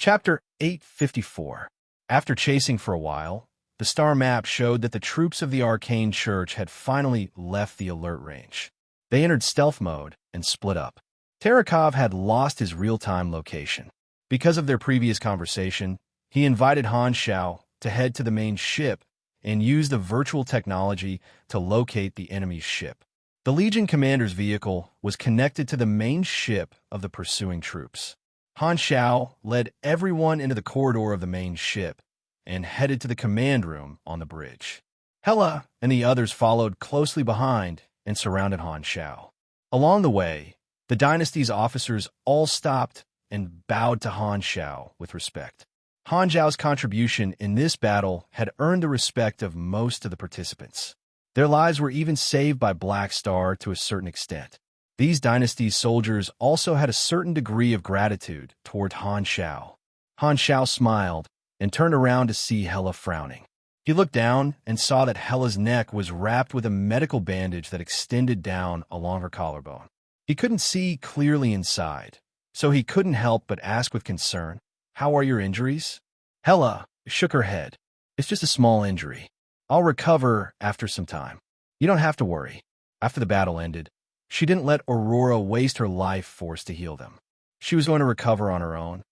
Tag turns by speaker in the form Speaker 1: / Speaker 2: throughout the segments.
Speaker 1: Chapter 854. After chasing for a while, the star map showed that the troops of the Arcane Church had finally left the alert range. They entered stealth mode and split up. Terakov had lost his real-time location. Because of their previous conversation, he invited Han Xiao to head to the main ship and use the virtual technology to locate the enemy's ship. The Legion commander's vehicle was connected to the main ship of the pursuing troops. Han Xiao led everyone into the corridor of the main ship and headed to the command room on the bridge. Hela and the others followed closely behind and surrounded Han Xiao. Along the way, the dynasty's officers all stopped and bowed to Han Xiao with respect. Han Xiao's contribution in this battle had earned the respect of most of the participants. Their lives were even saved by Black Star to a certain extent. These dynasty's soldiers also had a certain degree of gratitude toward Han Xiao. Han Xiao smiled and turned around to see Hela frowning. He looked down and saw that Hela's neck was wrapped with a medical bandage that extended down along her collarbone. He couldn't see clearly inside, so he couldn't help but ask with concern, "How are your injuries?" Hela shook her head. "It's just a small injury. I'll recover after some time. You don't have to worry." After the battle ended, she didn't let Aurora waste her life force to heal them. She was going to recover on her own.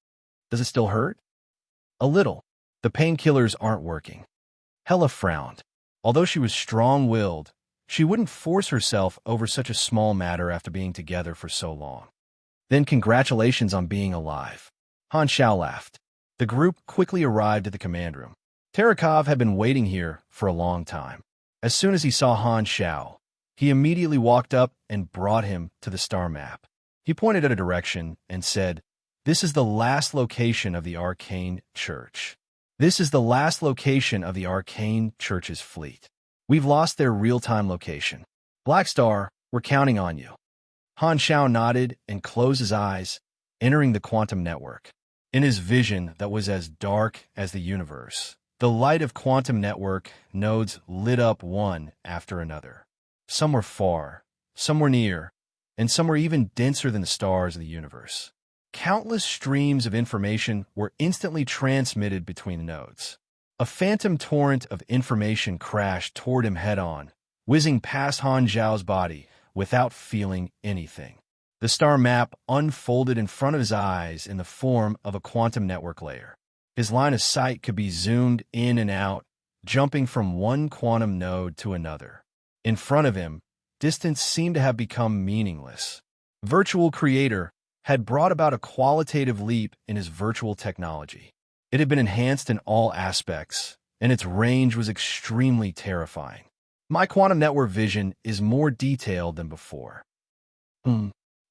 Speaker 1: "Does it still hurt?" "A little. The painkillers aren't working." Hela frowned. Although she was strong-willed, she wouldn't force herself over such a small matter after being together for so long. "Then congratulations on being alive." Han Xiao laughed. The group quickly arrived at the command room. Terakov had been waiting here for a long time. As soon as he saw Han Xiao, he immediately walked up and brought him to the star map. He pointed at a direction and said, "This is the last location of the Arcane Church. This is the last location of the Arcane Church's fleet. We've lost their real-time location. Black Star, we're counting on you." Han Xiao nodded and closed his eyes, entering the quantum network. In his vision that was as dark as the universe, the light of quantum network nodes lit up one after another. Some were far, some were near, and some were even denser than the stars of the universe. Countless streams of information were instantly transmitted between the nodes. A phantom torrent of information crashed toward him head-on, whizzing past Han Xiao's body without feeling anything. The star map unfolded in front of his eyes in the form of a quantum network layer. His line of sight could be zoomed in and out, jumping from one quantum node to another. In front of him, distance seemed to have become meaningless. Virtual Creator had brought about a qualitative leap in his virtual technology. It had been enhanced in all aspects, and its range was extremely terrifying. My quantum network vision is more detailed than before.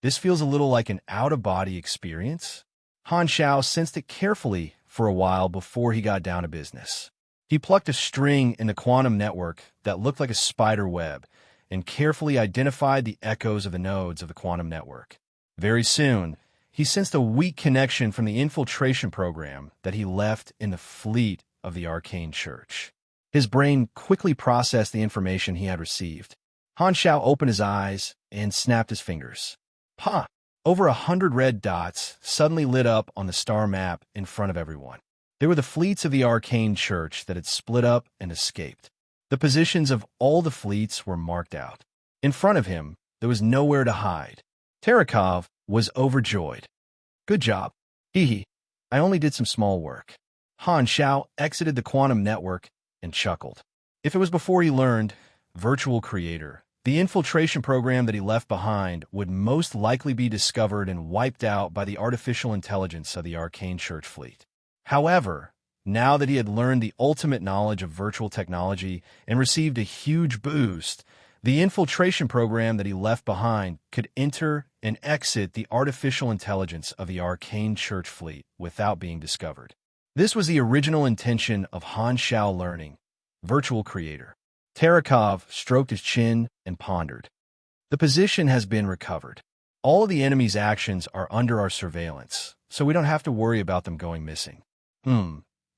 Speaker 1: This feels a little like an out-of-body experience. Han Xiao sensed it carefully for a while before he got down to business. He plucked a string in the quantum network that looked like a spider web and carefully identified the echoes of the nodes of the quantum network. Very soon, he sensed a weak connection from the infiltration program that he left in the fleet of the Arcane Church. His brain quickly processed the information he had received. Han Xiao opened his eyes and snapped his fingers. "Ha!" Over 100 red dots suddenly lit up on the star map in front of everyone. They were the fleets of the Arcane Church that had split up and escaped. The positions of all the fleets were marked out. In front of him, there was nowhere to hide. Terakov was overjoyed. "Good job. Hee. I only did some small work." Han Xiao exited the quantum network and chuckled. If it was before he learned Virtual Creator, the infiltration program that he left behind would most likely be discovered and wiped out by the artificial intelligence of the Arcane Church fleet. However, now that he had learned the ultimate knowledge of virtual technology and received a huge boost, the infiltration program that he left behind could enter and exit the artificial intelligence of the Arcane Church fleet without being discovered. This was the original intention of Han Xiao learning Virtual Creator. Terakov stroked his chin and pondered. The position has been recovered. All of the enemy's actions are under our surveillance, so we don't have to worry about them going missing.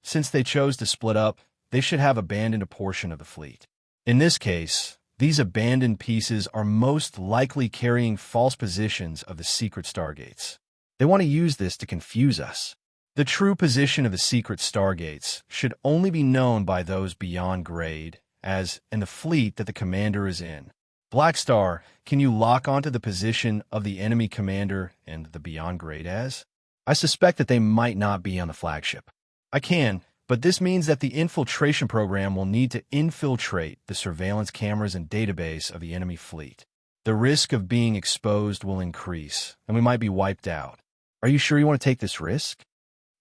Speaker 1: Since they chose to split up, they should have abandoned a portion of the fleet. In this case, these abandoned pieces are most likely carrying false positions of the secret stargates. They want to use this to confuse us. The true position of the secret stargates should only be known by those beyond grade, as in the fleet that the commander is in. Black Star, can you lock onto the position of the enemy commander and the beyond grade as? I suspect that they might not be on the flagship. I can, but this means that the infiltration program will need to infiltrate the surveillance cameras and database of the enemy fleet. The risk of being exposed will increase, and we might be wiped out. Are you sure you want to take this risk?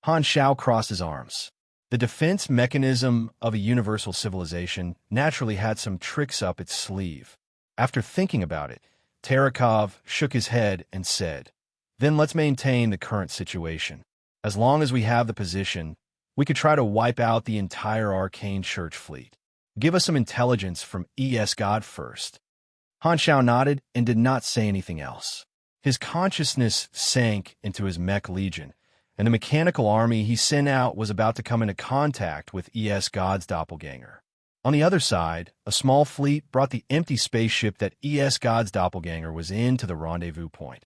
Speaker 1: Han Xiao crossed his arms. The defense mechanism of a universal civilization naturally had some tricks up its sleeve. After thinking about it, Terekov shook his head and said, "Then let's maintain the current situation. As long as we have the position, we could try to wipe out the entire Arcane Church fleet. Give us some intelligence from ES God first." Han Xiao nodded and did not say anything else. His consciousness sank into his mech legion, and the mechanical army he sent out was about to come into contact with ES God's doppelganger. On the other side, a small fleet brought the empty spaceship that ES God's doppelganger was in to the rendezvous point.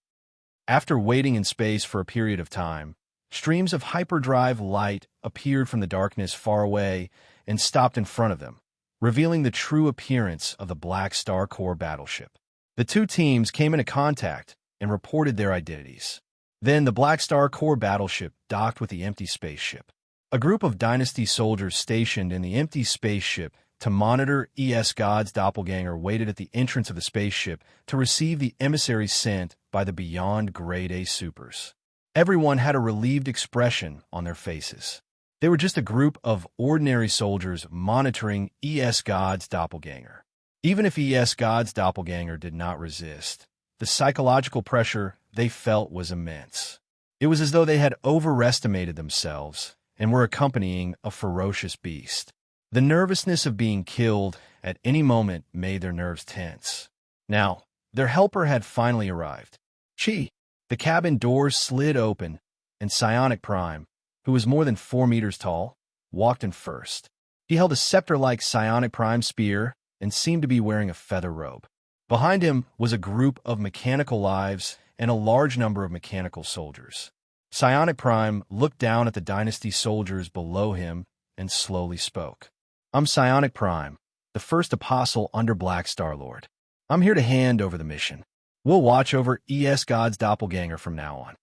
Speaker 1: After waiting in space for a period of time, streams of hyperdrive light appeared from the darkness far away and stopped in front of them, revealing the true appearance of the Black Star Corps battleship. The two teams came into contact and reported their identities. Then the Black Star Corps battleship docked with the empty spaceship. A group of Dynasty soldiers stationed in the empty spaceship to monitor ES God's doppelganger waited at the entrance of the spaceship to receive the emissaries sent by the Beyond Grade A Supers. Everyone had a relieved expression on their faces. They were just a group of ordinary soldiers monitoring ES God's doppelganger. Even if ES God's doppelganger did not resist, the psychological pressure they felt was immense. It was as though they had overestimated themselves and were accompanying a ferocious beast. The nervousness of being killed at any moment made their nerves tense. Now, their helper had finally arrived. Chi! The cabin doors slid open, and Psionic Prime, who was more than 4 meters tall, walked in first. He held a scepter-like Psionic Prime spear and seemed to be wearing a feather robe. Behind him was a group of mechanical lives and a large number of mechanical soldiers. Psionic Prime looked down at the Dynasty soldiers below him and slowly spoke. "I'm Psionic Prime, the first apostle under Black Star Lord. I'm here to hand over the mission. We'll watch over ES God's doppelganger from now on.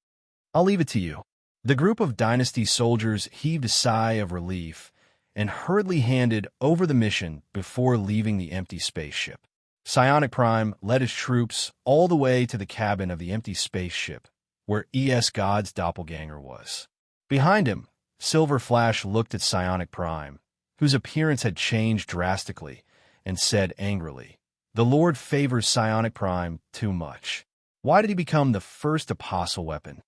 Speaker 1: I'll leave it to you." The group of Dynasty soldiers heaved a sigh of relief and hurriedly handed over the mission before leaving the empty spaceship. Psionic Prime led his troops all the way to the cabin of the empty spaceship, where ES God's doppelganger was. Behind him, Silver Flash looked at Psionic Prime, whose appearance had changed drastically, and said angrily, "The Lord favors Psionic Prime too much. Why did he become the first apostle weapon?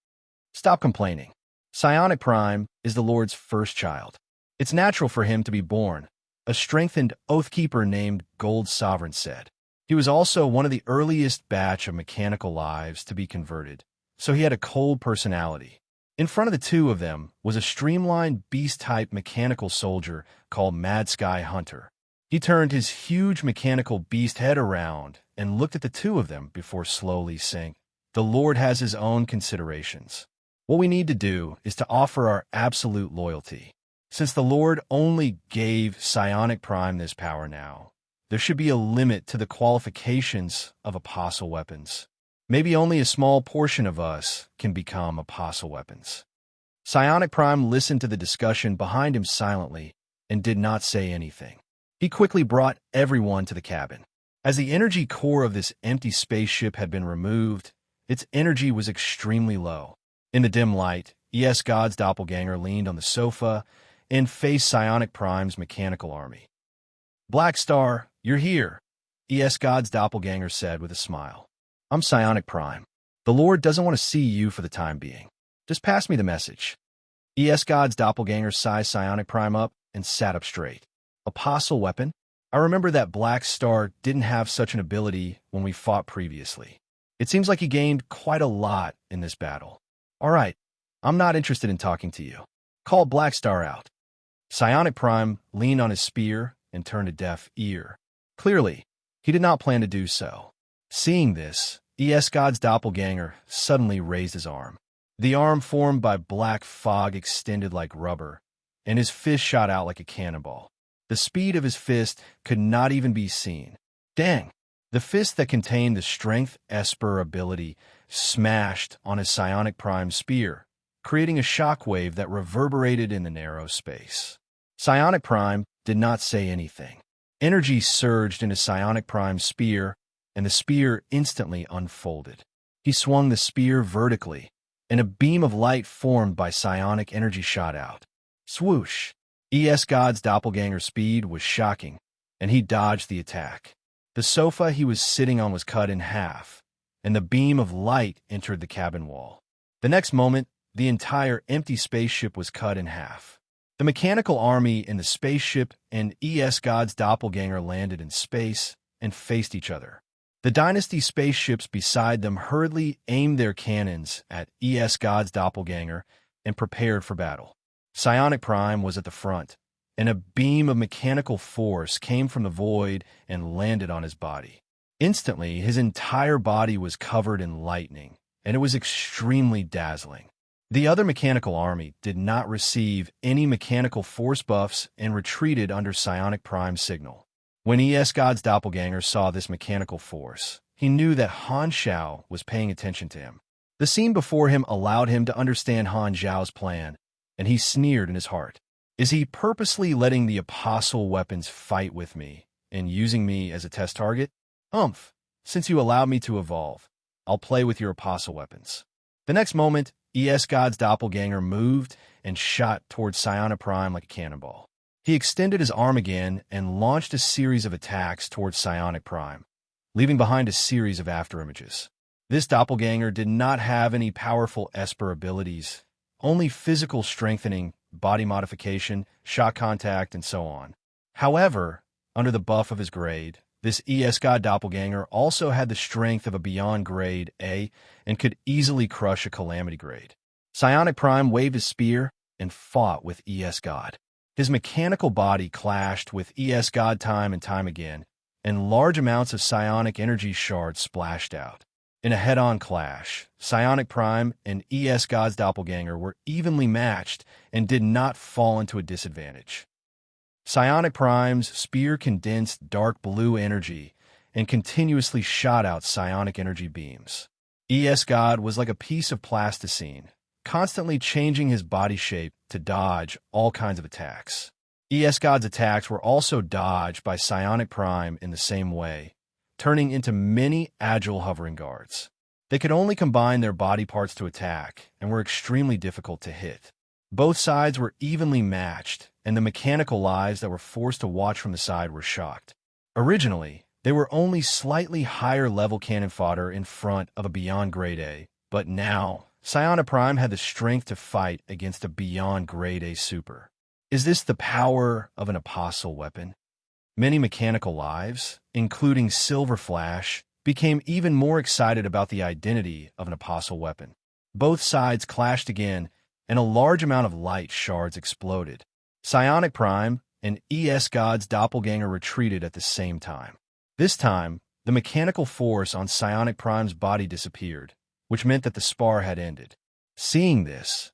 Speaker 1: Stop complaining. Psionic Prime is the Lord's first child. It's natural for him to be born," a strengthened Oathkeeper named Gold Sovereign said. He was also one of the earliest batch of mechanical lives to be converted, so he had a cold personality. In front of the two of them was a streamlined beast-type mechanical soldier called Mad Sky Hunter. He turned his huge mechanical beast head around and looked at the two of them before slowly saying, "The Lord has his own considerations. What we need to do is to offer our absolute loyalty. Since the Lord only gave Psionic Prime this power now, there should be a limit to the qualifications of apostle weapons. Maybe only a small portion of us can become apostle weapons." Psionic Prime listened to the discussion behind him silently and did not say anything. He quickly brought everyone to the cabin. As the energy core of this empty spaceship had been removed, its energy was extremely low. In the dim light, ES God's doppelganger leaned on the sofa and faced Psionic Prime's mechanical army. "Black Star, you're here," ES God's doppelganger said with a smile. "I'm Psionic Prime. The Lord doesn't want to see you for the time being. Just pass me the message." ES God's doppelganger sized Psionic Prime up and sat up straight. "Apostle weapon? I remember that Black Star didn't have such an ability when we fought previously. It seems like he gained quite a lot in this battle. All right, I'm not interested in talking to you. Call Black Star out." Psionic Prime leaned on his spear and turned a deaf ear. Clearly, he did not plan to do so. Seeing this, ES God's doppelganger suddenly raised his arm. The arm formed by black fog extended like rubber, and his fist shot out like a cannonball. The speed of his fist could not even be seen. Dang! The fist that contained the strength Esper ability smashed on his psionic prime spear, creating a shockwave that reverberated in the narrow space. Psionic prime did not say anything. Energy surged into psionic prime's spear, and the spear instantly unfolded. He swung the spear vertically, and a beam of light formed by psionic energy shot out. Swoosh! God's doppelganger's speed was shocking, and he dodged the attack. The sofa he was sitting on was cut in half, and the beam of light entered the cabin wall. The next moment, the entire empty spaceship was cut in half. The mechanical army in the spaceship and God's doppelganger landed in space and faced each other. The Dynasty spaceships beside them hurriedly aimed their cannons at God's doppelganger and prepared for battle. Psionic Prime was at the front, and a beam of mechanical force came from the void and landed on his body. Instantly, his entire body was covered in lightning, and it was extremely dazzling. The other mechanical army did not receive any mechanical force buffs and retreated under Psionic Prime's signal. When God's doppelganger saw this mechanical force, he knew that Han Xiao was paying attention to him. The scene before him allowed him to understand Han Xiao's plan, and he sneered in his heart. Is he purposely letting the apostle weapons fight with me and using me as a test target? Since you allowed me to evolve, I'll play with your apostle weapons. The next moment, God's doppelganger moved and shot towards Psionic Prime like a cannonball. He extended his arm again and launched a series of attacks towards Psionic Prime, leaving behind a series of afterimages. This doppelganger did not have any powerful Esper abilities, only physical strengthening, body modification, shock contact, and so on. However, under the buff of his grade, this God doppelganger also had the strength of a beyond grade A and could easily crush a calamity grade. Psionic Prime waved his spear and fought with God. His mechanical body clashed with God time and time again, and large amounts of psionic energy shards splashed out. In a head-on clash, Psionic Prime and God's doppelganger were evenly matched and did not fall into a disadvantage. Psionic Prime's spear condensed dark blue energy and continuously shot out psionic energy beams. God was like a piece of plasticine, constantly changing his body shape to dodge all kinds of attacks. God's attacks were also dodged by Psionic Prime in the same way, turning into many agile hovering guards. They could only combine their body parts to attack and were extremely difficult to hit. Both sides were evenly matched, and the mechanical lives that were forced to watch from the side were shocked. Originally, they were only slightly higher level cannon fodder in front of a beyond grade A, but now, Psionic Prime had the strength to fight against a beyond grade A super. Is this the power of an apostle weapon? Many mechanical lives, including Silver Flash, became even more excited about the identity of an apostle weapon. Both sides clashed again, and a large amount of light shards exploded. Psionic Prime and God's doppelganger retreated at the same time. This time, the mechanical force on Psionic Prime's body disappeared, which meant that the spar had ended. Seeing this,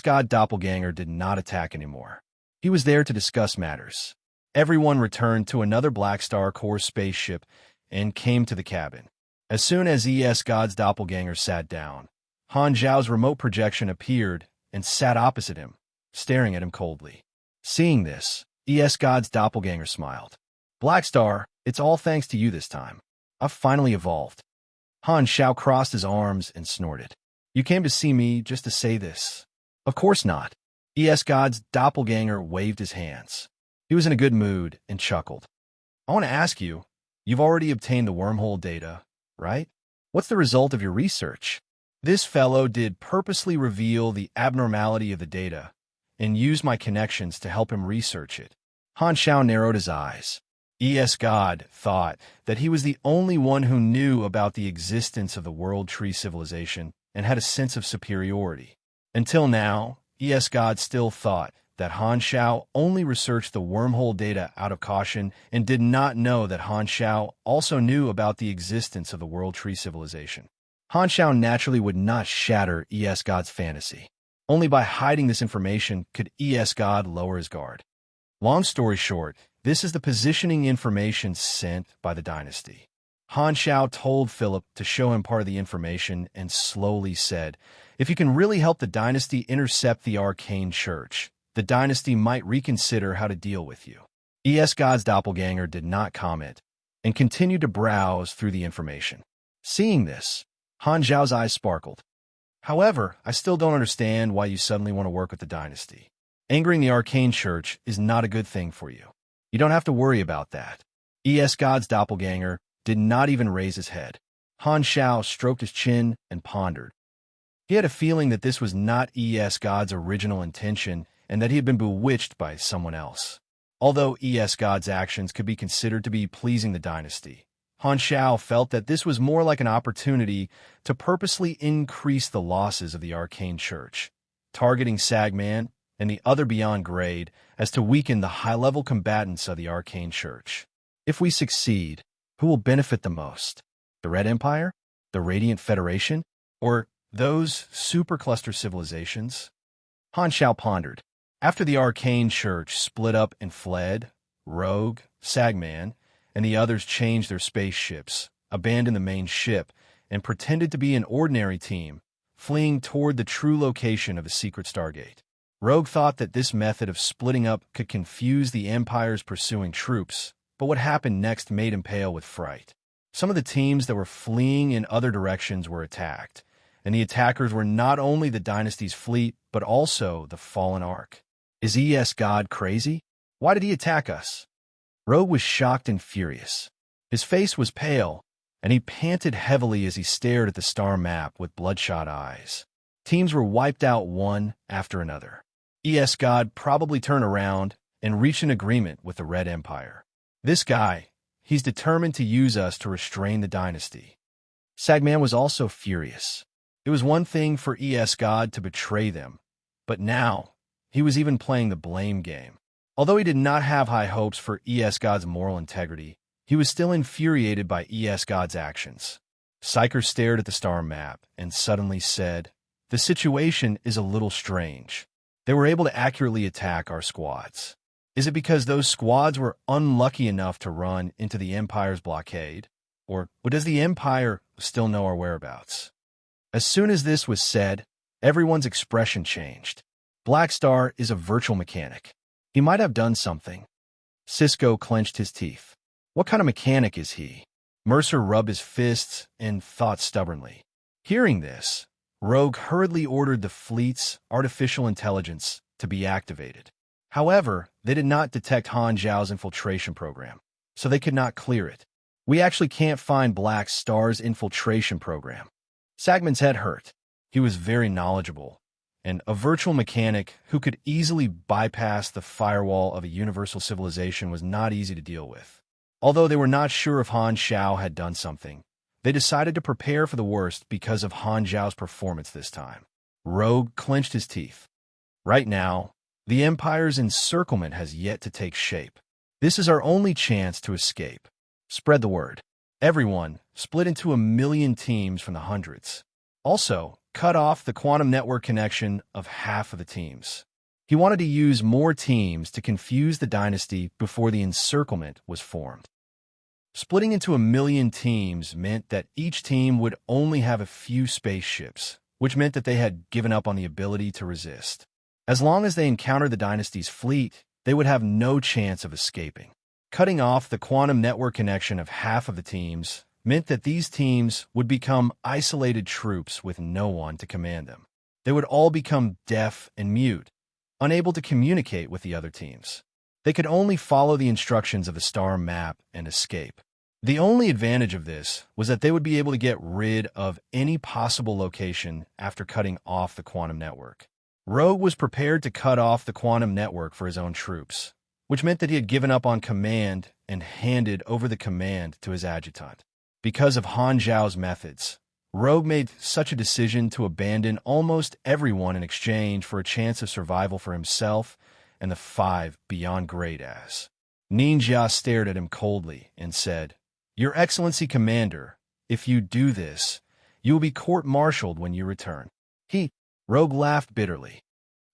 Speaker 1: God doppelganger did not attack anymore. He was there to discuss matters. Everyone returned to another Black Star Corps spaceship and came to the cabin. As soon as God's doppelganger sat down, Han Zhao's remote projection appeared and sat opposite him, staring at him coldly. Seeing this, God's doppelganger smiled. Black Star, it's all thanks to you this time. I've finally evolved. Han Xiao crossed his arms and snorted. You came to see me just to say this. Of course not. God's doppelganger waved his hands. He was in a good mood and chuckled. I want to ask you, you've already obtained the wormhole data, right? What's the result of your research? This fellow did purposely reveal the abnormality of the data and used my connections to help him research it. Han Xiao narrowed his eyes. God thought that he was the only one who knew about the existence of the World Tree civilization and had a sense of superiority. Until now, God still thought that Han Xiao only researched the wormhole data out of caution and did not know that Han Xiao also knew about the existence of the World Tree civilization. Han Xiao naturally would not shatter ES God's fantasy. Only by hiding this information could ES God lower his guard. Long story short, this is the positioning information sent by the dynasty. Han Xiao told Philip to show him part of the information and slowly said, "If you can really help the dynasty intercept the arcane church, the dynasty might reconsider how to deal with you." ES God's doppelganger did not comment and continued to browse through the information. Seeing this, Han Xiao's eyes sparkled. "However, I still don't understand why you suddenly want to work with the dynasty. Angering the arcane church is not a good thing for you. You don't have to worry about that." ES God's doppelganger did not even raise his head. Han Xiao stroked his chin and pondered. He had a feeling that this was not ES God's original intention and that he had been bewitched by someone else. Although ES God's actions could be considered to be pleasing the dynasty, Han Xiao felt that this was more like an opportunity to purposely increase the losses of the arcane church, targeting Sagman and the other beyond grade as to weaken the high-level combatants of the arcane church. If we succeed, who will benefit the most? The Red Empire? The Radiant Federation? Or those supercluster civilizations? Han Xiao pondered. After the arcane church split up and fled, Rogue, Sagman, and the others changed their spaceships, abandoned the main ship, and pretended to be an ordinary team, fleeing toward the true location of the secret Stargate. Rogue thought that this method of splitting up could confuse the Empire's pursuing troops, but what happened next made him pale with fright. Some of the teams that were fleeing in other directions were attacked, and the attackers were not only the Dynasty's fleet, but also the Fallen Ark. Is ES God crazy? Why did he attack us? Rogue was shocked and furious. His face was pale, and he panted heavily as he stared at the star map with bloodshot eyes. Teams were wiped out one after another. ES God probably turned around and reached an agreement with the Red Empire. This guy, he's determined to use us to restrain the dynasty. Sagman was also furious. It was one thing for ES God to betray them, but now he was even playing the blame game. Although he did not have high hopes for ES God's moral integrity, he was still infuriated by ES God's actions. Psyker stared at the star map and suddenly said, "The situation is a little strange. They were able to accurately attack our squads. Is it because those squads were unlucky enough to run into the Empire's blockade? Or does the Empire still know our whereabouts?" As soon as this was said, everyone's expression changed. Black Star is a virtual mechanic. He might have done something. Cisco clenched his teeth. What kind of mechanic is he? Mercer rubbed his fists and thought stubbornly. Hearing this, Rogue hurriedly ordered the fleet's artificial intelligence to be activated. However, they did not detect Han Zhao's infiltration program, so they could not clear it. "We actually can't find Black Star's infiltration program." Sagman's head hurt. He was very knowledgeable, and a virtual mechanic who could easily bypass the firewall of a universal civilization was not easy to deal with. Although they were not sure if Han Xiao had done something, they decided to prepare for the worst because of Han Zhao's performance this time. Rogue clenched his teeth. Right now, the Empire's encirclement has yet to take shape. This is our only chance to escape. Spread the word. Everyone, split into 1,000,000 teams from the hundreds. Also, cut off the quantum network connection of half of the teams. He wanted to use more teams to confuse the dynasty before the encirclement was formed. Splitting into 1,000,000 teams meant that each team would only have a few spaceships, which meant that they had given up on the ability to resist. As long as they encountered the dynasty's fleet, they would have no chance of escaping. Cutting off the quantum network connection of half of the teams meant that these teams would become isolated troops with no one to command them. They would all become deaf and mute, unable to communicate with the other teams. They could only follow the instructions of the star map and escape. The only advantage of this was that they would be able to get rid of any possible location after cutting off the quantum network. Rogue was prepared to cut off the quantum network for his own troops, which meant that he had given up on command and handed over the command to his adjutant. Because of Han Zhao's methods, Rogue made such a decision to abandon almost everyone in exchange for a chance of survival for himself and the 5 beyond grade as. Ninja stared at him coldly and said, "Your Excellency Commander, if you do this, You will be court-martialed when you return. Rogue laughed bitterly.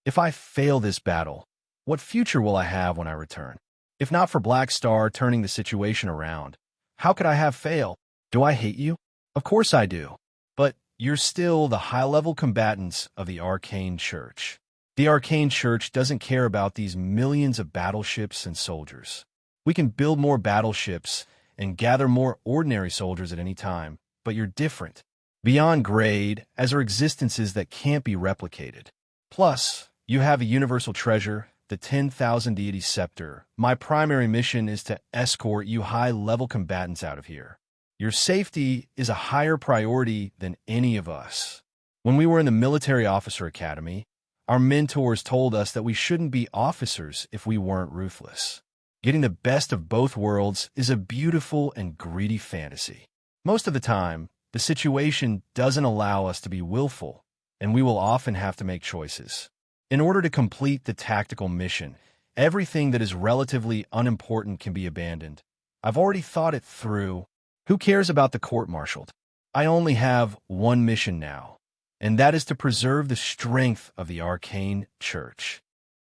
Speaker 1: If I fail this battle, what future will I have when I return? If not for Black Star turning the situation around, how could I have failed? Do I hate you? Of course I do. But you're still the high-level combatants of the Arcane Church. The Arcane Church doesn't care about these millions of battleships and soldiers. We can build more battleships and gather more ordinary soldiers at any time, but you're different. Beyond grade, as are existences that can't be replicated. Plus, you have a universal treasure, the 10,000 Deity Scepter. My primary mission is to escort you high-level combatants out of here. Your safety is a higher priority than any of us. When we were in the Military Officer Academy, our mentors told us that we shouldn't be officers if we weren't ruthless. Getting the best of both worlds is a beautiful and greedy fantasy. Most of the time, the situation doesn't allow us to be willful, and we will often have to make choices. In order to complete the tactical mission, everything that is relatively unimportant can be abandoned. I've already thought it through. Who cares about the court-martialed? I only have one mission now, and that is to preserve the strength of the Arcane Church.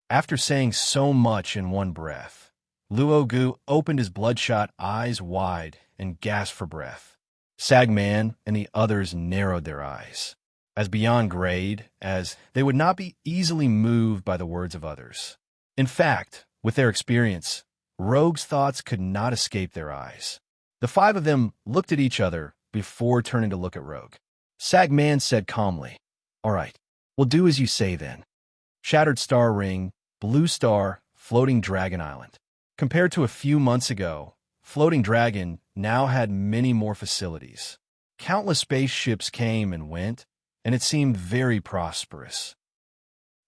Speaker 1: After saying so much in one breath, Luogu opened his bloodshot eyes wide and gasped for breath. Sagman and the others narrowed their eyes, as beyond grade, as they would not be easily moved by the words of others. In fact, with their experience, Rogue's thoughts could not escape their eyes. The five of them looked at each other before turning to look at Rogue. Sagman said calmly, "All right, we'll do as you say then." Shattered Star Ring, Blue Star, Floating Dragon Island. Compared to a few months ago, Floating Dragon now had many more facilities. Countless spaceships came and went, and it seemed very prosperous.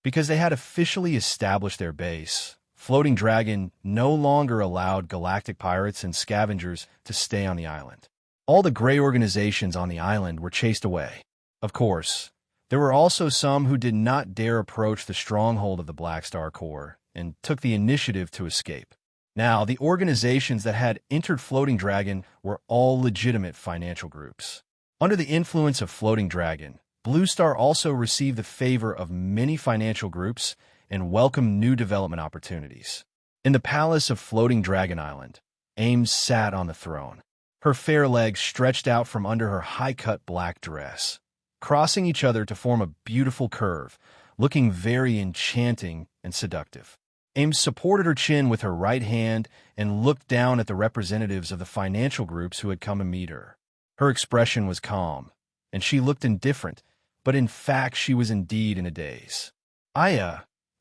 Speaker 1: Because they had officially established their base, Floating Dragon no longer allowed galactic pirates and scavengers to stay on the island. All the gray organizations on the island were chased away. Of course, there were also some who did not dare approach the stronghold of the Black Star Corps and took the initiative to escape. Now, the organizations that had entered Floating Dragon were all legitimate financial groups. Under the influence of Floating Dragon, Blue Star also received the favor of many financial groups and welcomed new development opportunities. In the palace of Floating Dragon Island, Ames sat on the throne. Her fair legs stretched out from under her high-cut black dress, crossing each other to form a beautiful curve, looking very enchanting and seductive. Ames supported her chin with her right hand and looked down at the representatives of the financial groups who had come to meet her. Her expression was calm, and she looked indifferent, but in fact she was indeed in a daze.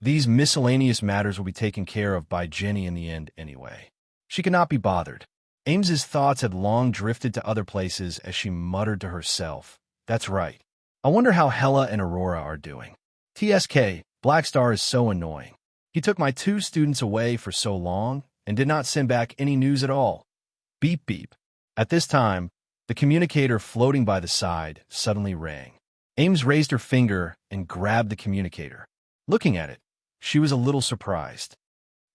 Speaker 1: These miscellaneous matters will be taken care of by Jenny in the end anyway. She could not be bothered. Ames's thoughts had long drifted to other places as she muttered to herself, "That's right. I wonder how Hella and Aurora are doing. TSK, Black Star is so annoying. He took my 2 students away for so long and did not send back any news at all." Beep beep. At this time, the communicator floating by the side suddenly rang. Ames raised her finger and grabbed the communicator. Looking at it, she was a little surprised.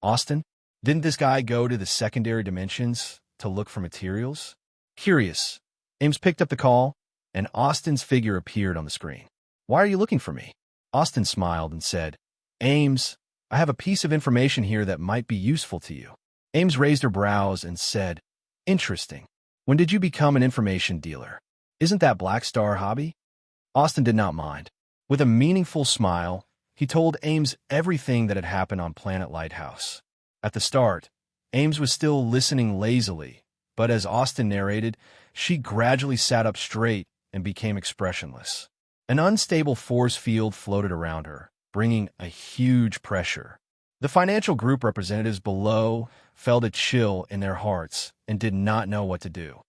Speaker 1: Austin? Didn't this guy go to the secondary dimensions to look for materials? Curious. Ames picked up the call, and Austin's figure appeared on the screen. "Why are you looking for me?" Austin smiled and said, "Ames, I have a piece of information here that might be useful to you." Ames raised her brows and said, "Interesting. When did you become an information dealer? Isn't that Black Star hobby?" Austin did not mind. With a meaningful smile, he told Ames everything that had happened on Planet Lighthouse. At the start, Ames was still listening lazily, but as Austin narrated, she gradually sat up straight and became expressionless. An unstable force field floated around her, bringing a huge pressure. The financial group representatives below felt a chill in their hearts and did not know what to do.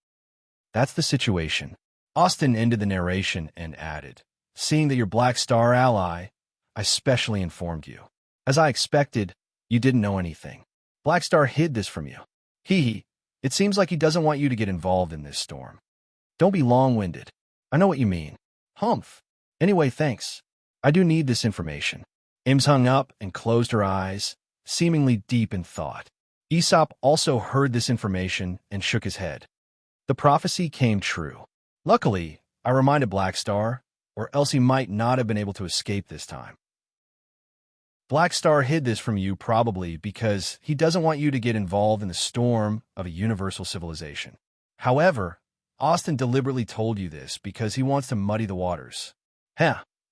Speaker 1: "That's the situation." Austin ended the narration and added, "Seeing that your Black Star ally, I specially informed you. As I expected, you didn't know anything. Black Star hid this from you. It seems like he doesn't want you to get involved in this storm. Don't be long-winded. I know what you mean. Humph. Anyway, thanks. I do need this information." Ames hung up and closed her eyes, seemingly deep in thought. Aesop also heard this information and shook his head. The prophecy came true. Luckily, I reminded Black Star, or else he might not have been able to escape this time. Black Star hid this from you probably because he doesn't want you to get involved in the storm of a universal civilization. However, Austin deliberately told you this because he wants to muddy the waters.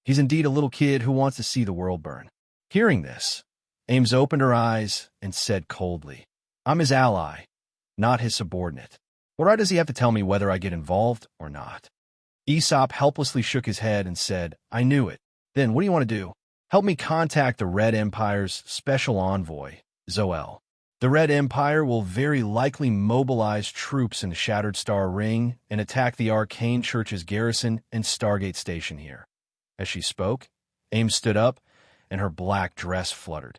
Speaker 1: He's indeed a little kid who wants to see the world burn. Hearing this, Ames opened her eyes and said coldly, I'm his ally, not his subordinate. What right does he have to tell me whether I get involved or not? Aesop helplessly shook his head and said, I knew it. Then what do you want to do? Help me contact the Red Empire's special envoy, Zoel. The Red Empire will very likely mobilize troops in the Shattered Star Ring and attack the Arcane Church's garrison and Stargate Station here. As she spoke, Ames stood up, and her black dress fluttered.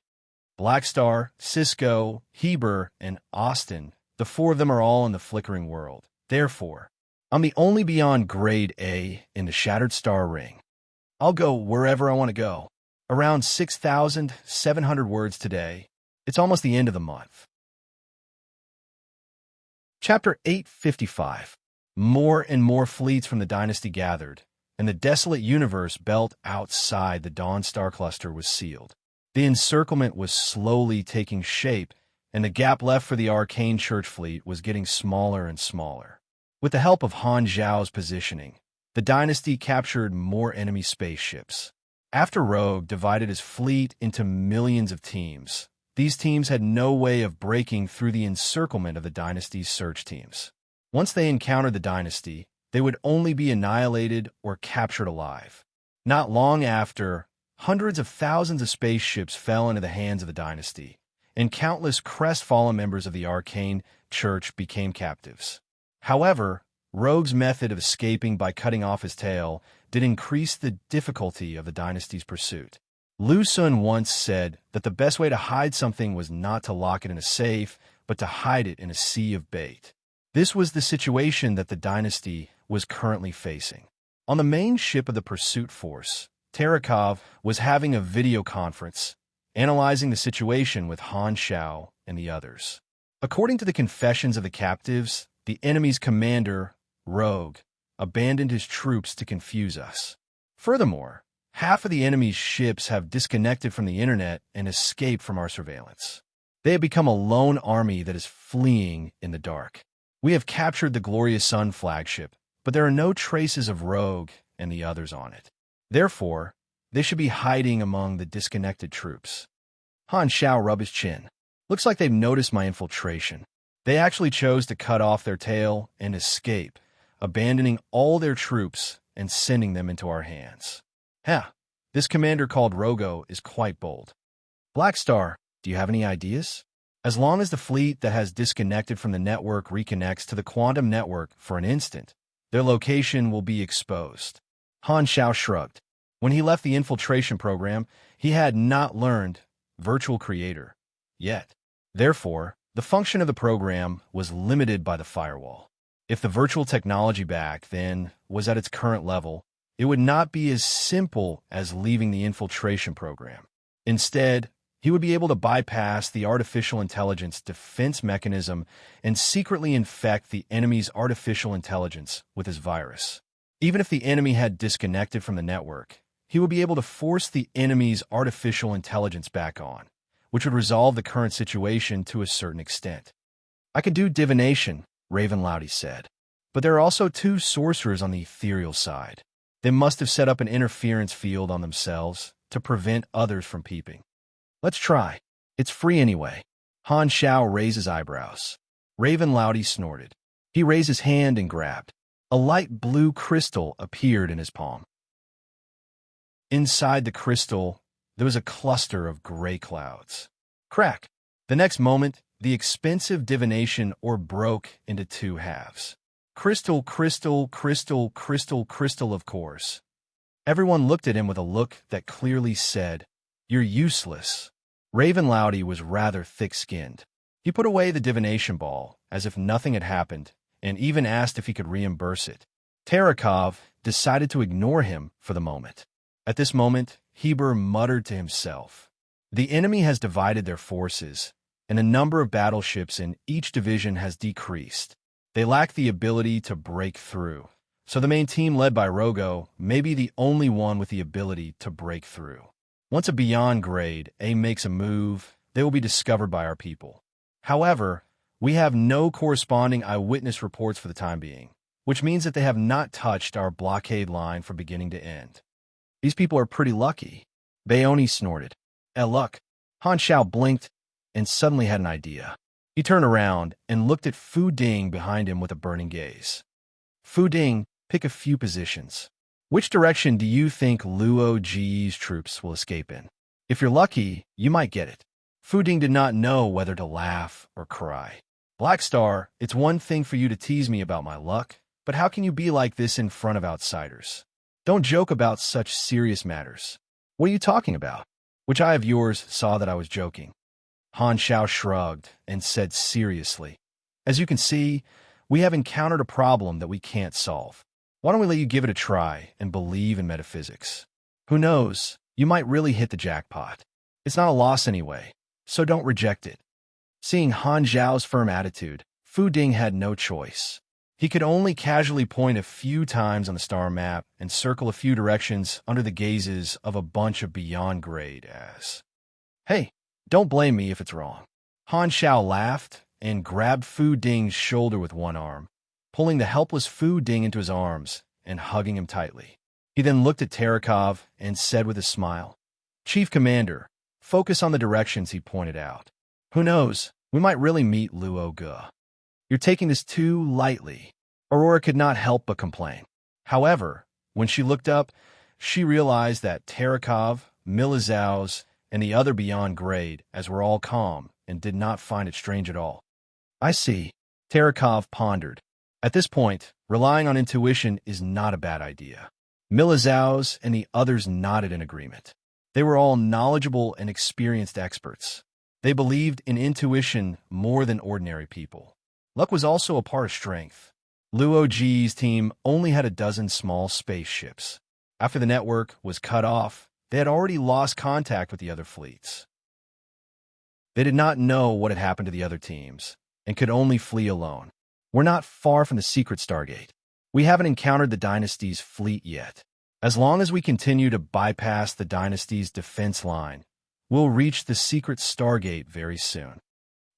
Speaker 1: Black Star, Cisco, Heber, and Austin, the four of them are all in the flickering world. Therefore, I'm the only beyond Grade A in the Shattered Star Ring. I'll go wherever I want to go. Around 6,700 words today. It's almost the end of the month. Chapter 855. More and more fleets from the Dynasty gathered, and the desolate universe belt outside the Dawn Star Cluster was sealed. The encirclement was slowly taking shape, and the gap left for the Arcane Church fleet was getting smaller and smaller. With the help of Han Zhao's positioning, the Dynasty captured more enemy spaceships. After Rogue divided his fleet into millions of teams, these teams had no way of breaking through the encirclement of the Dynasty's search teams. Once they encountered the Dynasty, they would only be annihilated or captured alive. Not long after, hundreds of thousands of spaceships fell into the hands of the Dynasty, and countless crestfallen members of the Arcane Church became captives. However, Rogue's method of escaping by cutting off his tail did increase the difficulty of the Dynasty's pursuit. Lu Sun once said that the best way to hide something was not to lock it in a safe, but to hide it in a sea of bait. This was the situation that the Dynasty was currently facing. On the main ship of the pursuit force, Terakov was having a video conference, analyzing the situation with Han Zhao and the others. According to the confessions of the captives, the enemy's commander, Rogue, abandoned his troops to confuse us. Furthermore, half of the enemy's ships have disconnected from the internet and escaped from our surveillance. They have become a lone army that is fleeing in the dark. We have captured the Glorious Sun flagship, but there are no traces of Rogue and the others on it. Therefore, they should be hiding among the disconnected troops. Han Zhao rubbed his chin. Looks like they've noticed my infiltration. They actually chose to cut off their tail and escape, abandoning all their troops and sending them into our hands. This commander called Rogo is quite bold. Black Star, do you have any ideas? As long as the fleet that has disconnected from the network reconnects to the quantum network for an instant, their location will be exposed. Han Zhao shrugged. When he left the infiltration program, he had not learned Virtual Creator yet. Therefore, the function of the program was limited by the firewall. If the virtual technology back then was at its current level, it would not be as simple as leaving the infiltration program. Instead, he would be able to bypass the artificial intelligence defense mechanism and secretly infect the enemy's artificial intelligence with his virus. Even if the enemy had disconnected from the network, he would be able to force the enemy's artificial intelligence back on, which would resolve the current situation to a certain extent. I could do divination, Raven Loudy said, but there are also two sorcerers on the ethereal side. They must have set up an interference field on themselves to prevent others from peeping. Let's try. It's free anyway. Han Zhao raised his eyebrows. Raven Loudy snorted. He raised his hand and grabbed. A light blue crystal appeared in his palm. Inside the crystal, there was a cluster of gray clouds. Crack! The next moment, the expensive divination orb broke into two halves. Crystal, crystal, crystal, crystal, crystal, of course. Everyone looked at him with a look that clearly said, "You're useless." Raven Loudy was rather thick-skinned. He put away the divination ball, as if nothing had happened, and even asked if he could reimburse it. Terakov decided to ignore him for the moment. At this moment, Heber muttered to himself, "The enemy has divided their forces, and the number of battleships in each division has decreased. They lack the ability to break through, so the main team led by Rogo may be the only one with the ability to break through. Once a Beyond Grade A makes a move, they will be discovered by our people. However, we have no corresponding eyewitness reports for the time being, which means that they have not touched our blockade line from beginning to end. These people are pretty lucky. Bayoni snorted. Luck. Han Xiao blinked and suddenly had an idea. He turned around and looked at Fu Ding behind him with a burning gaze. Fu Ding, pick a few positions. Which direction do you think Luo Ji's troops will escape in? If you're lucky, you might get it. Fu Ding did not know whether to laugh or cry. Black Star, it's one thing for you to tease me about my luck, but how can you be like this in front of outsiders? Don't joke about such serious matters. What are you talking about? Which eye of yours saw that I was joking? Han Xiao shrugged and said seriously, as you can see, we have encountered a problem that we can't solve. Why don't we let you give it a try and believe in metaphysics? Who knows, you might really hit the jackpot. It's not a loss anyway, so don't reject it. Seeing Han Xiao's firm attitude, Fu Ding had no choice. He could only casually point a few times on the star map and circle a few directions under the gazes of a bunch of Beyond Grade as, "Hey, don't blame me if it's wrong." Han Xiao laughed and grabbed Fu Ding's shoulder with one arm, pulling the helpless Fu Ding into his arms and hugging him tightly. He then looked at Terekov and said with a smile, "Chief Commander, focus on the directions he pointed out. Who knows, we might really meet Luo Ge. You're taking this too lightly." Aurora could not help but complain. However, when she looked up, she realized that Terekov, Milizao's, and the other Beyond Grade as were all calm and did not find it strange at all. "I see," Terekov pondered. At this point, relying on intuition is not a bad idea. Milizao's and the others nodded in agreement. They were all knowledgeable and experienced experts. They believed in intuition more than ordinary people. Luck was also a part of strength. Luo Ji's team only had a dozen small spaceships. After the network was cut off, they had already lost contact with the other fleets. They did not know what had happened to the other teams and could only flee alone. We're not far from the secret Stargate. We haven't encountered the Dynasty's fleet yet. As long as we continue to bypass the Dynasty's defense line, we'll reach the secret Stargate very soon.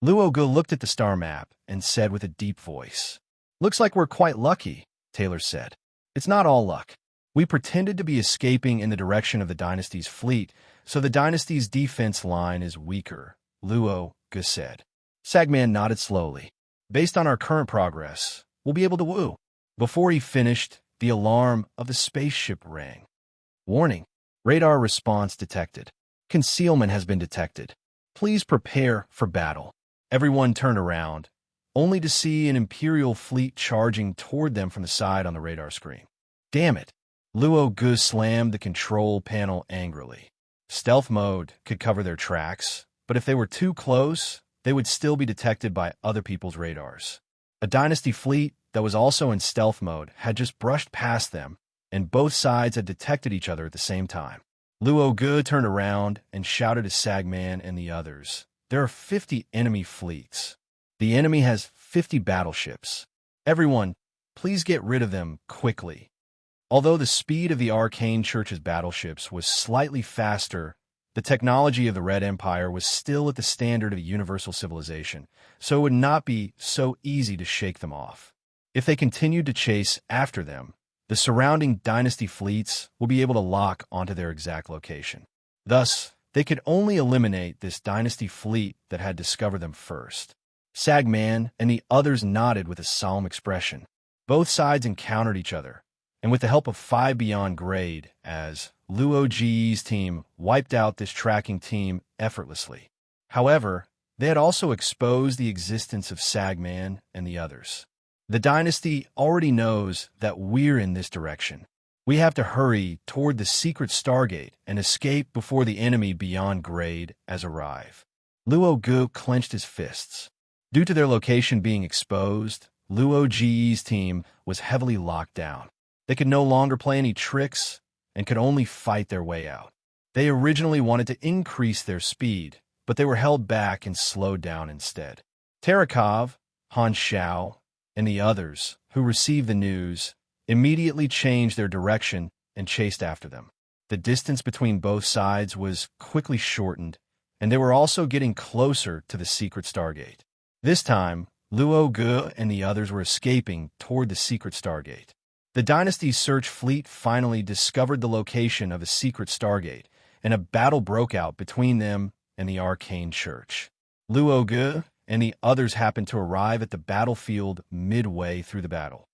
Speaker 1: Luo Ge looked at the star map and said with a deep voice, "Looks like we're quite lucky," Taylor said. "It's not all luck. We pretended to be escaping in the direction of the Dynasty's fleet, so the Dynasty's defense line is weaker," Luo Ge said. Sagman nodded slowly. "Based on our current progress, we'll be able to woo." Before he finished, the alarm of the spaceship rang. "Warning. Radar response detected. Concealment has been detected. Please prepare for battle." Everyone turned around, only to see an Imperial fleet charging toward them from the side on the radar screen. "Damn it." Luo Ge slammed the control panel angrily. Stealth mode could cover their tracks, but if they were too close, they would still be detected by other people's radars. A Dynasty fleet that was also in stealth mode had just brushed past them, and both sides had detected each other at the same time. Luo Ge turned around and shouted to Sagman and the others, "There are 50 enemy fleets. The enemy has 50 battleships. Everyone, please get rid of them quickly." Although the speed of the Arcane Church's battleships was slightly faster, the technology of the Red Empire was still at the standard of universal civilization, so it would not be so easy to shake them off. If they continued to chase after them, the surrounding Dynasty fleets will be able to lock onto their exact location. Thus, they could only eliminate this Dynasty fleet that had discovered them first. Sagman and the others nodded with a solemn expression. Both sides encountered each other, and with the help of 5 Beyond Grade, as Luo Ji's team wiped out this tracking team effortlessly. However, they had also exposed the existence of Sagman and the others. The Dynasty already knows that we're in this direction. We have to hurry toward the secret Stargate and escape before the enemy Beyond Grade has arrived. Luo Ge clenched his fists. Due to their location being exposed, Luo Ji's team was heavily locked down. They could no longer play any tricks and could only fight their way out. They originally wanted to increase their speed, but they were held back and slowed down instead. Terekov, Han Xiao, and the others who received the news immediately changed their direction and chased after them. The distance between both sides was quickly shortened, and they were also getting closer to the secret Stargate. This time, Luo Ge and the others were escaping toward the secret Stargate. The Dynasty's search fleet finally discovered the location of a secret Stargate, and a battle broke out between them and the Arcane Church. Luo Ge and the others happened to arrive at the battlefield midway through the battle.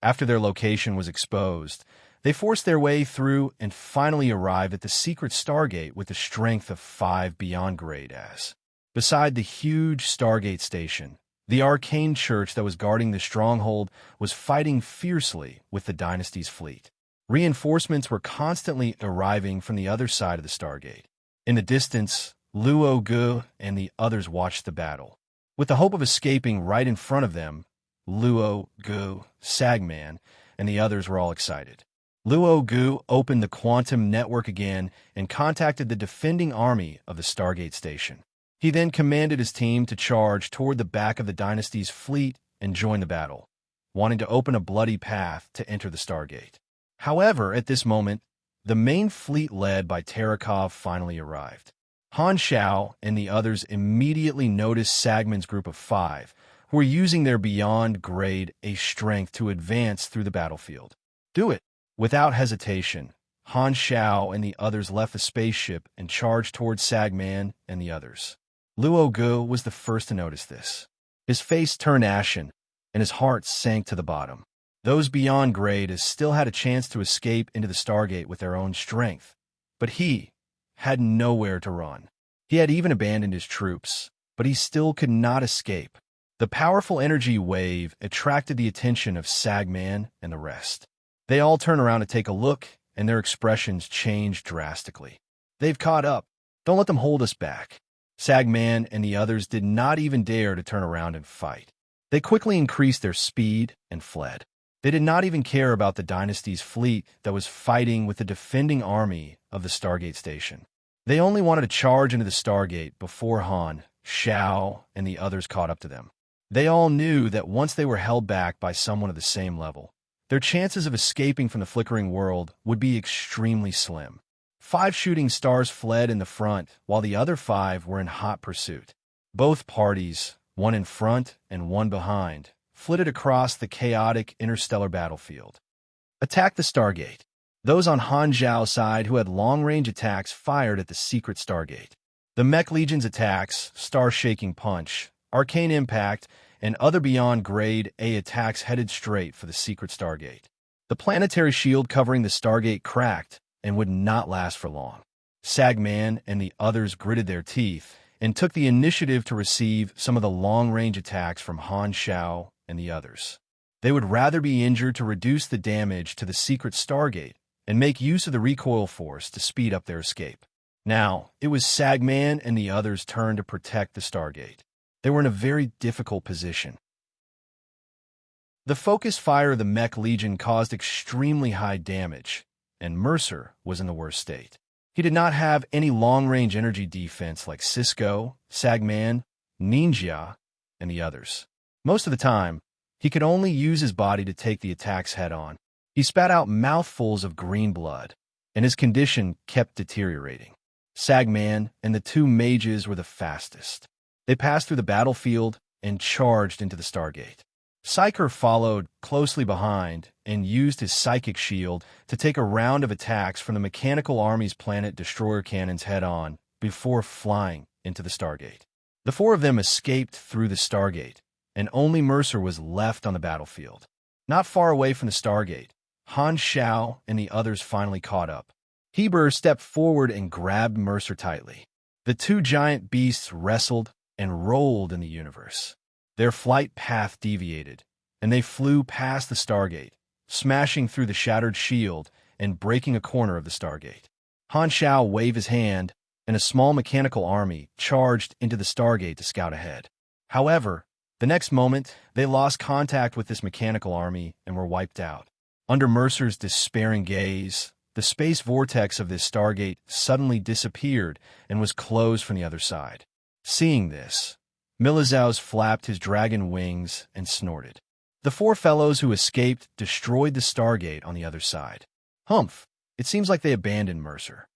Speaker 1: After their location was exposed, they forced their way through and finally arrived at the secret Stargate with the strength of 5 beyond grade as. Beside the huge Stargate station, the Arcane Church that was guarding the stronghold was fighting fiercely with the Dynasty's fleet. Reinforcements were constantly arriving from the other side of the Stargate. In the distance, Luo Ge and the others watched the battle. With the hope of escaping right in front of them, Luo Ge, Sagman, and the others were all excited. Luo Ge opened the quantum network again and contacted the defending army of the Stargate station. He then commanded his team to charge toward the back of the Dynasty's fleet and join the battle, wanting to open a bloody path to enter the Stargate. However, at this moment, the main fleet led by Terakov finally arrived. Han Xiao and the others immediately noticed Sagman's group of 5, who were using their beyond grade A strength to advance through the battlefield. Do it! Without hesitation, Han Xiao and the others left the spaceship and charged towards Sagman and the others. Luo Ge was the first to notice this. His face turned ashen, and his heart sank to the bottom. Those beyond grade still had a chance to escape into the Stargate with their own strength, but he had nowhere to run. He had even abandoned his troops, but he still could not escape. The powerful energy wave attracted the attention of Sagman and the rest. They all turned around to take a look, and their expressions changed drastically. They've caught up. Don't let them hold us back. Sagman and the others did not even dare to turn around and fight. They quickly increased their speed and fled. They did not even care about the Dynasty's fleet that was fighting with the defending army of the Stargate station. They only wanted to charge into the Stargate before Han, Xiao, and the others caught up to them. They all knew that once they were held back by someone of the same level, their chances of escaping from the flickering world would be extremely slim. 5 shooting stars fled in the front, while the other 5 were in hot pursuit. Both parties, one in front and one behind, flitted across the chaotic interstellar battlefield. Attack the Stargate. Those on Han Zhao's side who had long-range attacks fired at the secret Stargate. The Mech Legion's attacks, Star-Shaking Punch, Arcane Impact, and other beyond grade A attacks headed straight for the secret Stargate. The planetary shield covering the Stargate cracked and would not last for long. Sagman and the others gritted their teeth and took the initiative to receive some of the long-range attacks from Han Xiao and the others. They would rather be injured to reduce the damage to the secret Stargate and make use of the recoil force to speed up their escape. Now, it was Sagman and the others' turn to protect the Stargate. They were in a very difficult position. The focused fire of the Mech Legion caused extremely high damage, and Mercer was in the worst state. He did not have any long-range energy defense like Cisco, Sagman, Ninja, and the others. Most of the time, he could only use his body to take the attacks head-on. He spat out mouthfuls of green blood, and his condition kept deteriorating. Sagman and the 2 mages were the fastest. They passed through the battlefield and charged into the Stargate. Psyker followed closely behind and used his psychic shield to take a round of attacks from the Mechanical Army's planet destroyer cannons head-on before flying into the Stargate. The 4 of them escaped through the Stargate, and only Mercer was left on the battlefield. Not far away from the Stargate, Han Xiao and the others finally caught up. Heber stepped forward and grabbed Mercer tightly. The 2 giant beasts wrestled and rolled in the universe. Their flight path deviated, and they flew past the Stargate, smashing through the shattered shield and breaking a corner of the Stargate. Han Xiao waved his hand, and a small mechanical army charged into the Stargate to scout ahead. However, the next moment, they lost contact with this mechanical army and were wiped out. Under Mercer's despairing gaze, the space vortex of this Stargate suddenly disappeared and was closed from the other side. Seeing this, Milizaus flapped his dragon wings and snorted. The four fellows who escaped destroyed the Stargate on the other side. Humph, it seems like they abandoned Mercer.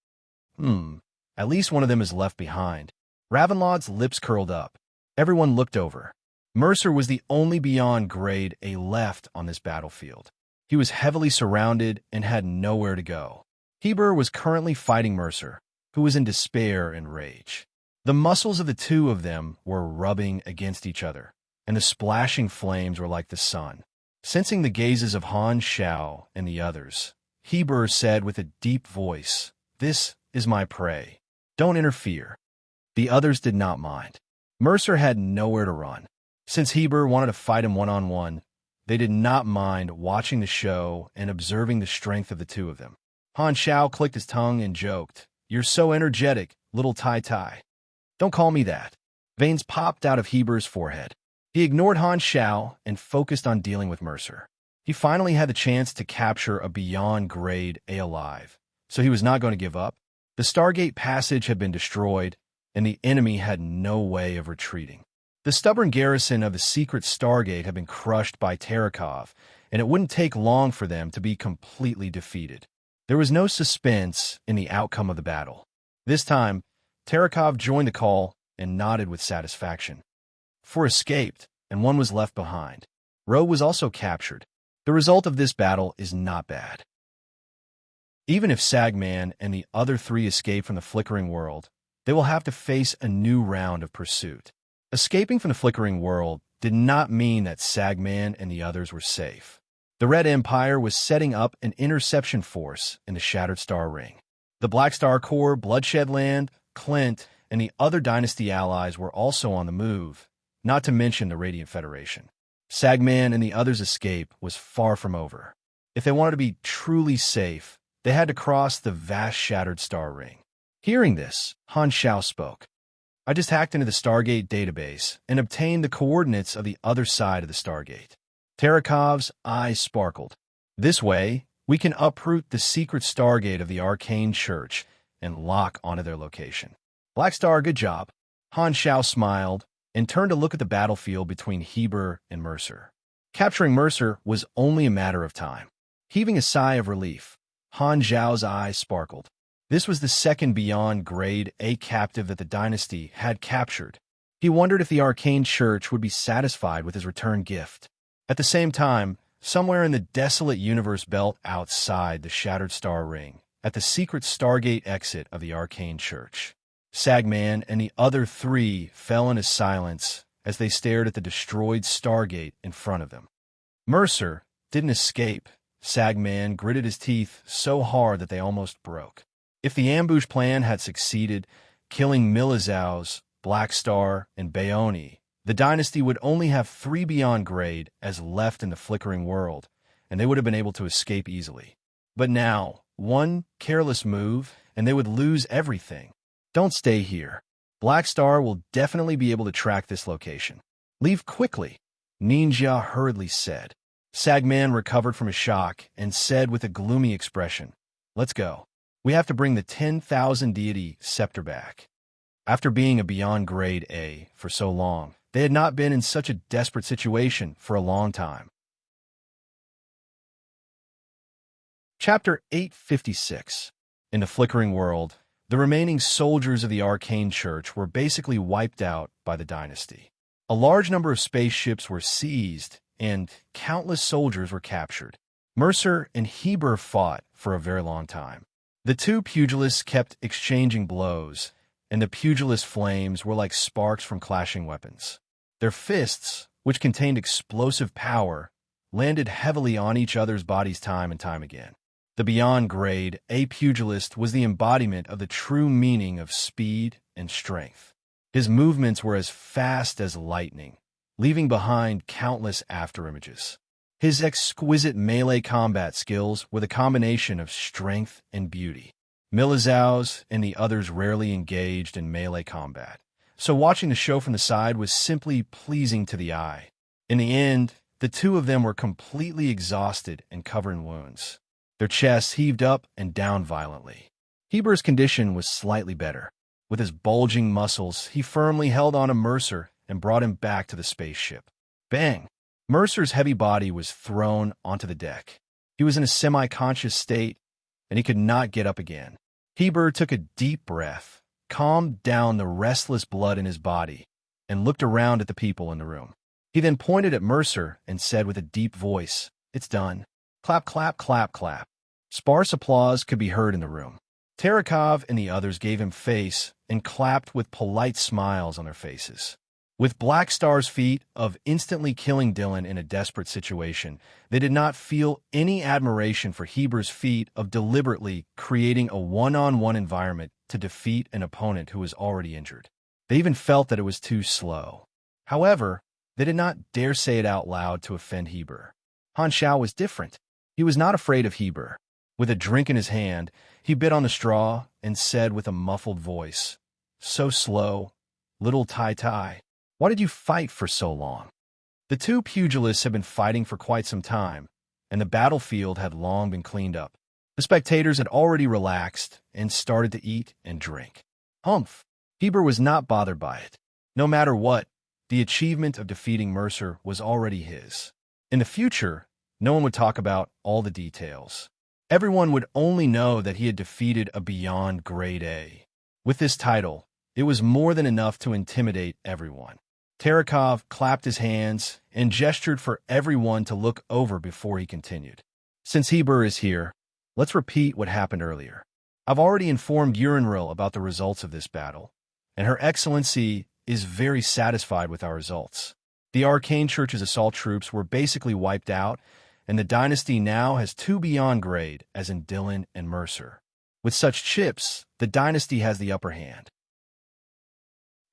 Speaker 1: At least one of them is left behind. Ravenlaud's lips curled up. Everyone looked over. Mercer was the only beyond grade A left on this battlefield. He was heavily surrounded and had nowhere to go. Heber was currently fighting Mercer, who was in despair and rage. The muscles of the two of them were rubbing against each other, and the splashing flames were like the sun. Sensing the gazes of Han Xiao and the others, Heber said with a deep voice, "This is my prey. Don't interfere." The others did not mind. Mercer had nowhere to run. Since Heber wanted to fight him one-on-one, they did not mind watching the show and observing the strength of the two of them. Han Xiao clicked his tongue and joked, "You're so energetic, little Tai." "Don't call me that." Veins popped out of Heber's forehead. He ignored Han Xiao and focused on dealing with Mercer. He finally had the chance to capture a beyond grade A alive, so he was not going to give up. The Stargate passage had been destroyed, and the enemy had no way of retreating. The stubborn garrison of the secret Stargate had been crushed by Terakov, and it wouldn't take long for them to be completely defeated. There was no suspense in the outcome of the battle. This time, Terakov joined the call and nodded with satisfaction. 4 escaped, and 1 was left behind. Ro was also captured. The result of this battle is not bad. Even if Sagman and the other 3 escape from the flickering world, they will have to face a new round of pursuit. Escaping from the flickering world did not mean that Sagman and the others were safe. The Red Empire was setting up an interception force in the Shattered Star Ring. The Black Star Corps, Bloodshed Land, Clint, and the other Dynasty allies were also on the move, not to mention the Radiant Federation. Sagman and the others' escape was far from over. If they wanted to be truly safe, they had to cross the vast Shattered Star Ring. Hearing this, Han Xiao spoke. "I just hacked into the Stargate database and obtained the coordinates of the other side of the Stargate." Tarakov's eyes sparkled. "This way, we can uproot the secret Stargate of the Arcane Church and lock onto their location." "Black Star, good job." Han Xiao smiled and turned to look at the battlefield between Heber and Mercer. Capturing Mercer was only a matter of time. Heaving a sigh of relief, Han Xiao's eyes sparkled. This was the second beyond grade A captive that the Dynasty had captured. He wondered if the Arcane Church would be satisfied with his return gift. At the same time, somewhere in the desolate universe belt outside the Shattered Star Ring, at the secret Stargate exit of the Arcane Church, Sagman and the other 3 fell into silence as they stared at the destroyed Stargate in front of them. Mercer didn't escape. Sagman gritted his teeth so hard that they almost broke. If the ambush plan had succeeded, killing Milizaus, Black Star, and Baoni, the Dynasty would only have 3 beyond grade as left in the flickering world, and they would have been able to escape easily. But now, one careless move, and they would lose everything. "Don't stay here. Black Star will definitely be able to track this location. Leave quickly," Ninja hurriedly said. Sagman recovered from his shock and said with a gloomy expression, "Let's go. We have to bring the 10,000 deity scepter back." After being a beyond grade A for so long, they had not been in such a desperate situation for a long time. Chapter 856. In the flickering world, the remaining soldiers of the Arcane Church were basically wiped out by the Dynasty. A large number of spaceships were seized, and countless soldiers were captured. Mercer and Heber fought for a very long time. The 2 pugilists kept exchanging blows, and the pugilist flames were like sparks from clashing weapons. Their fists, which contained explosive power, landed heavily on each other's bodies time and time again. The beyond grade A pugilist was the embodiment of the true meaning of speed and strength. His movements were as fast as lightning, leaving behind countless afterimages. His exquisite melee combat skills were the combination of strength and beauty. Milizaus and the others rarely engaged in melee combat, so watching the show from the side was simply pleasing to the eye. In the end, the 2 of them were completely exhausted and covered in wounds. Their chests heaved up and down violently. Heber's condition was slightly better. With his bulging muscles, he firmly held on to Mercer and brought him back to the spaceship. Bang! Mercer's heavy body was thrown onto the deck. He was in a semi-conscious state, and he could not get up again. Heber took a deep breath, calmed down the restless blood in his body, and looked around at the people in the room. He then pointed at Mercer and said with a deep voice, "It's done." Clap, clap, clap, clap. Sparse applause could be heard in the room. Terekov and the others gave him face and clapped with polite smiles on their faces. With Black Star's feat of instantly killing Dylan in a desperate situation, they did not feel any admiration for Heber's feat of deliberately creating a one-on-one environment to defeat an opponent who was already injured. They even felt that it was too slow. However, they did not dare say it out loud to offend Heber. Han Xiao was different. He was not afraid of Heber. With a drink in his hand, he bit on the straw and said with a muffled voice, "So slow, little Tai Tai. Why did you fight for so long?" The two pugilists had been fighting for quite some time, and the battlefield had long been cleaned up. The spectators had already relaxed and started to eat and drink. Humph! Heber was not bothered by it. No matter what, the achievement of defeating Mercer was already his. In the future, no one would talk about all the details. Everyone would only know that he had defeated a beyond grade A. With this title, it was more than enough to intimidate everyone. Terekov clapped his hands and gestured for everyone to look over before he continued. "Since Heber is here, let's repeat what happened earlier. I've already informed Unravel about the results of this battle, and Her Excellency is very satisfied with our results. The Arcane Church's assault troops were basically wiped out, and the dynasty now has two beyond grade, as in Dylan and Mercer. With such chips, the dynasty has the upper hand.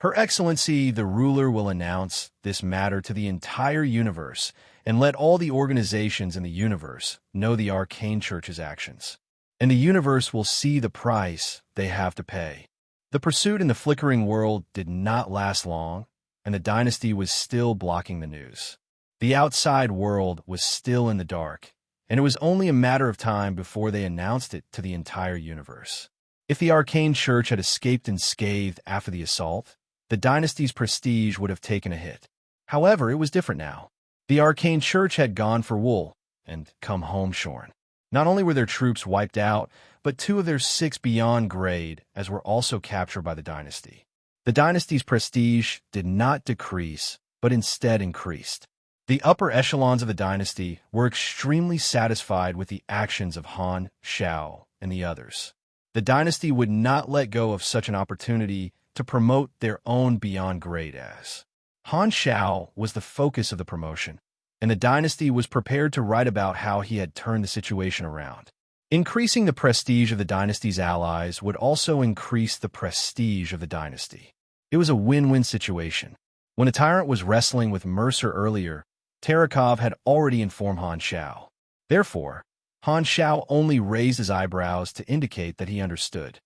Speaker 1: Her Excellency, the ruler, will announce this matter to the entire universe and let all the organizations in the universe know the Arcane Church's actions. And the universe will see the price they have to pay." The pursuit in the flickering world did not last long, and the dynasty was still blocking the news. The outside world was still in the dark, and it was only a matter of time before they announced it to the entire universe. If the Arcane Church had escaped unscathed after the assault, the dynasty's prestige would have taken a hit. However, it was different now. The Arcane Church had gone for wool and come home shorn. Not only were their troops wiped out, but 2 of their 6 beyond grade as were also captured by the dynasty. The dynasty's prestige did not decrease, but instead increased. The upper echelons of the dynasty were extremely satisfied with the actions of Han, Xiao, and the others. The dynasty would not let go of such an opportunity to promote their own beyond grade as. Han Xiao was the focus of the promotion, and the dynasty was prepared to write about how he had turned the situation around. Increasing the prestige of the dynasty's allies would also increase the prestige of the dynasty. It was a win-win situation. When the tyrant was wrestling with Mercer earlier, Terekov had already informed Han Xiao. Therefore, Han Xiao only raised his eyebrows to indicate that he understood.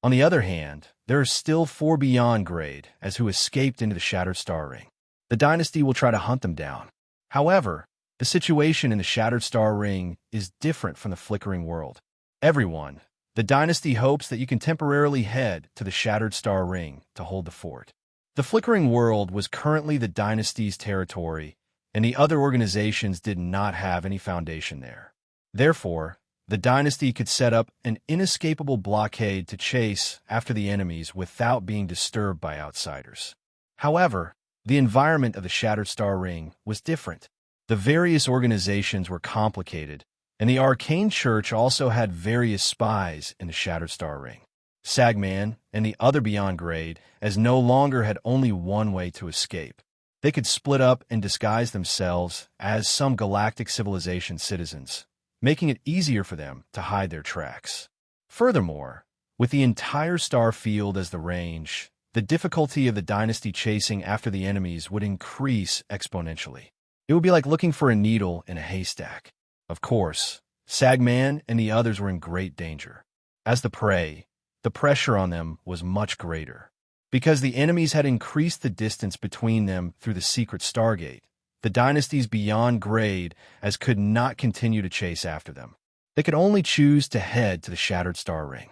Speaker 1: On the other hand, there are still 4 beyond grade as who escaped into the Shattered Star Ring. The dynasty will try to hunt them down. However, the situation in the Shattered Star Ring is different from the flickering world. Everyone, the dynasty hopes that you can temporarily head to the Shattered Star Ring to hold the fort. The flickering world was currently the dynasty's territory, and the other organizations did not have any foundation there. Therefore, the dynasty could set up an inescapable blockade to chase after the enemies without being disturbed by outsiders. However, the environment of the Shattered Star Ring was different. The various organizations were complicated, and the Arcane Church also had various spies in the Shattered Star Ring. Sagman and the other beyond grade, as no longer had only one way to escape. They could split up and disguise themselves as some galactic civilization citizens, making it easier for them to hide their tracks. Furthermore, with the entire star field as the range, the difficulty of the dynasty chasing after the enemies would increase exponentially. It would be like looking for a needle in a haystack. Of course, Sagman and the others were in great danger. As the prey, the pressure on them was much greater. Because the enemies had increased the distance between them through the secret Stargate, the dynasties beyond grade as could not continue to chase after them. They could only choose to head to the Shattered Star Ring.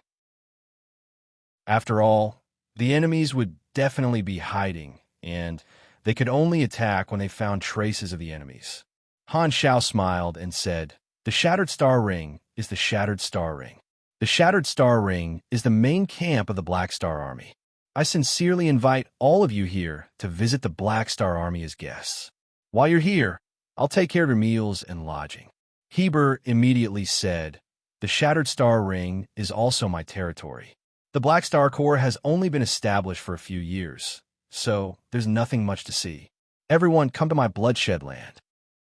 Speaker 1: After all, the enemies would definitely be hiding, and They could only attack when they found traces of the enemies. Han Xiao smiled and said, "The Shattered Star Ring is the Shattered Star Ring. The Shattered Star Ring is the main camp of the Black Star Army. I sincerely invite all of you here to visit the Black Star Army as guests. While you're here, I'll take care of your meals and lodging." Heber immediately said, "The Shattered Star Ring is also my territory. The Black Star Corps has only been established for a few years, so there's nothing much to see. Everyone come to my bloodshed land."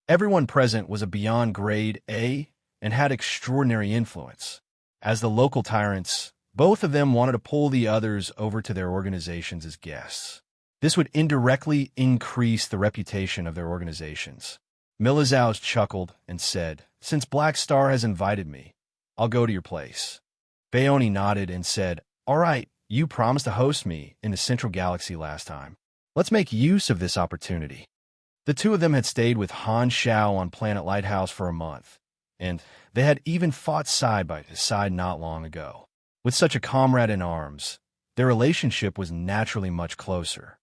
Speaker 1: Everyone present was a beyond grade A and had extraordinary influence. As the local tyrants, both of them wanted to pull the others over to their organizations as guests. This would indirectly increase the reputation of their organizations. Milizaus chuckled and said, "Since Black Star has invited me, I'll go to your place." Baoni nodded and said, "All right, you promised to host me in the Central Galaxy last time. Let's make use of this opportunity." The two of them had stayed with Han Xiao on Planet Lighthouse for a month, and they had even fought side by side not long ago. With such a comrade in arms, their relationship was naturally much closer.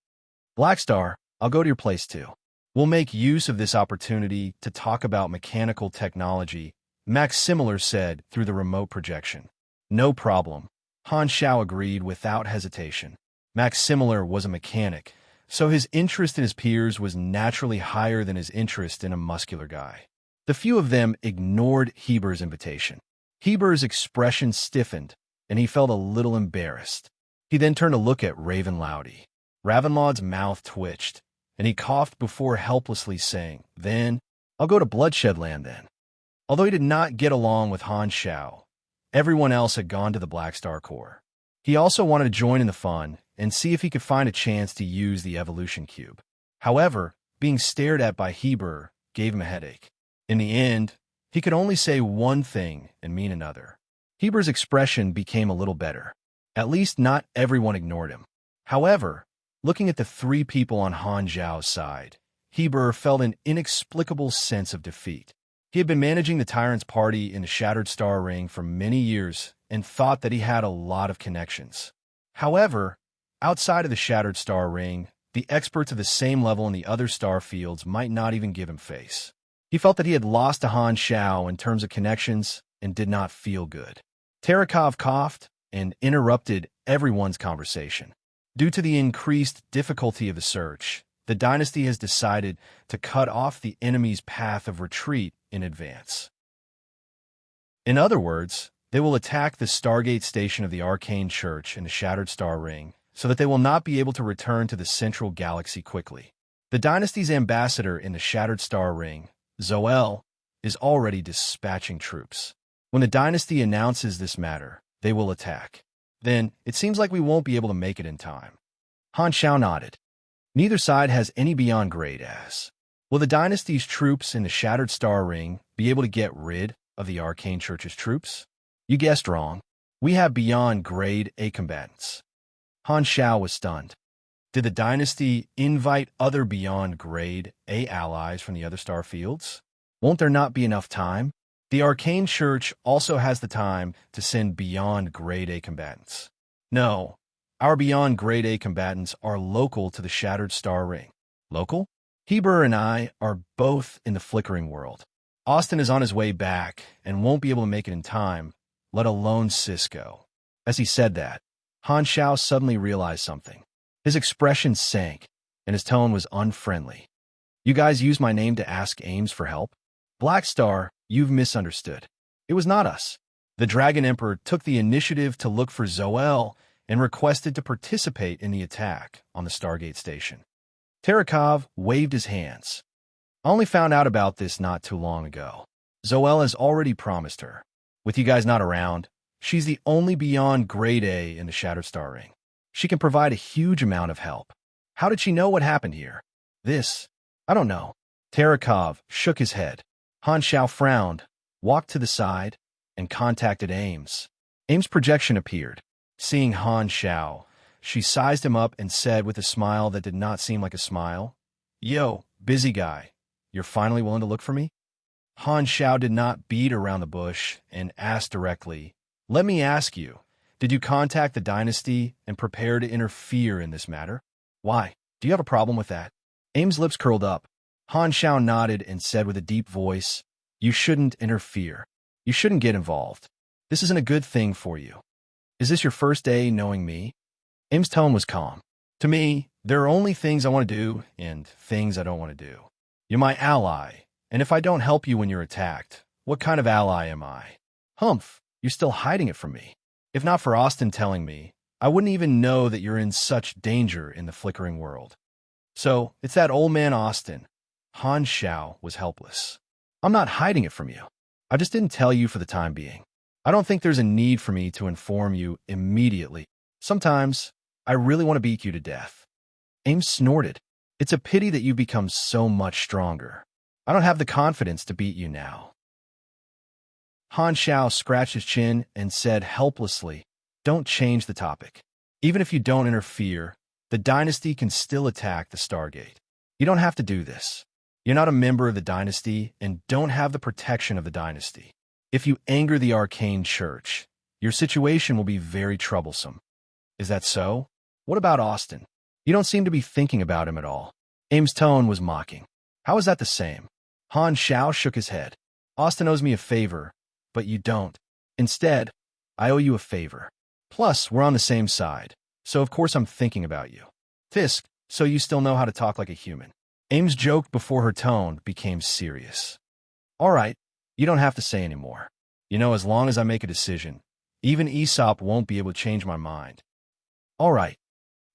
Speaker 1: "Black Star, I'll go to your place too. We'll make use of this opportunity to talk about mechanical technology," Max Similar said through the remote projection. "No problem," Han Xiao agreed without hesitation. Max Similar was a mechanic, so his interest in his peers was naturally higher than his interest in a muscular guy. The few of them ignored Heber's invitation. Heber's expression stiffened, and he felt a little embarrassed. He then turned to look at Ravenlaudi. Ravenlaud's mouth twitched, and he coughed before helplessly saying, "Then, I'll go to Bloodshed Land then." Although he did not get along with Han Xiao, everyone else had gone to the Black Star Corps. He also wanted to join in the fun and see if he could find a chance to use the evolution cube. However, being stared at by Heber gave him a headache. In the end, he could only say one thing and mean another. Heber's expression became a little better. At least not everyone ignored him. However, looking at the three people on Han Zhao's side, Heber felt an inexplicable sense of defeat. He had been managing the Tyrant's party in the Shattered Star Ring for many years and thought that he had a lot of connections. However, outside of the Shattered Star Ring, the experts of the same level in the other star fields might not even give him face. He felt that he had lost to Han Xiao in terms of connections and did not feel good. Terakov coughed and interrupted everyone's conversation. Due to the increased difficulty of the search, the dynasty has decided to cut off the enemy's path of retreat in advance. In other words, they will attack the Stargate station of the Arcane Church in the Shattered Star Ring so that they will not be able to return to the Central Galaxy quickly. The dynasty's ambassador in the Shattered Star Ring, Zoel, is already dispatching troops. When the dynasty announces this matter, they will attack. Then, it seems like we won't be able to make it in time. Han Xiao nodded. Neither side has any beyond grade as. Will the dynasty's troops in the Shattered Star Ring be able to get rid of the Arcane Church's troops? You guessed wrong. We have beyond grade A combatants. Han Xiao was stunned. Did the dynasty invite other beyond grade A allies from the other star fields? Won't there not be enough time? The Arcane Church also has the time to send beyond grade A combatants. No, our beyond grade A combatants are local to the Shattered Star Ring. Local? Heber and I are both in the Flickering World. Austin is on his way back and won't be able to make it in time, let alone Cisco. As he said that, Han Xiao suddenly realized something. His expression sank, and his tone was unfriendly. "You guys use my name to ask Ames for help? Black Star, you've misunderstood. It was not us. The Dragon Emperor took the initiative to look for Zoel and requested to participate in the attack on the Stargate station." Terakov waved his hands. "I only found out about this not too long ago. Zoel has already promised her. With you guys not around, she's the only beyond grade A in the Shattered Star Ring. She can provide a huge amount of help. How did she know what happened here? I don't know." Terakov shook his head. Han Xiao frowned, walked to the side, and contacted Ames. Ames' projection appeared. Seeing Han Xiao, she sized him up and said with a smile that did not seem like a smile, "Yo, busy guy, you're finally willing to look for me?" Han Xiao did not beat around the bush and asked directly, "Let me ask you, did you contact the dynasty and prepare to interfere in this matter? Why? Do you have a problem with that?" Aim's lips curled up. Han Xiao nodded and said with a deep voice, "You shouldn't interfere. You shouldn't get involved. This isn't a good thing for you. Is this your first day knowing me?" Aim's tone was calm. "To me, there are only things I want to do and things I don't want to do. You're my ally, and if I don't help you when you're attacked, what kind of ally am I?" "Humph, you're still hiding it from me. If not for Austin telling me, I wouldn't even know that you're in such danger in the flickering world." "So, it's that old man Austin." Han Xiao was helpless. "I'm not hiding it from you. I just didn't tell you for the time being. I don't think there's a need for me to inform you immediately. Sometimes, I really want to beat you to death." Aim snorted. "It's a pity that you've become so much stronger. I don't have the confidence to beat you now." Han Xiao scratched his chin and said helplessly, "Don't change the topic. Even if you don't interfere, the dynasty can still attack the Stargate. You don't have to do this. You're not a member of the dynasty and don't have the protection of the dynasty. If you anger the arcane church, your situation will be very troublesome." "Is that so? What about Austin? You don't seem to be thinking about him at all." Aim's tone was mocking. "How is that the same?" Han Xiao shook his head. "Austin owes me a favor, but you don't. Instead, I owe you a favor. Plus, we're on the same side, so of course I'm thinking about you. Fisk, so you still know how to talk like a human." Ames joked before her tone became serious. "All right, you don't have to say any more. You know, as long as I make a decision, even Aesop won't be able to change my mind." "All right."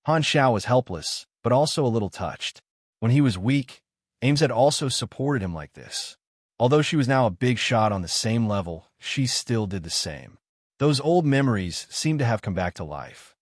Speaker 1: Han Xiao was helpless, but also a little touched. When he was weak, Ames had also supported him like this. Although she was now a big shot on the same level, she still did the same. Those old memories seemed to have come back to life.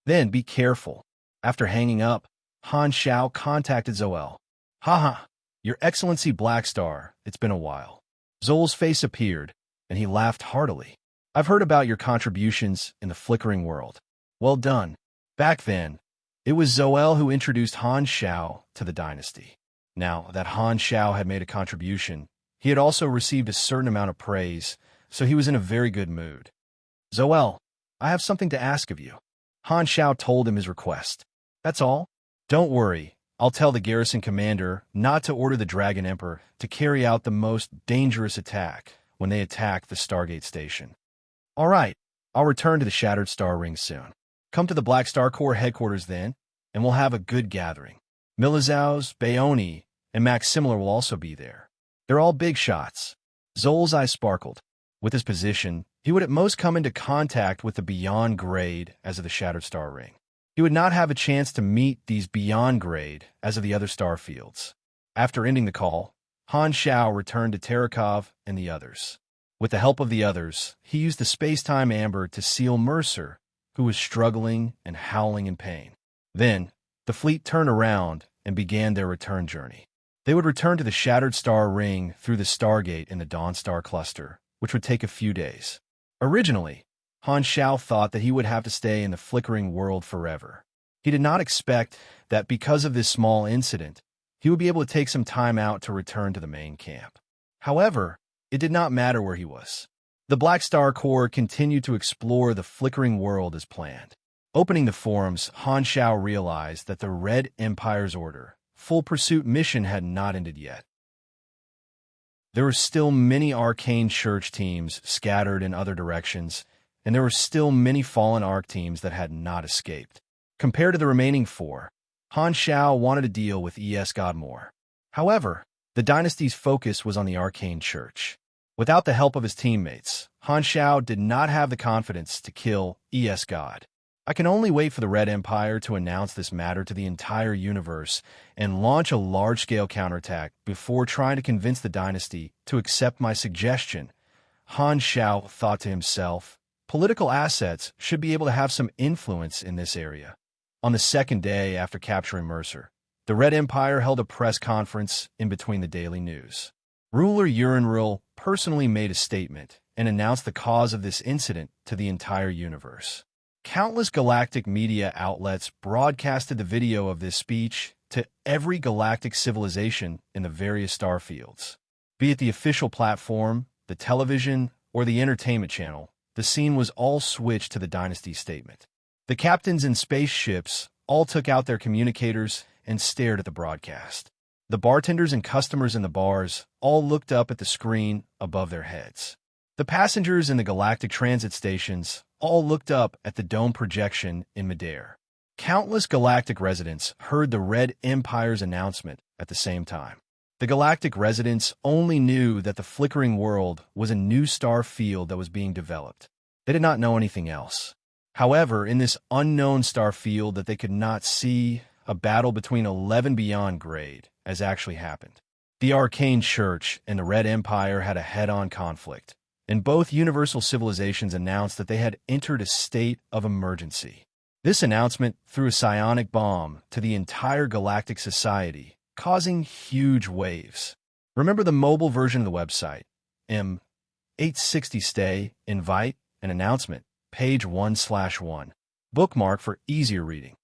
Speaker 1: "Then be careful." After hanging up, Han Xiao contacted Zoel. "Haha, Your Excellency Blackstar, it's been a while." Zoel's face appeared, and he laughed heartily. "I've heard about your contributions in the flickering world. Well done." Back then, it was Zoel who introduced Han Xiao to the dynasty. Now that Han Xiao had made a contribution, he had also received a certain amount of praise, so he was in a very good mood. "Zoel, I have something to ask of you." Han Xiao told him his request. "That's all? Don't worry. I'll tell the garrison commander not to order the Dragon Emperor to carry out the most dangerous attack when they attack the Stargate station." "All right. I'll return to the Shattered Star Ring soon. Come to the Black Star Corps headquarters then, and we'll have a good gathering. Milizaus, Bayoni, and Maximiller will also be there. They're all big shots." Zol's eyes sparkled. With his position, he would at most come into contact with the Beyond Grade as of the Shattered Star Ring. He would not have a chance to meet these Beyond Grade as of the other star fields. After ending the call, Han Xiao returned to Terakov and the others. With the help of the others, he used the space-time amber to seal Mercer, who was struggling and howling in pain. Then, the fleet turned around and began their return journey. They would return to the Shattered Star Ring through the Stargate in the Dawn Star Cluster, which would take a few days. Originally, Han Xiao thought that he would have to stay in the flickering world forever. He did not expect that because of this small incident, he would be able to take some time out to return to the main camp. However, it did not matter where he was. The Black Star Corps continued to explore the flickering world as planned. Opening the forums, Han Xiao realized that the Red Empire's order, Full Pursuit mission had not ended yet. There were still many arcane church teams scattered in other directions, and there were still many fallen Arc teams that had not escaped. Compared to the remaining four, Han Xiao wanted to deal with ES God more. However, the dynasty's focus was on the arcane church. Without the help of his teammates, Han Xiao did not have the confidence to kill ES God. "I can only wait for the Red Empire to announce this matter to the entire universe and launch a large-scale counterattack before trying to convince the dynasty to accept my suggestion," Han Xiao thought to himself. Political assets should be able to have some influence in this area. On the second day after capturing Mercer, the Red Empire held a press conference in between the daily news. Ruler Urinril personally made a statement and announced the cause of this incident to the entire universe. Countless galactic media outlets broadcasted the video of this speech to every galactic civilization in the various star fields. Be it the official platform, the television, or the entertainment channel, the scene was all switched to the Dynasty's statement. The captains in spaceships all took out their communicators and stared at the broadcast. The bartenders and customers in the bars all looked up at the screen above their heads. The passengers in the galactic transit stations all looked up at the dome projection in midair. Countless galactic residents heard the Red Empire's announcement at the same time. The galactic residents only knew that the flickering world was a new star field that was being developed. They did not know anything else. However, in this unknown star field that they could not see, a battle between 11 beyond grade has actually happened. The Arcane Church and the Red Empire had a head-on conflict, and both universal civilizations announced that they had entered a state of emergency. This announcement threw a psionic bomb to the entire galactic society, causing huge waves. Remember the mobile version of the website, M860 Stay, Invite, and Announcement, page 1/1. Bookmark for easier reading.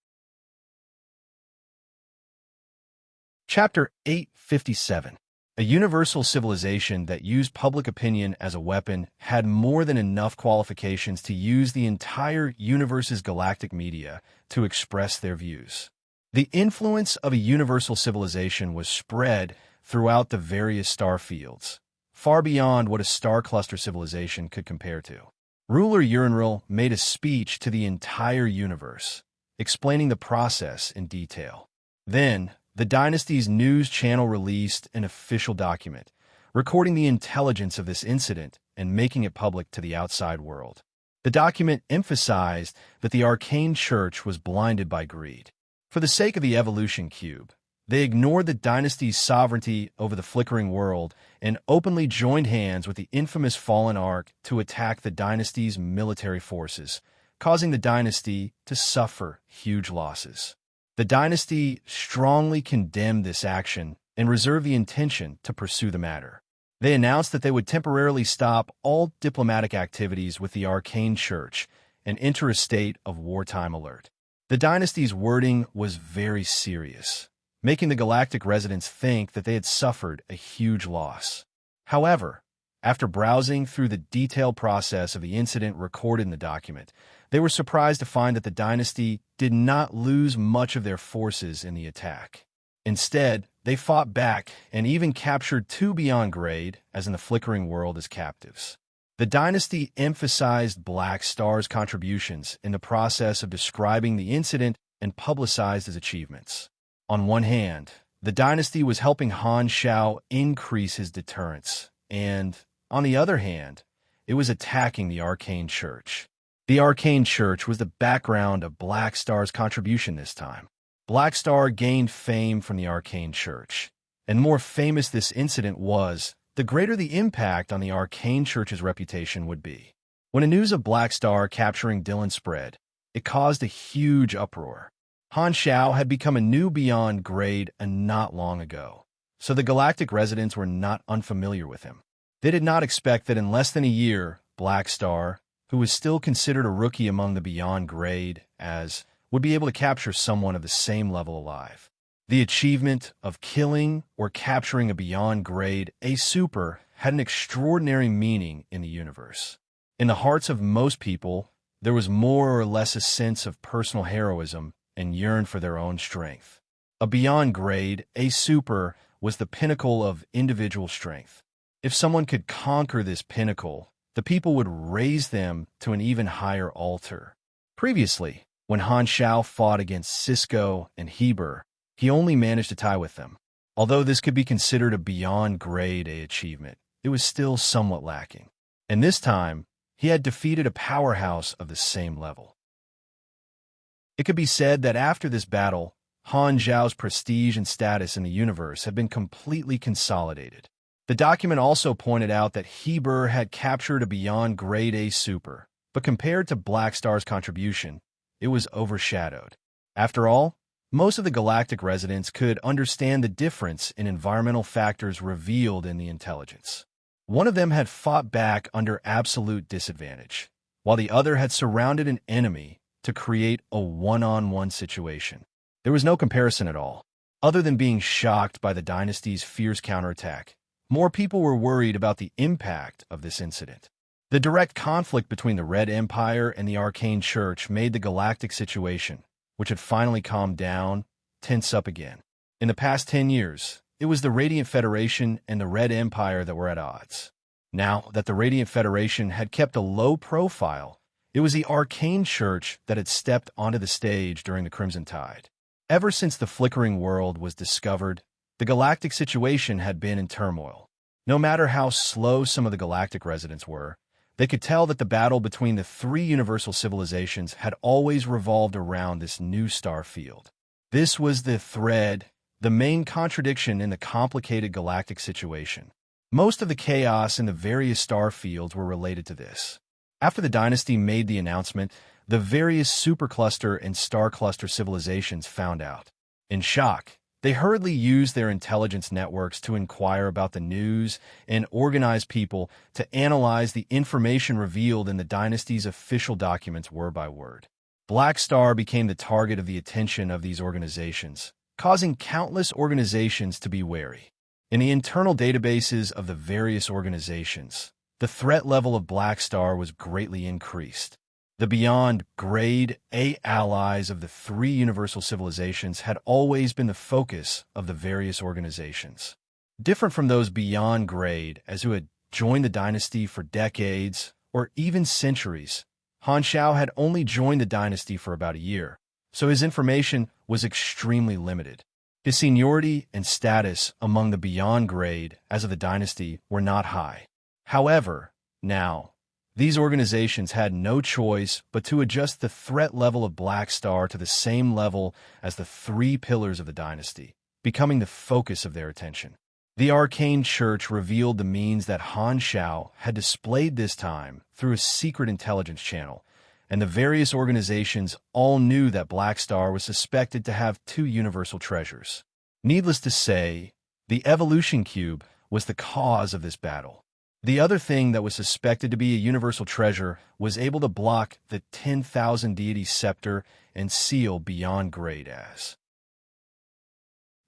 Speaker 1: Chapter 857. A universal civilization that used public opinion as a weapon had more than enough qualifications to use the entire universe's galactic media to express their views. The influence of a universal civilization was spread throughout the various star fields, far beyond what a star cluster civilization could compare to. Ruler Uranril made a speech to the entire universe, explaining the process in detail. Then, the dynasty's news channel released an official document, recording the intelligence of this incident and making it public to the outside world. The document emphasized that the Arcane Church was blinded by greed. For the sake of the evolution cube, they ignored the dynasty's sovereignty over the flickering world and openly joined hands with the infamous Fallen Ark to attack the dynasty's military forces, causing the dynasty to suffer huge losses. The dynasty strongly condemned this action and reserved the intention to pursue the matter. They announced that they would temporarily stop all diplomatic activities with the Arcane Church and enter a state of wartime alert. The dynasty's wording was very serious, making the galactic residents think that they had suffered a huge loss. However, after browsing through the detailed process of the incident recorded in the document, they were surprised to find that the dynasty did not lose much of their forces in the attack. Instead, they fought back and even captured 2 beyond grade, as in the flickering world, as captives. The dynasty emphasized Black Star's contributions in the process of describing the incident and publicized his achievements. On one hand, the dynasty was helping Han Shao increase his deterrence, and, on the other hand, it was attacking the Arcane Church. The Arcane Church was the background of Black Star's contribution this time. Black Star gained fame from the Arcane Church, and more famous this incident was, the greater the impact on the Arcane Church's reputation would be. When the news of Black Star capturing Dylan spread, it caused a huge uproar. Han Shao had become a new beyond grade not long ago, so the galactic residents were not unfamiliar with him. They did not expect that in less than a year, Black Star, who was still considered a rookie among the beyond grade, would be able to capture someone of the same level alive. The achievement of killing or capturing a beyond grade super had an extraordinary meaning in the universe. In the hearts of most people, there was more or less a sense of personal heroism and yearn for their own strength. A beyond grade super was the pinnacle of individual strength. If someone could conquer this pinnacle, the people would raise them to an even higher altar. Previously, when Han Shao fought against Cisco and Heber, he only managed to tie with them. Although this could be considered a beyond grade achievement, it was still somewhat lacking. And this time, he had defeated a powerhouse of the same level. It could be said that after this battle, Han Zhao's prestige and status in the universe had been completely consolidated. The document also pointed out that Heber had captured a beyond grade super, but compared to Black Star's contribution, it was overshadowed. After all, most of the galactic residents could understand the difference in environmental factors revealed in the intelligence. One of them had fought back under absolute disadvantage, while the other had surrounded an enemy to create a one-on-one situation. There was no comparison at all, other than being shocked by the dynasty's fierce counterattack. More people were worried about the impact of this incident. The direct conflict between the Red Empire and the Arcane Church made the galactic situation, which had finally calmed down, tense up again. In the past 10 years, it was the Radiant Federation and the Red Empire that were at odds. Now that the Radiant Federation had kept a low profile, it was the Arcane Church that had stepped onto the stage during the Crimson Tide. Ever since the flickering world was discovered, the galactic situation had been in turmoil. No matter how slow some of the galactic residents were, they could tell that the battle between the three universal civilizations had always revolved around this new star field. This was the thread, the main contradiction in the complicated galactic situation. Most of the chaos in the various star fields were related to this. After the dynasty made the announcement, the various supercluster and star cluster civilizations found out. In shock, they hurriedly used their intelligence networks to inquire about the news and organize people to analyze the information revealed in the dynasty's official documents word by word. Black Star became the target of the attention of these organizations, causing countless organizations to be wary. In the internal databases of the various organizations, the threat level of Black Star was greatly increased. The beyond Grade A allies of the three universal civilizations had always been the focus of the various organizations. Different from those beyond grade as who had joined the dynasty for decades or even centuries, Han Shao had only joined the dynasty for about a year, so his information was extremely limited. His seniority and status among the beyond grade as of the dynasty were not high. However, now, these organizations had no choice but to adjust the threat level of Black Star to the same level as the three pillars of the dynasty, becoming the focus of their attention. The Arcane Church revealed the means that Han Shao had displayed this time through a secret intelligence channel, and the various organizations all knew that Black Star was suspected to have two universal treasures. Needless to say, the Evolution Cube was the cause of this battle. The other thing that was suspected to be a universal treasure was able to block the 10,000 deity scepter and seal beyond grade as.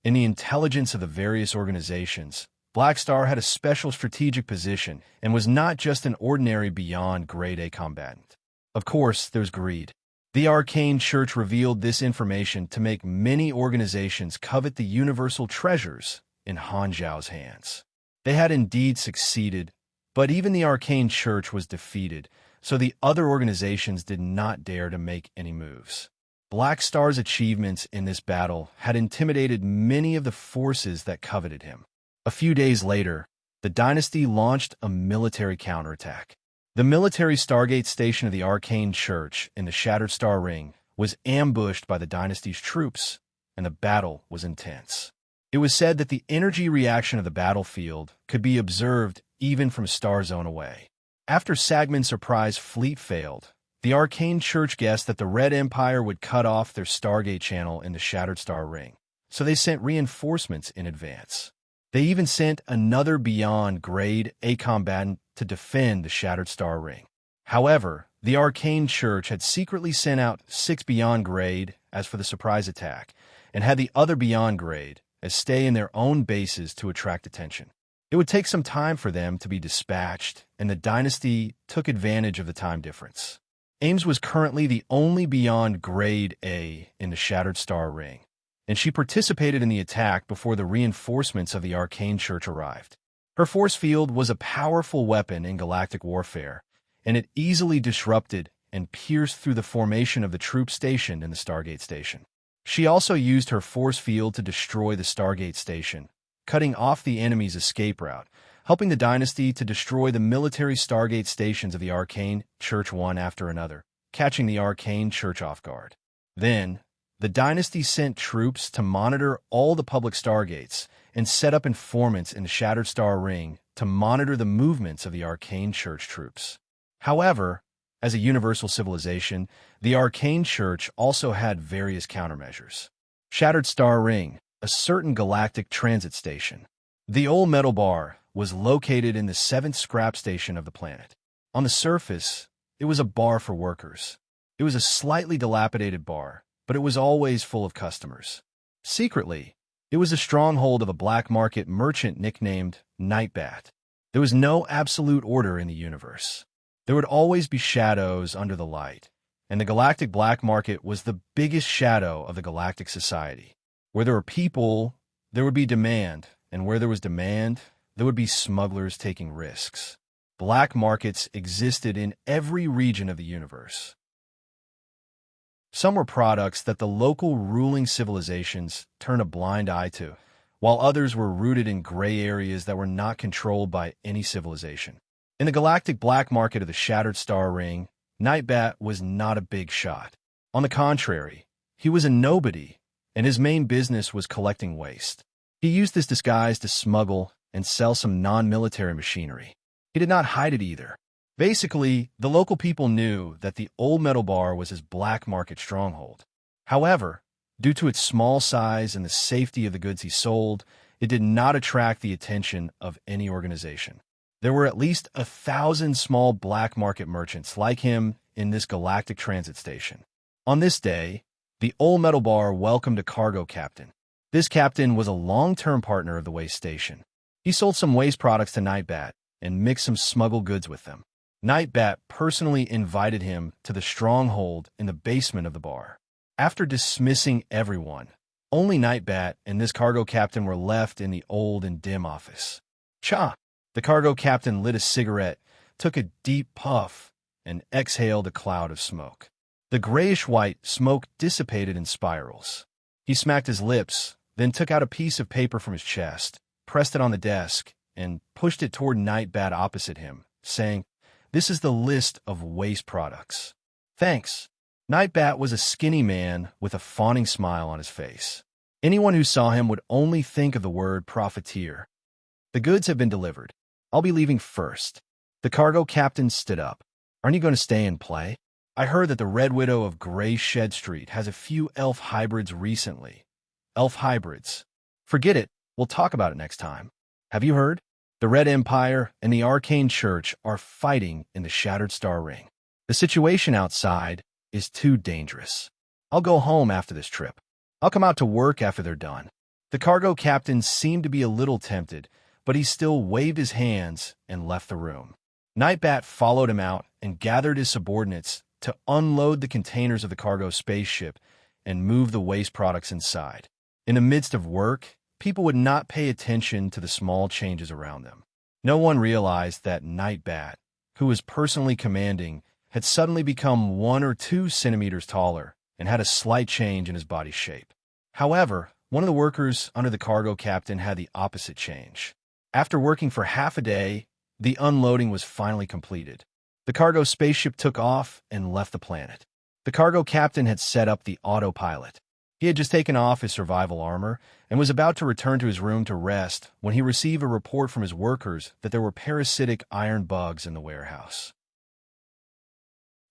Speaker 1: In the intelligence of the various organizations, Black Star had a special strategic position and was not just an ordinary beyond grade A combatant. Of course, there's greed. The Arcane Church revealed this information to make many organizations covet the universal treasures in Han Zhao's hands. They had indeed succeeded, but even the Arcane Church was defeated, so the other organizations did not dare to make any moves. Black Star's achievements in this battle had intimidated many of the forces that coveted him. A few days later, the dynasty launched a military counterattack. The military Stargate station of the Arcane Church in the Shattered Star Ring was ambushed by the dynasty's troops, and the battle was intense. It was said that the energy reaction of the battlefield could be observed even from a star zone away. After Sagman's surprise fleet failed, the Arcane Church guessed that the Red Empire would cut off their Stargate channel in the Shattered Star Ring, so they sent reinforcements in advance. They even sent another beyond Grade A combatant to defend the Shattered Star Ring. However, the Arcane Church had secretly sent out 6 beyond grade as for the surprise attack, and had the other beyond grade as stay in their own bases to attract attention. It would take some time for them to be dispatched, and the dynasty took advantage of the time difference. Ames was currently the only beyond Grade A in the Shattered Star Ring, and she participated in the attack before the reinforcements of the Arcane Church arrived. Her force field was a powerful weapon in galactic warfare, and it easily disrupted and pierced through the formation of the troops stationed in the Stargate Station. She also used her force field to destroy the Stargate Station, cutting off the enemy's escape route, helping the dynasty to destroy the military Stargate stations of the Arcane Church one after another, catching the Arcane Church off guard. Then, the dynasty sent troops to monitor all the public Stargates and set up informants in the Shattered Star Ring to monitor the movements of the Arcane Church troops. However, as a universal civilization, the Arcane Church also had various countermeasures. Shattered Star Ring, a certain galactic transit station. The old metal bar was located in the 7th scrap station of the planet. On the surface, it was a bar for workers. It was a slightly dilapidated bar, but it was always full of customers. Secretly, it was a stronghold of a black market merchant nicknamed Nightbat. There was no absolute order in the universe. There would always be shadows under the light, and the galactic black market was the biggest shadow of the galactic society. Where there were people, there would be demand, and where there was demand, there would be smugglers taking risks. Black markets existed in every region of the universe. Some were products that the local ruling civilizations turned a blind eye to, while others were rooted in gray areas that were not controlled by any civilization. In the galactic black market of the Shattered Star Ring, Nightbat was not a big shot. On the contrary, he was a nobody, and his main business was collecting waste. He used this disguise to smuggle and sell some non-military machinery. He did not hide it either. Basically, the local people knew that the old metal bar was his black market stronghold. However, due to its small size and the safety of the goods he sold, it did not attract the attention of any organization. There were at least 1,000 small black market merchants like him in this galactic transit station. On this day, the old metal bar welcomed a cargo captain. This captain was a long-term partner of the waste station. He sold some waste products to Nightbat and mixed some smuggled goods with them. Nightbat personally invited him to the stronghold in the basement of the bar. After dismissing everyone, only Nightbat and this cargo captain were left in the old and dim office. Cha! The cargo captain lit a cigarette, took a deep puff, and exhaled a cloud of smoke. The grayish-white smoke dissipated in spirals. He smacked his lips, then took out a piece of paper from his chest, pressed it on the desk, and pushed it toward Nightbat opposite him, saying, "This is the list of waste products." "Thanks." Nightbat was a skinny man with a fawning smile on his face. Anyone who saw him would only think of the word profiteer. "The goods have been delivered. I'll be leaving first." The cargo captain stood up. "Aren't you going to stay and play? I heard that the Red Widow of Gray Shed Street has a few elf hybrids recently." "Elf hybrids? Forget it. We'll talk about it next time. Have you heard? The Red Empire and the Arcane Church are fighting in the Shattered Star Ring. The situation outside is too dangerous. I'll go home after this trip. I'll come out to work after they're done." The cargo captain seemed to be a little tempted, but he still waved his hands and left the room. Nightbat followed him out and gathered his subordinates to unload the containers of the cargo spaceship and move the waste products inside. In the midst of work, people would not pay attention to the small changes around them. No one realized that Nightbat, who was personally commanding, had suddenly become 1 or 2 centimeters taller and had a slight change in his body shape. However, one of the workers under the cargo captain had the opposite change. After working for half a day, the unloading was finally completed. The cargo spaceship took off and left the planet. The cargo captain had set up the autopilot. He had just taken off his survival armor and was about to return to his room to rest when he received a report from his workers that there were parasitic iron bugs in the warehouse.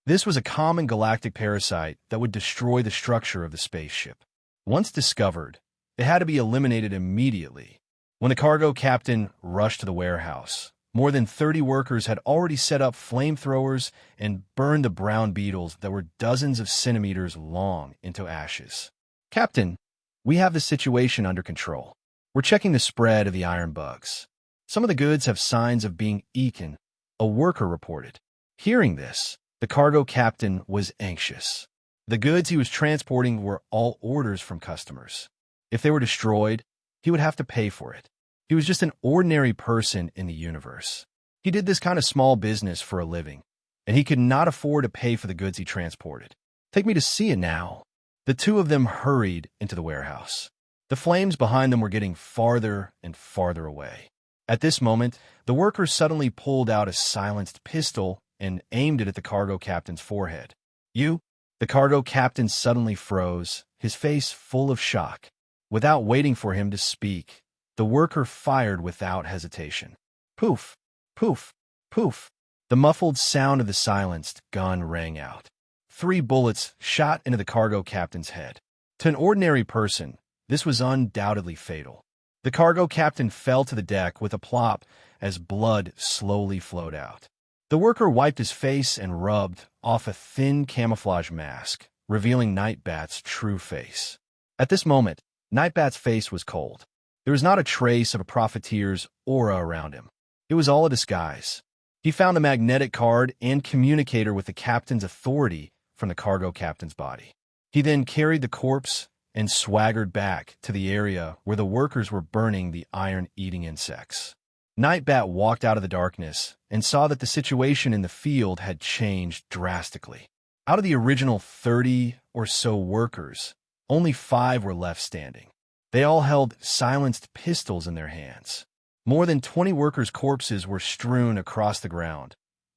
Speaker 1: This was a common galactic parasite that would destroy the structure of the spaceship. Once discovered, they had to be eliminated immediately. When the cargo captain rushed to the warehouse, more than 30 workers had already set up flamethrowers and burned the brown beetles that were dozens of centimeters long into ashes. "Captain, we have the situation under control. We're checking the spread of the iron bugs. Some of the goods have signs of being eaten," a worker reported. Hearing this, the cargo captain was anxious. The goods he was transporting were all orders from customers. If they were destroyed, he would have to pay for it. He was just an ordinary person in the universe. He did this kind of small business for a living, and he could not afford to pay for the goods he transported. "Take me to see it now." The two of them hurried into the warehouse. The flames behind them were getting farther and farther away. At this moment, the workers suddenly pulled out a silenced pistol and aimed it at the cargo captain's forehead. "You?" The cargo captain suddenly froze, his face full of shock. Without waiting for him to speak, the worker fired without hesitation. Poof, poof, poof. The muffled sound of the silenced gun rang out. 3 bullets shot into the cargo captain's head. To an ordinary person, this was undoubtedly fatal. The cargo captain fell to the deck with a plop as blood slowly flowed out. The worker wiped his face and rubbed off a thin camouflage mask, revealing Nightbat's true face. At this moment, Nightbat's face was cold. There was not a trace of a profiteer's aura around him. It was all a disguise. He found a magnetic card and communicator with the captain's authority from the cargo captain's body. He then carried the corpse and swaggered back to the area where the workers were burning the iron-eating insects. Nightbat walked out of the darkness and saw that the situation in the field had changed drastically. Out of the original 30 or so workers, only 5 were left standing. They all held silenced pistols in their hands. More than 20 workers' corpses were strewn across the ground,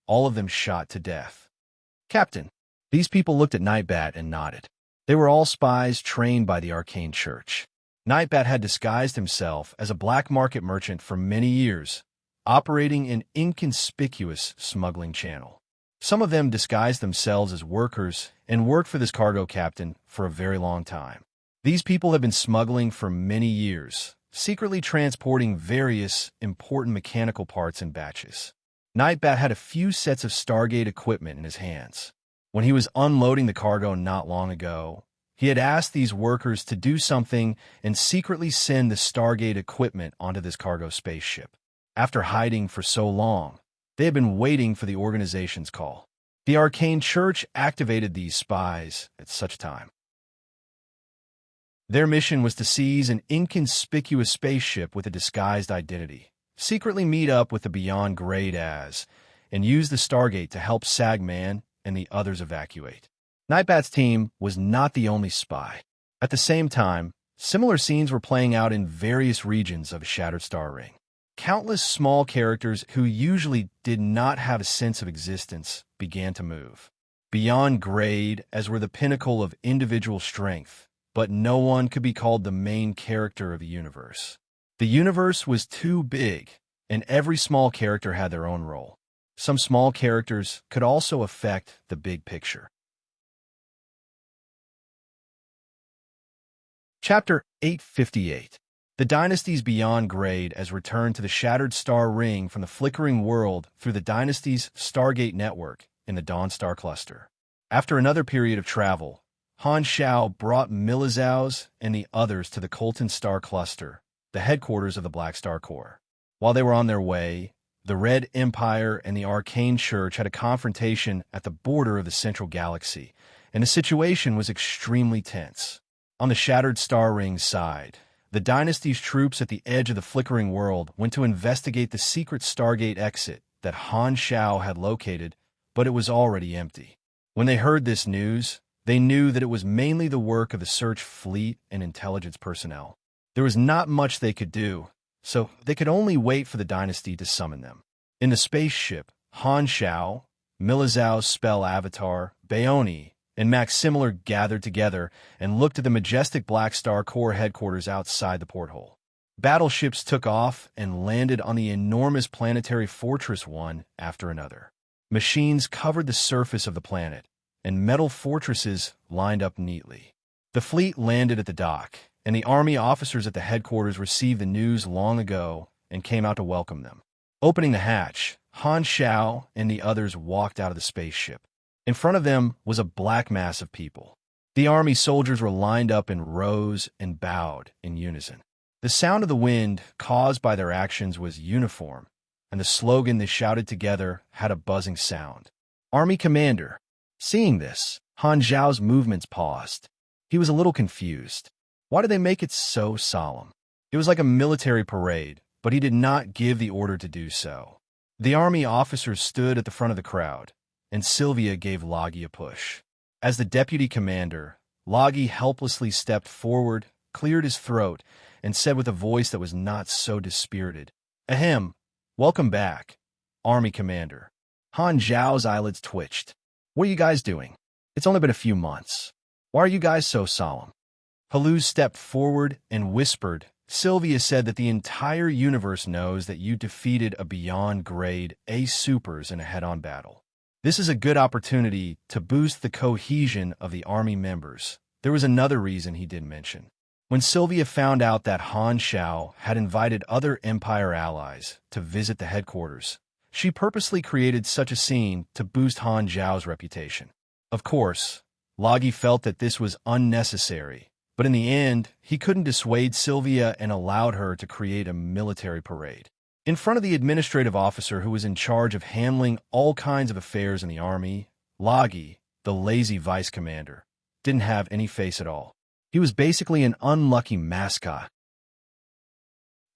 Speaker 1: all of them shot to death. "Captain." These people looked at Nightbat and nodded. They were all spies trained by the Arcane Church. Nightbat had disguised himself as a black market merchant for many years, operating an inconspicuous smuggling channel. Some of them disguised themselves as workers and worked for this cargo captain for a very long time. These people have been smuggling for many years, secretly transporting various important mechanical parts in batches. Nightbat had a few sets of Stargate equipment in his hands. When he was unloading the cargo not long ago, he had asked these workers to do something and secretly send the Stargate equipment onto this cargo spaceship. After hiding for so long, they had been waiting for the organization's call. The Arcane Church activated these spies at such a time. Their mission was to seize an inconspicuous spaceship with a disguised identity, secretly meet up with the Beyond Grade and use the Stargate to help Sagman and the others evacuate. Nightbat's team was not the only spy. At the same time, similar scenes were playing out in various regions of Shattered Star Ring. Countless small characters who usually did not have a sense of existence began to move. Beyond Grade as were the pinnacle of individual strength, but no one could be called the main character of the universe. The universe was too big, and every small character had their own role. Some small characters could also affect the big picture. Chapter 858. The Dynasties Beyond Grade as returned to the Shattered Star Ring from the flickering world through the Dynasty's Stargate network in the Dawnstar Cluster. After another period of travel, Han Shao brought Milizaus and the others to the Colton Star Cluster, the headquarters of the Black Star Corps. While they were on their way, the Red Empire and the Arcane Church had a confrontation at the border of the Central Galaxy, and the situation was extremely tense. On the Shattered Star Ring's side, the Dynasty's troops at the edge of the flickering world went to investigate the secret Stargate exit that Han Shao had located, but it was already empty. When they heard this news, they knew that it was mainly the work of the search fleet and intelligence personnel. There was not much they could do, so they could only wait for the Dynasty to summon them. In the spaceship, Han Shao, Milizao's spell avatar, Baoni, and Maximiliar gathered together and looked at the majestic Black Star Corps headquarters outside the porthole. Battleships took off and landed on the enormous planetary fortress one after another. Machines covered the surface of the planet, and metal fortresses lined up neatly. The fleet landed at the dock, and the army officers at the headquarters received the news long ago and came out to welcome them. Opening the hatch, Han Shao and the others walked out of the spaceship. In front of them was a black mass of people. The army soldiers were lined up in rows and bowed in unison. The sound of the wind caused by their actions was uniform, and the slogan they shouted together had a buzzing sound. "Army Commander." Seeing this, Han Zhao's movements paused. He was a little confused. Why did they make it so solemn? It was like a military parade, but he did not give the order to do so. The army officers stood at the front of the crowd, and Sylvia gave Loggy a push. As the deputy commander, Loggy helplessly stepped forward, cleared his throat, and said with a voice that was not so dispirited, "Ahem, welcome back, Army Commander." Han Zhao's eyelids twitched. "What are you guys doing? It's only been a few months. Why are you guys so solemn?" Haluz stepped forward and whispered, "Sylvia said that the entire universe knows that you defeated a Beyond Grade A supers in a head-on battle. This is a good opportunity to boost the cohesion of the army members." There was another reason he didn't mention. When Sylvia found out that Han Shao had invited other Empire allies to visit the headquarters, she purposely created such a scene to boost Han Zhao's reputation. Of course, Loggy felt that this was unnecessary, but in the end, he couldn't dissuade Sylvia and allowed her to create a military parade. In front of the administrative officer who was in charge of handling all kinds of affairs in the army, Loggy, the lazy vice commander, didn't have any face at all. He was basically an unlucky mascot.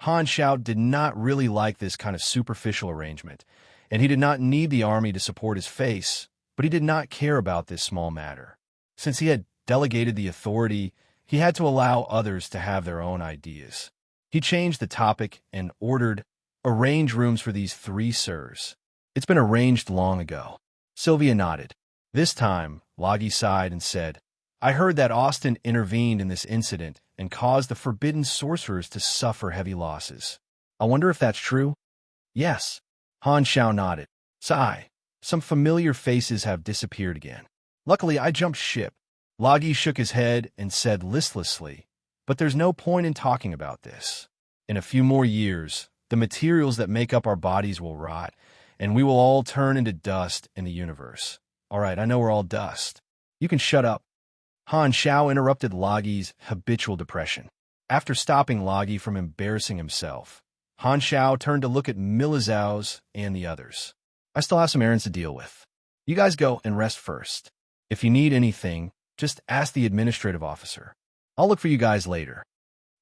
Speaker 1: Han Xiao did not really like this kind of superficial arrangement, and he did not need the army to support his face, but he did not care about this small matter. Since he had delegated the authority, he had to allow others to have their own ideas. He changed the topic and ordered, "Arrange rooms for these 3 sirs." "It's been arranged long ago." Sylvia nodded. This time, Loggy sighed and said, "I heard that Austin intervened in this incident and caused the forbidden sorcerers to suffer heavy losses. I wonder if that's true?" "Yes." Han Xiao nodded. Sigh. Some familiar faces have disappeared again. "Luckily, I jumped ship." Loggy shook his head and said listlessly, "But there's no point in talking about this. In a few more years, the materials that make up our bodies will rot, and we will all turn into dust in the universe." "All right, I know we're all dust. You can shut up." Han Xiao interrupted Loggy's habitual depression. After stopping Loggy from embarrassing himself, Han Xiao turned to look at Milizhao's and the others. "I still have some errands to deal with. You guys go and rest first. If you need anything, just ask the administrative officer. I'll look for you guys later."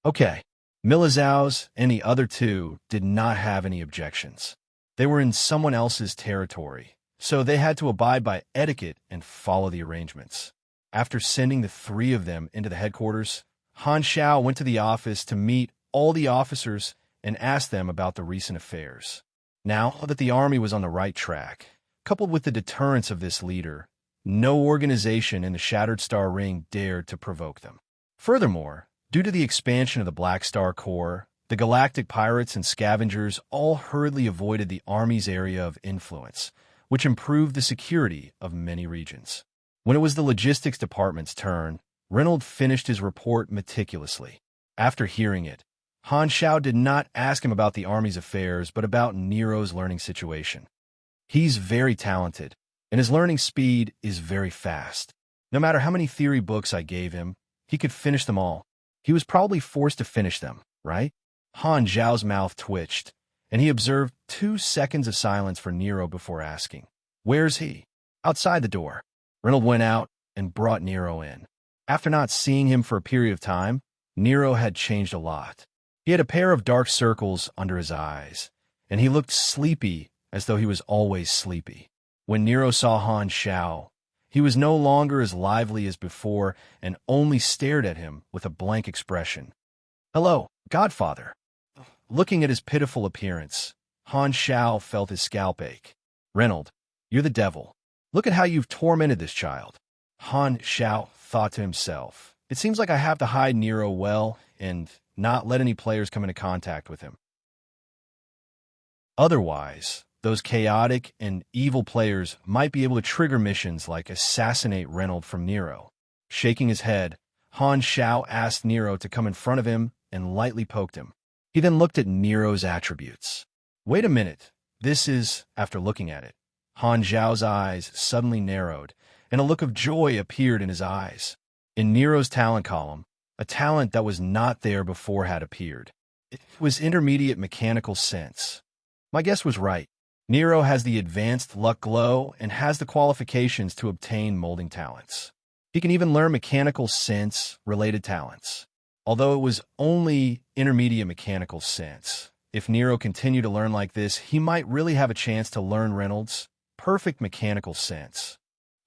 Speaker 1: "Okay." Milizhao's and the other 2 did not have any objections. They were in someone else's territory, so they had to abide by etiquette and follow the arrangements. After sending the 3 of them into the headquarters, Han Xiao went to the office to meet all the officers and ask them about the recent affairs. Now that the army was on the right track, coupled with the deterrence of this leader, no organization in the Shattered Star Ring dared to provoke them. Furthermore, due to the expansion of the Black Star Corps, the galactic pirates and scavengers all hurriedly avoided the army's area of influence, which improved the security of many regions. When it was the logistics department's turn, Reynolds finished his report meticulously. After hearing it, Han Xiao did not ask him about the army's affairs, but about Nero's learning situation. "He's very talented, and his learning speed is very fast. No matter how many theory books I gave him, he could finish them all. He was probably forced to finish them, right?" Han Xiao's mouth twitched, and he observed 2 seconds of silence for Nero before asking, "Where's he?" "Outside the door." Reynolds went out and brought Nero in. After not seeing him for a period of time, Nero had changed a lot. He had a pair of dark circles under his eyes, and he looked sleepy, as though he was always sleepy. When Nero saw Han Xiao, he was no longer as lively as before and only stared at him with a blank expression. "Hello, Godfather." Looking at his pitiful appearance, Han Xiao felt his scalp ache. "Reynolds, you're the devil. Look at how you've tormented this child." Han Xiao thought to himself, "It seems like I have to hide Nero well and not let any players come into contact with him. Otherwise, those chaotic and evil players might be able to trigger missions like assassinate Reynolds from Nero." Shaking his head, Han Xiao asked Nero to come in front of him and lightly poked him. He then looked at Nero's attributes. "Wait a minute. This is," after looking at it, Han Xiao's eyes suddenly narrowed, and a look of joy appeared in his eyes. In Nero's talent column, a talent that was not there before had appeared. It was intermediate mechanical sense. My guess was right. Nero has the advanced luck glow and has the qualifications to obtain molding talents. He can even learn mechanical sense-related talents. Although it was only intermediate mechanical sense, if Nero continued to learn like this, he might really have a chance to learn Reynolds' perfect mechanical sense.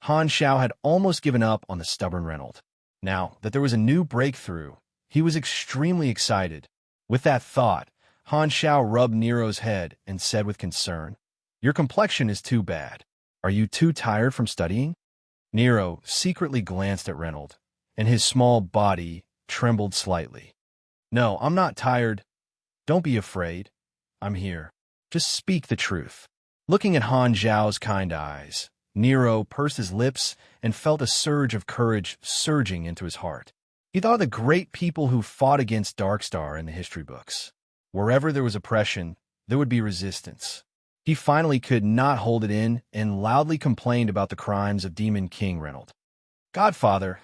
Speaker 1: Han Xiao had almost given up on the stubborn Reynolds. Now that there was a new breakthrough, he was extremely excited. With that thought, Han Xiao rubbed Nero's head and said with concern, "Your complexion is too bad. Are you too tired from studying?" Nero secretly glanced at Reynolds, and his small body trembled slightly. "No, I'm not tired. Don't be afraid. I'm here. Just speak the truth." Looking at Han Xiao's kind eyes, Nero pursed his lips and felt a surge of courage surging into his heart. He thought of the great people who fought against Darkstar in the history books. Wherever there was oppression, there would be resistance. He finally could not hold it in and loudly complained about the crimes of Demon King Reynolds. "Godfather,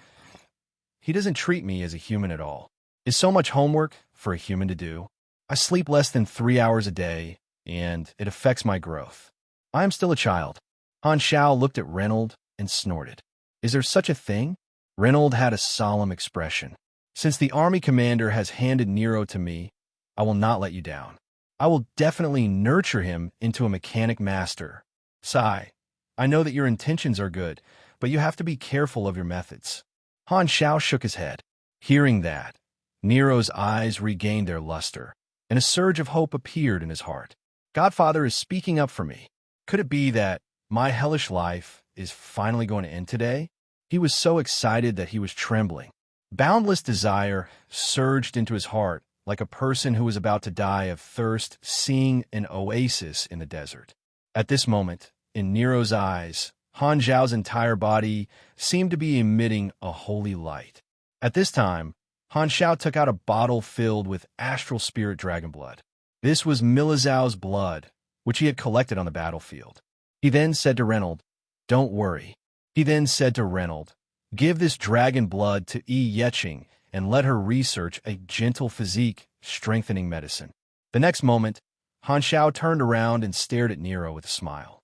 Speaker 1: he doesn't treat me as a human at all. It's so much homework for a human to do. I sleep less than 3 hours a day, and it affects my growth. I am still a child." Han Xiao looked at Reynolds and snorted. "Is there such a thing?" Reynolds had a solemn expression. Since the army commander has handed Nero to me, I will not let you down. I will definitely nurture him into a mechanic master. Sigh. I know that your intentions are good, but you have to be careful of your methods. Han Xiao shook his head. Hearing that, Nero's eyes regained their luster, and a surge of hope appeared in his heart. Godfather is speaking up for me. Could it be that my hellish life is finally going to end today? He was so excited that he was trembling. Boundless desire surged into his heart like a person who was about to die of thirst seeing an oasis in the desert. At this moment, in Nero's eyes, Han Zhao's entire body seemed to be emitting a holy light. At this time, Han Xiao took out a bottle filled with astral spirit dragon blood. This was Milizhao's blood, which he had collected on the battlefield. He then said to Reynold, "Don't worry." He then said to Reynold, "Give this dragon blood to Yi Yeqing and let her research a gentle physique strengthening medicine." The next moment, Han Xiao turned around and stared at Nero with a smile.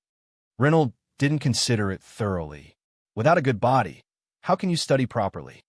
Speaker 1: Reynold didn't consider it thoroughly. Without a good body, how can you study properly?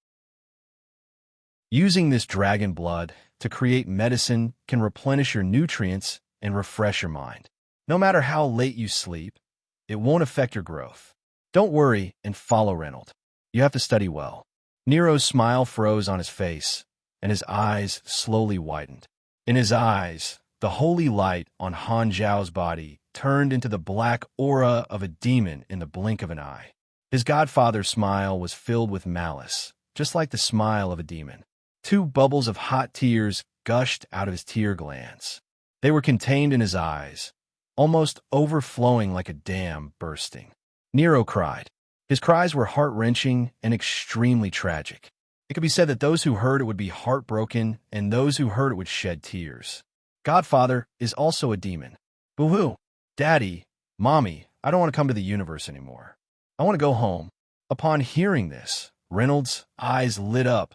Speaker 1: Using this dragon blood to create medicine can replenish your nutrients and refresh your mind. No matter how late you sleep, it won't affect your growth. Don't worry and follow Reynold. You have to study well. Nero's smile froze on his face, and his eyes slowly widened. In his eyes, the holy light on Han Zhao's body turned into the black aura of a demon in the blink of an eye. His godfather's smile was filled with malice, just like the smile of a demon. Two bubbles of hot tears gushed out of his tear glands. They were contained in his eyes, almost overflowing like a dam bursting. Nero cried. His cries were heart-wrenching and extremely tragic. It could be said that those who heard it would be heartbroken, and those who heard it would shed tears. Godfather is also a demon. Boo-hoo. Daddy, Mommy, I don't want to come to the universe anymore. I want to go home. Upon hearing this, Reynolds' eyes lit up,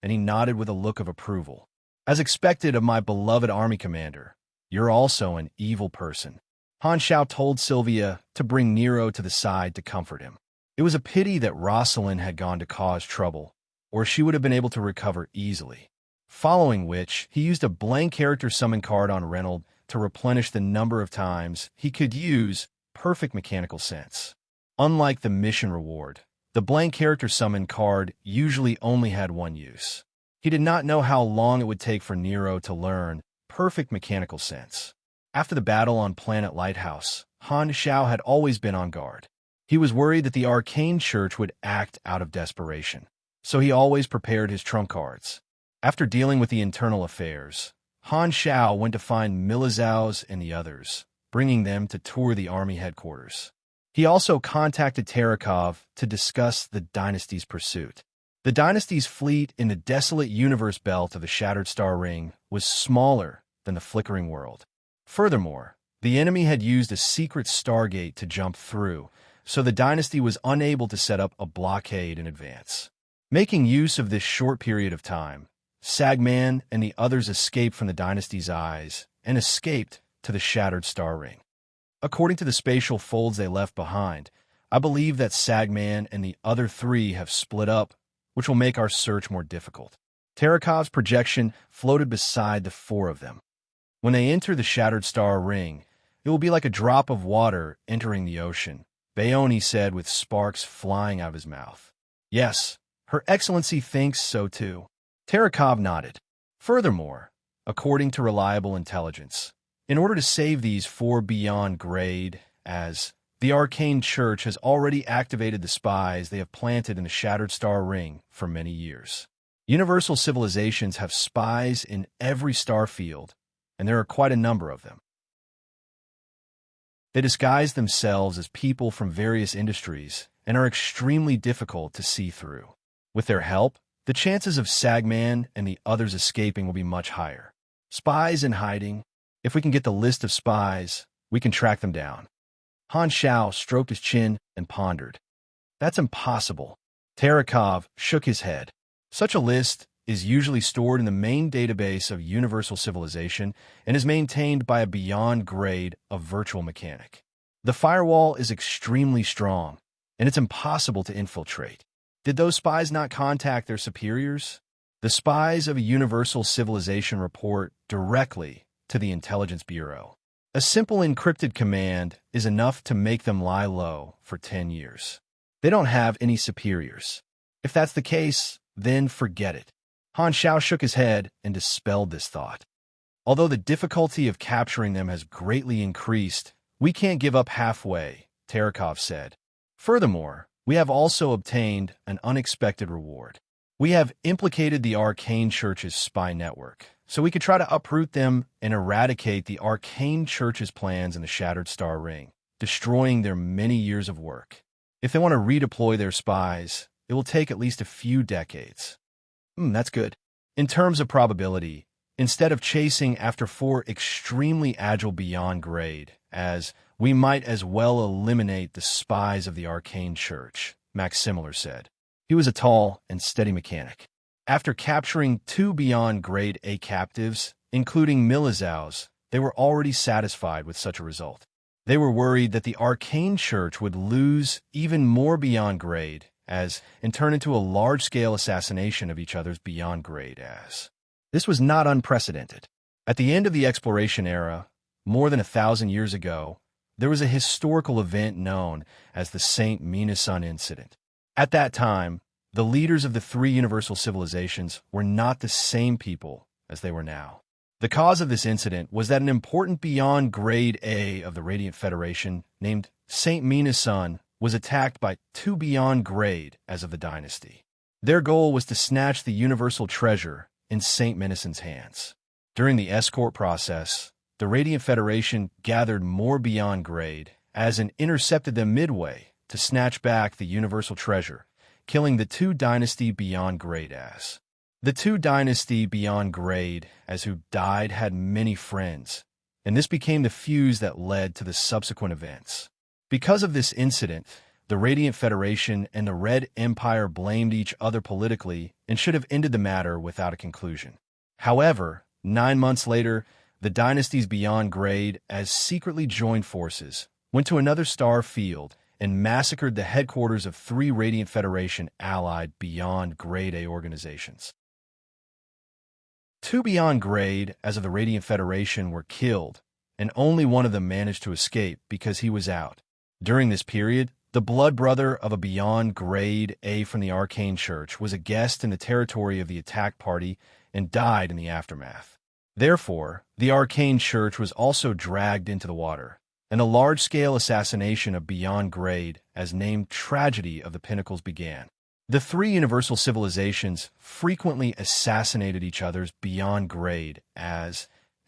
Speaker 1: and he nodded with a look of approval. As expected of my beloved army commander, you're also an evil person. Han Xiao told Sylvia to bring Nero to the side to comfort him. It was a pity that Rosalind had gone to cause trouble, or she would have been able to recover easily. Following which, he used a blank character summon card on Reynold to replenish the number of times he could use perfect mechanical sense. Unlike the mission reward, the blank character summon card usually only had one use. He did not know how long it would take for Nero to learn perfect mechanical sense. After the battle on Planet Lighthouse, Han Xiao had always been on guard. He was worried that the arcane church would act out of desperation, so he always prepared his trump cards. After dealing with the internal affairs, Han Xiao went to find Milizhao's and the others, bringing them to tour the army headquarters. He also contacted Terakov to discuss the dynasty's pursuit. The dynasty's fleet in the desolate universe belt of the Shattered Star Ring was smaller than the flickering world. Furthermore, the enemy had used a secret stargate to jump through, so the dynasty was unable to set up a blockade in advance. Making use of this short period of time, Sagman and the others escaped from the dynasty's eyes and escaped to the Shattered Star Ring. According to the spatial folds they left behind, I believe that Sagman and the other three have split up, which will make our search more difficult. Tarakov's projection floated beside the four of them. When they enter the Shattered Star Ring, it will be like a drop of water entering the ocean, Bayoni said with sparks flying out of his mouth. Yes, Her Excellency thinks so too. Tarakov nodded. Furthermore, according to reliable intelligence, in order to save these four beyond grade, as the Arcane Church has already activated the spies they have planted in the Shattered Star Ring for many years. Universal civilizations have spies in every star field, and there are quite a number of them. They disguise themselves as people from various industries and are extremely difficult to see through. With their help, the chances of Sagman and the others escaping will be much higher. Spies in hiding. If we can get the list of spies, we can track them down. Han Xiao stroked his chin and pondered. That's impossible. Tarakov shook his head. Such a list is usually stored in the main database of universal civilization and is maintained by a beyond grade of virtual mechanic. The firewall is extremely strong, and it's impossible to infiltrate. Did those spies not contact their superiors? The spies of a universal civilization report directly to the Intelligence Bureau. A simple encrypted command is enough to make them lie low for 10 years. They don't have any superiors. If that's the case, then forget it. Han Xiao shook his head and dispelled this thought. Although the difficulty of capturing them has greatly increased, we can't give up halfway, Terekov said. Furthermore, we have also obtained an unexpected reward. We have implicated the Arcane Church's spy network, so we could try to uproot them and eradicate the Arcane Church's plans in the Shattered Star Ring, destroying their many years of work. If they want to redeploy their spies, it will take at least a few decades. That's good. In terms of probability, instead of chasing after 4 extremely agile beyond grade, as we might as well eliminate the spies of the Arcane Church, Maximiller said. He was a tall and steady mechanic. After capturing 2 beyond grade A captives, including Milizau's, they were already satisfied with such a result. They were worried that the Arcane Church would lose even more beyond grade and turn into a large-scale assassination of each other's beyond grade as. This was not unprecedented. At the end of the exploration era, more than 1,000 years ago, there was a historical event known as the St. Minasun Incident. At that time, the leaders of the 3 universal civilizations were not the same people as they were now. The cause of this incident was that an important beyond grade A of the Radiant Federation, named St. Minasun, was attacked by 2 beyond grade as of the dynasty. Their goal was to snatch the universal treasure in St. Minasun's hands. During the escort process, the Radiant Federation gathered more beyond grade and intercepted them midway to snatch back the universal treasure, killing the 2 dynasty beyond grade as. The 2 dynasty beyond grade as who died had many friends, and this became the fuse that led to the subsequent events. Because of this incident, the Radiant Federation and the Red Empire blamed each other politically and should have ended the matter without a conclusion. However, 9 months later, the dynasties beyond grade as secretly joined forces, went to another star field, and massacred the headquarters of 3 Radiant Federation allied beyond grade A organizations. 2 beyond grade as of the Radiant Federation were killed, and only one of them managed to escape because he was out. During this period, the blood brother of a beyond grade A from the Arcane Church was a guest in the territory of the attack party and died in the aftermath. Therefore, the Arcane Church was also dragged into the water, and a large-scale assassination of beyond grade as named Tragedy of the Pinnacles began. The 3 universal civilizations frequently assassinated each other's beyond grade and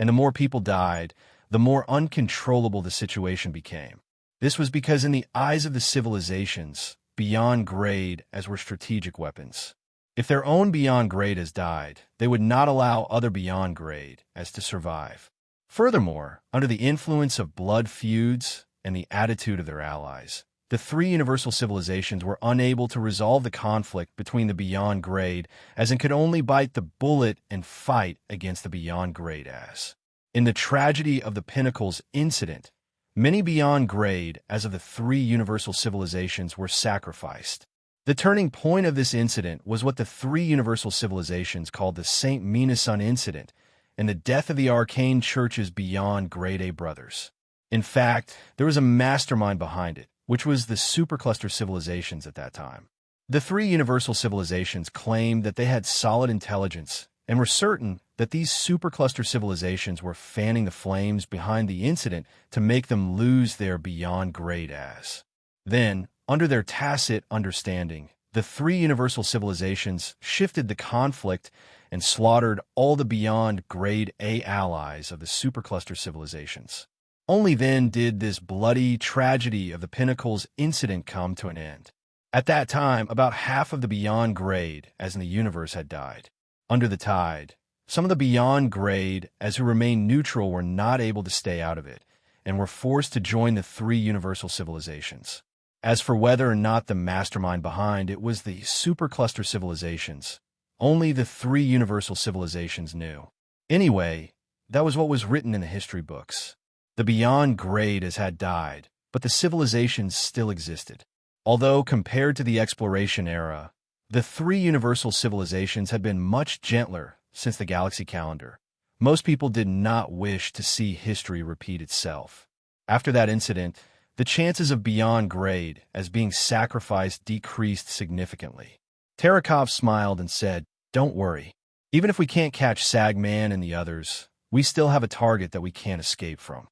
Speaker 1: the more people died, the more uncontrollable the situation became. This was because in the eyes of the civilizations, beyond grade as were strategic weapons. If their own beyond grade has died, they would not allow other beyond grade as to survive. Furthermore, under the influence of blood feuds and the attitude of their allies, the 3 universal civilizations were unable to resolve the conflict between the beyond grade and could only bite the bullet and fight against the beyond grade as. In the Tragedy of the Pinnacles incident, many beyond grade as of the 3 universal civilizations were sacrificed. The turning point of this incident was what the 3 universal civilizations called the St. Minasun Incident, and the death of the Arcane Church's beyond grade A brothers. In fact, there was a mastermind behind it, which was the supercluster civilizations at that time. The 3 universal civilizations claimed that they had solid intelligence and were certain that these supercluster civilizations were fanning the flames behind the incident to make them lose their beyond grade as. Then, under their tacit understanding, the 3 universal civilizations shifted the conflict and slaughtered all the beyond grade A allies of the supercluster civilizations. Only then did this bloody Tragedy of the Pinnacles incident come to an end. At that time, about half of the beyond grade as in the universe had died. Under the tide, some of the beyond grade as who remained neutral were not able to stay out of it and were forced to join the 3 universal civilizations. As for whether or not the mastermind behind it was the supercluster civilizations, only the 3 universal civilizations knew. Anyway, that was what was written in the history books. The beyond grade as had died, but the civilizations still existed. Although compared to the exploration era, The three universal civilizations had been much gentler since the galaxy calendar. Most people did not wish to see history repeat itself. After that incident, the chances of beyond grade as being sacrificed decreased significantly. Tarakov smiled and said, "Don't worry. Even if we can't catch Sagman and the others, we still have a target that we can't escape from."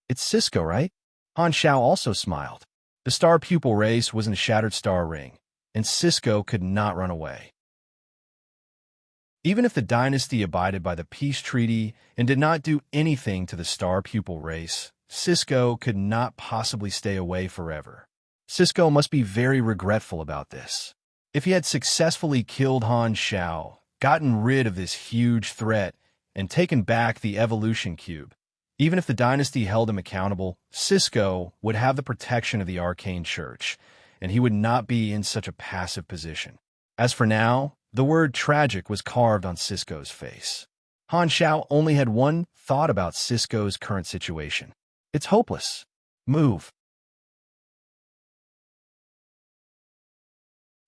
Speaker 1: "It's Cisco, right?" Han Xiao also smiled. The star pupil race was in the Shattered Star Ring, and Cisco could not run away. Even if the dynasty abided by the peace treaty and did not do anything to the star pupil race, Cisco could not possibly stay away forever. Cisco must be very regretful about this. If he had successfully killed Han Xiao, gotten rid of this huge threat, and taken back the evolution cube, even if the dynasty held him accountable, Cisco would have the protection of the Arcane Church, and he would not be in such a passive position. As for now, the word tragic was carved on Cisco's face. Han Xiao only had one thought about Cisco's current situation. It's hopeless. Move.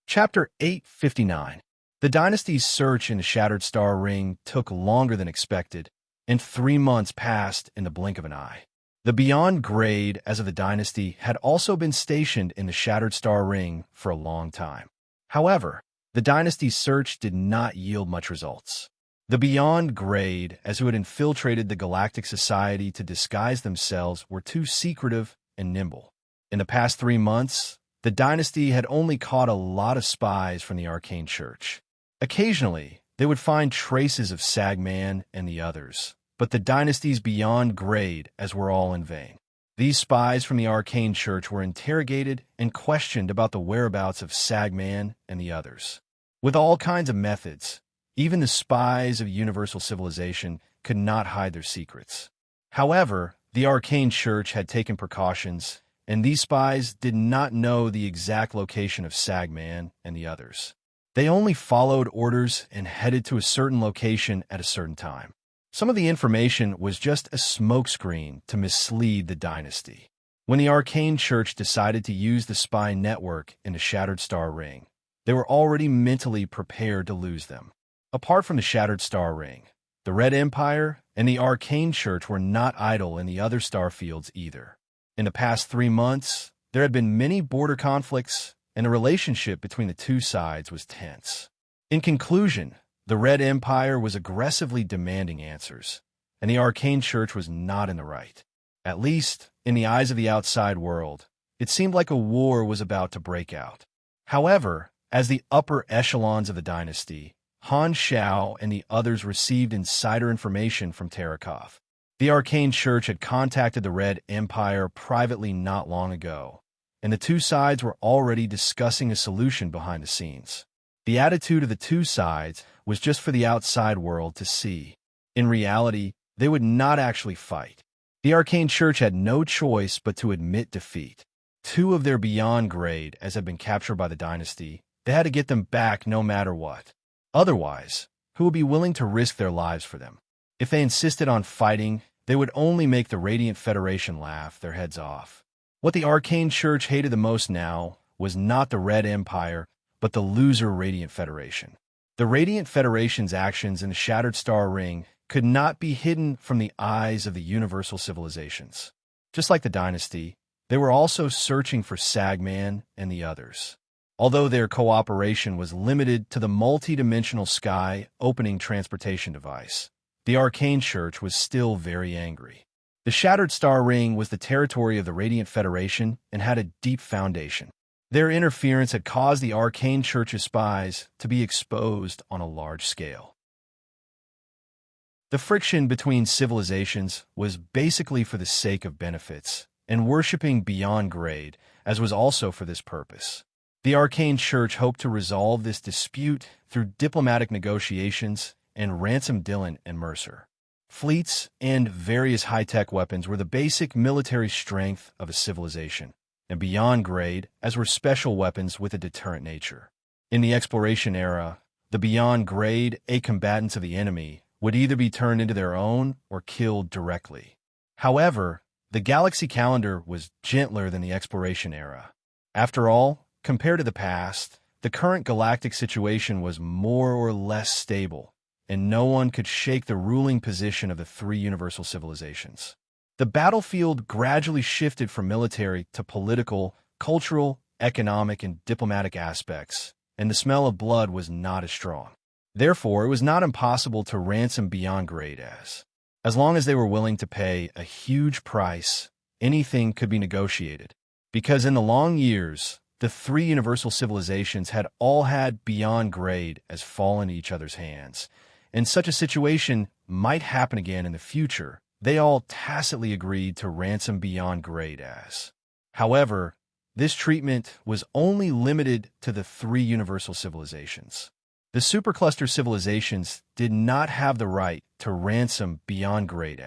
Speaker 1: Chapter 859. The dynasty's search in the Shattered Star Ring took longer than expected, and 3 months passed in the blink of an eye. The Beyond Grade as of the dynasty had also been stationed in the Shattered Star Ring for a long time. However, the dynasty's search did not yield much results. The Beyond Grade, as who had infiltrated the Galactic Society to disguise themselves, were too secretive and nimble. In the past 3 months, the dynasty had only caught a lot of spies from the Arcane Church. Occasionally, they would find traces of Sagman and the others, but the dynasty's Beyond Grade as were all in vain. These spies from the Arcane Church were interrogated and questioned about the whereabouts of Sagman and the others. With all kinds of methods, even the spies of universal civilization could not hide their secrets. However, the Arcane Church had taken precautions, and these spies did not know the exact location of Sagman and the others. They only followed orders and headed to a certain location at a certain time. Some of the information was just a smokescreen to mislead the dynasty. When the Arcane Church decided to use the spy network in the Shattered Star Ring, they were already mentally prepared to lose them. Apart from the Shattered Star Ring, the Red Empire and the Arcane Church were not idle in the other star fields either. In the past 3 months, there had been many border conflicts, and the relationship between the two sides was tense. In conclusion, the Red Empire was aggressively demanding answers, and the Arcane Church was not in the right. At least, in the eyes of the outside world, it seemed like a war was about to break out. However, as the upper echelons of the dynasty, Han Xiao and the others received insider information from Tarakov. The Arcane Church had contacted the Red Empire privately not long ago, and the two sides were already discussing a solution behind the scenes. The attitude of the two sides was just for the outside world to see. In reality, they would not actually fight. The Arcane Church had no choice but to admit defeat. 2 of their Beyond Grade, as had been captured by the dynasty, they had to get them back no matter what. Otherwise, who would be willing to risk their lives for them? If they insisted on fighting, they would only make the Radiant Federation laugh their heads off. What the Arcane Church hated the most now was not the Red Empire, but the loser Radiant Federation. The Radiant Federation's actions in the Shattered Star Ring could not be hidden from the eyes of the universal civilizations. Just like the dynasty, they were also searching for Sagman and the others. Although their cooperation was limited to the multi-dimensional sky opening transportation device, the Arcane Church was still very angry. The Shattered Star Ring was the territory of the Radiant Federation and had a deep foundation. Their interference had caused the Arcane Church's spies to be exposed on a large scale. The friction between civilizations was basically for the sake of benefits, and worshipping Beyond Grade, as was also for this purpose. The Arcane Church hoped to resolve this dispute through diplomatic negotiations and ransom Dylan and Mercer. Fleets and various high-tech weapons were the basic military strength of a civilization, and Beyond Grade as were special weapons with a deterrent nature. In the exploration era, the Beyond Grade combatants of the enemy would either be turned into their own or killed directly. However, the galaxy calendar was gentler than the exploration era. After all, compared to the past, The current galactic situation was more or less stable, and no one could shake the ruling position of the three universal civilizations. The battlefield gradually shifted from military to political, cultural, economic, and diplomatic aspects, and the smell of blood was not as strong. Therefore, it was not impossible to ransom beyond grade as long as they were willing to pay a huge price, anything could be negotiated. Because in the long years, the three universal civilizations had all had beyond grade as fallen in each other's hands, and such a situation might happen again in the future. They all tacitly agreed to ransom beyond grade However, this treatment was only limited to the three universal civilizations. The supercluster civilizations did not have the right to ransom beyond grade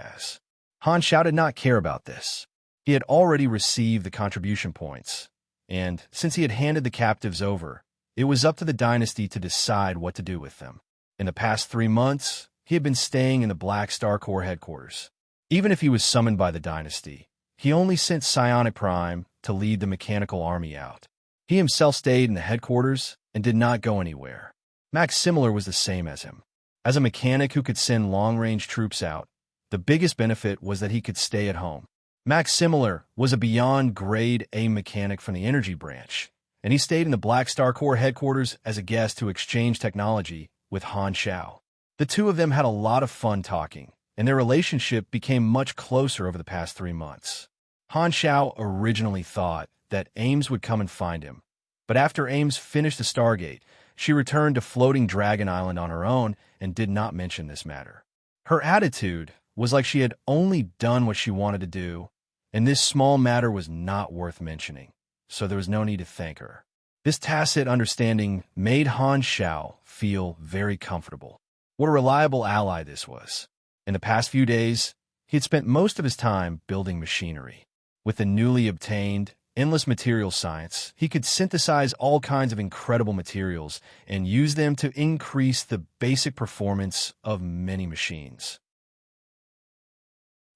Speaker 1: Han Xiao did not care about this. He had already received the contribution points, and since he had handed the captives over, it was up to the dynasty to decide what to do with them. In the past 3 months, he had been staying in the Black Star Corps headquarters. Even if he was summoned by the dynasty, he only sent Psionic Prime to lead the mechanical army out. He himself stayed in the headquarters and did not go anywhere. Max Similar was the same as him. As a mechanic who could send long-range troops out, the biggest benefit was that he could stay at home. Max Similar was a beyond grade A mechanic from the energy branch, and he stayed in the Black Star Corps headquarters as a guest to exchange technology with Han Xiao. The two of them had a lot of fun talking, and their relationship became much closer over the past 3 months. Han Xiao originally thought that Ames would come and find him, but after Ames finished the Stargate, she returned to Floating Dragon Island on her own and did not mention this matter. Her attitude was like she had only done what she wanted to do, and this small matter was not worth mentioning, so there was no need to thank her. This tacit understanding made Han Xiao feel very comfortable. What a reliable ally this was. In the past few days, he had spent most of his time building machinery. With the newly obtained endless material science, he could synthesize all kinds of incredible materials and use them to increase the basic performance of many machines.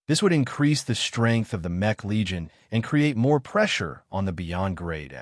Speaker 1: This would increase the strength of the Mech Legion and create more pressure on the Beyond Grade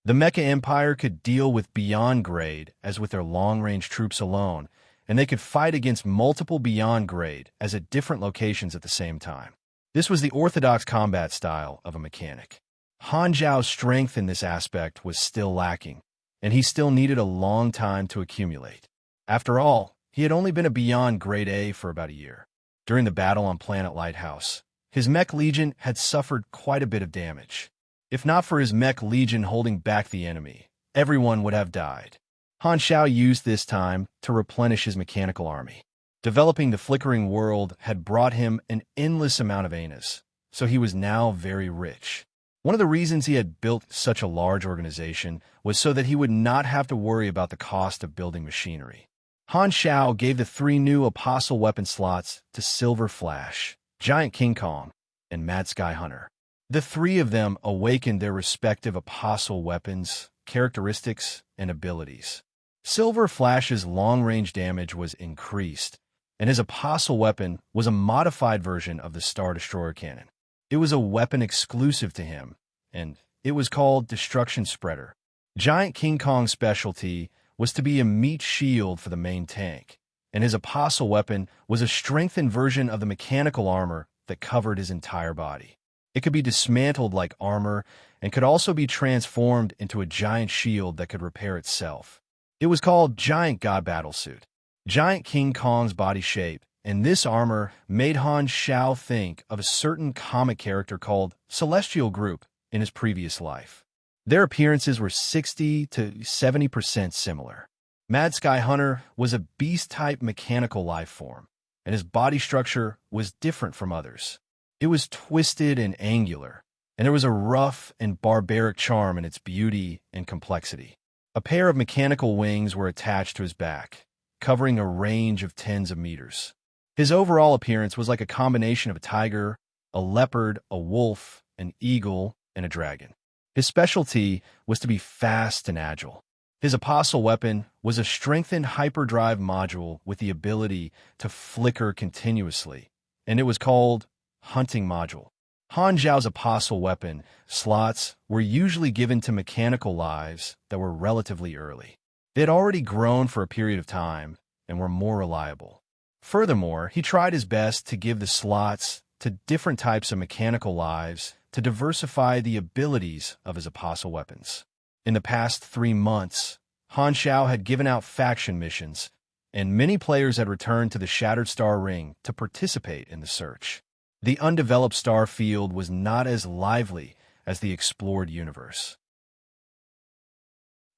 Speaker 1: The Mecha Empire could deal with Beyond Grade as with their long-range troops alone, and they could fight against multiple Beyond Grade as at different locations at the same time. This was the orthodox combat style of a mechanic. Han Zhao's strength in this aspect was still lacking, and he still needed a long time to accumulate. After all, he had only been a Beyond Grade A for about a year. During the battle on Planet Lighthouse, his Mech Legion had suffered quite a bit of damage. If not for his Mech Legion holding back the enemy, everyone would have died. Han Xiao used this time to replenish his mechanical army. Developing the Flickering World had brought him an endless amount of anas, so he was now very rich. One of the reasons he had built such a large organization was so that he would not have to worry about the cost of building machinery. Han Xiao gave the 3 new Apostle weapon slots to Silver Flash, Giant King Kong, and Mad Sky Hunter. The 3 of them awakened their respective Apostle weapons, characteristics, and abilities. Silver Flash's long-range damage was increased, and his Apostle weapon was a modified version of the Star Destroyer cannon. It was a weapon exclusive to him, and it was called Destruction Spreader. Giant King Kong's specialty was to be a meat shield for the main tank, and his Apostle weapon was a strengthened version of the mechanical armor that covered his entire body. It could be dismantled like armor and could also be transformed into a giant shield that could repair itself. It was called Giant God Battlesuit. Giant King Kong's body shape and this armor made Han Xiao think of a certain comic character called Celestial Group in his previous life. Their appearances were 60 to 70% similar. Mad Sky Hunter was a beast-type mechanical life form, and his body structure was different from others. It was twisted and angular, and there was a rough and barbaric charm in its beauty and complexity. A pair of mechanical wings were attached to his back, covering a range of tens of meters. His overall appearance was like a combination of a tiger, a leopard, a wolf, an eagle, and a dragon. His specialty was to be fast and agile. His Apostle weapon was a strengthened hyperdrive module with the ability to flicker continuously, and it was called Hunting Module. Han Zhao's apostle weapon slots were usually given to mechanical lives that were relatively early. They had already grown for a period of time and were more reliable. Furthermore, he tried his best to give the slots to different types of mechanical lives to diversify the abilities of his apostle weapons. In the past 3 months, Han Zhao had given out faction missions, and many players had returned to the Shattered Star Ring to participate in the search. The undeveloped star field was not as lively as the explored universe.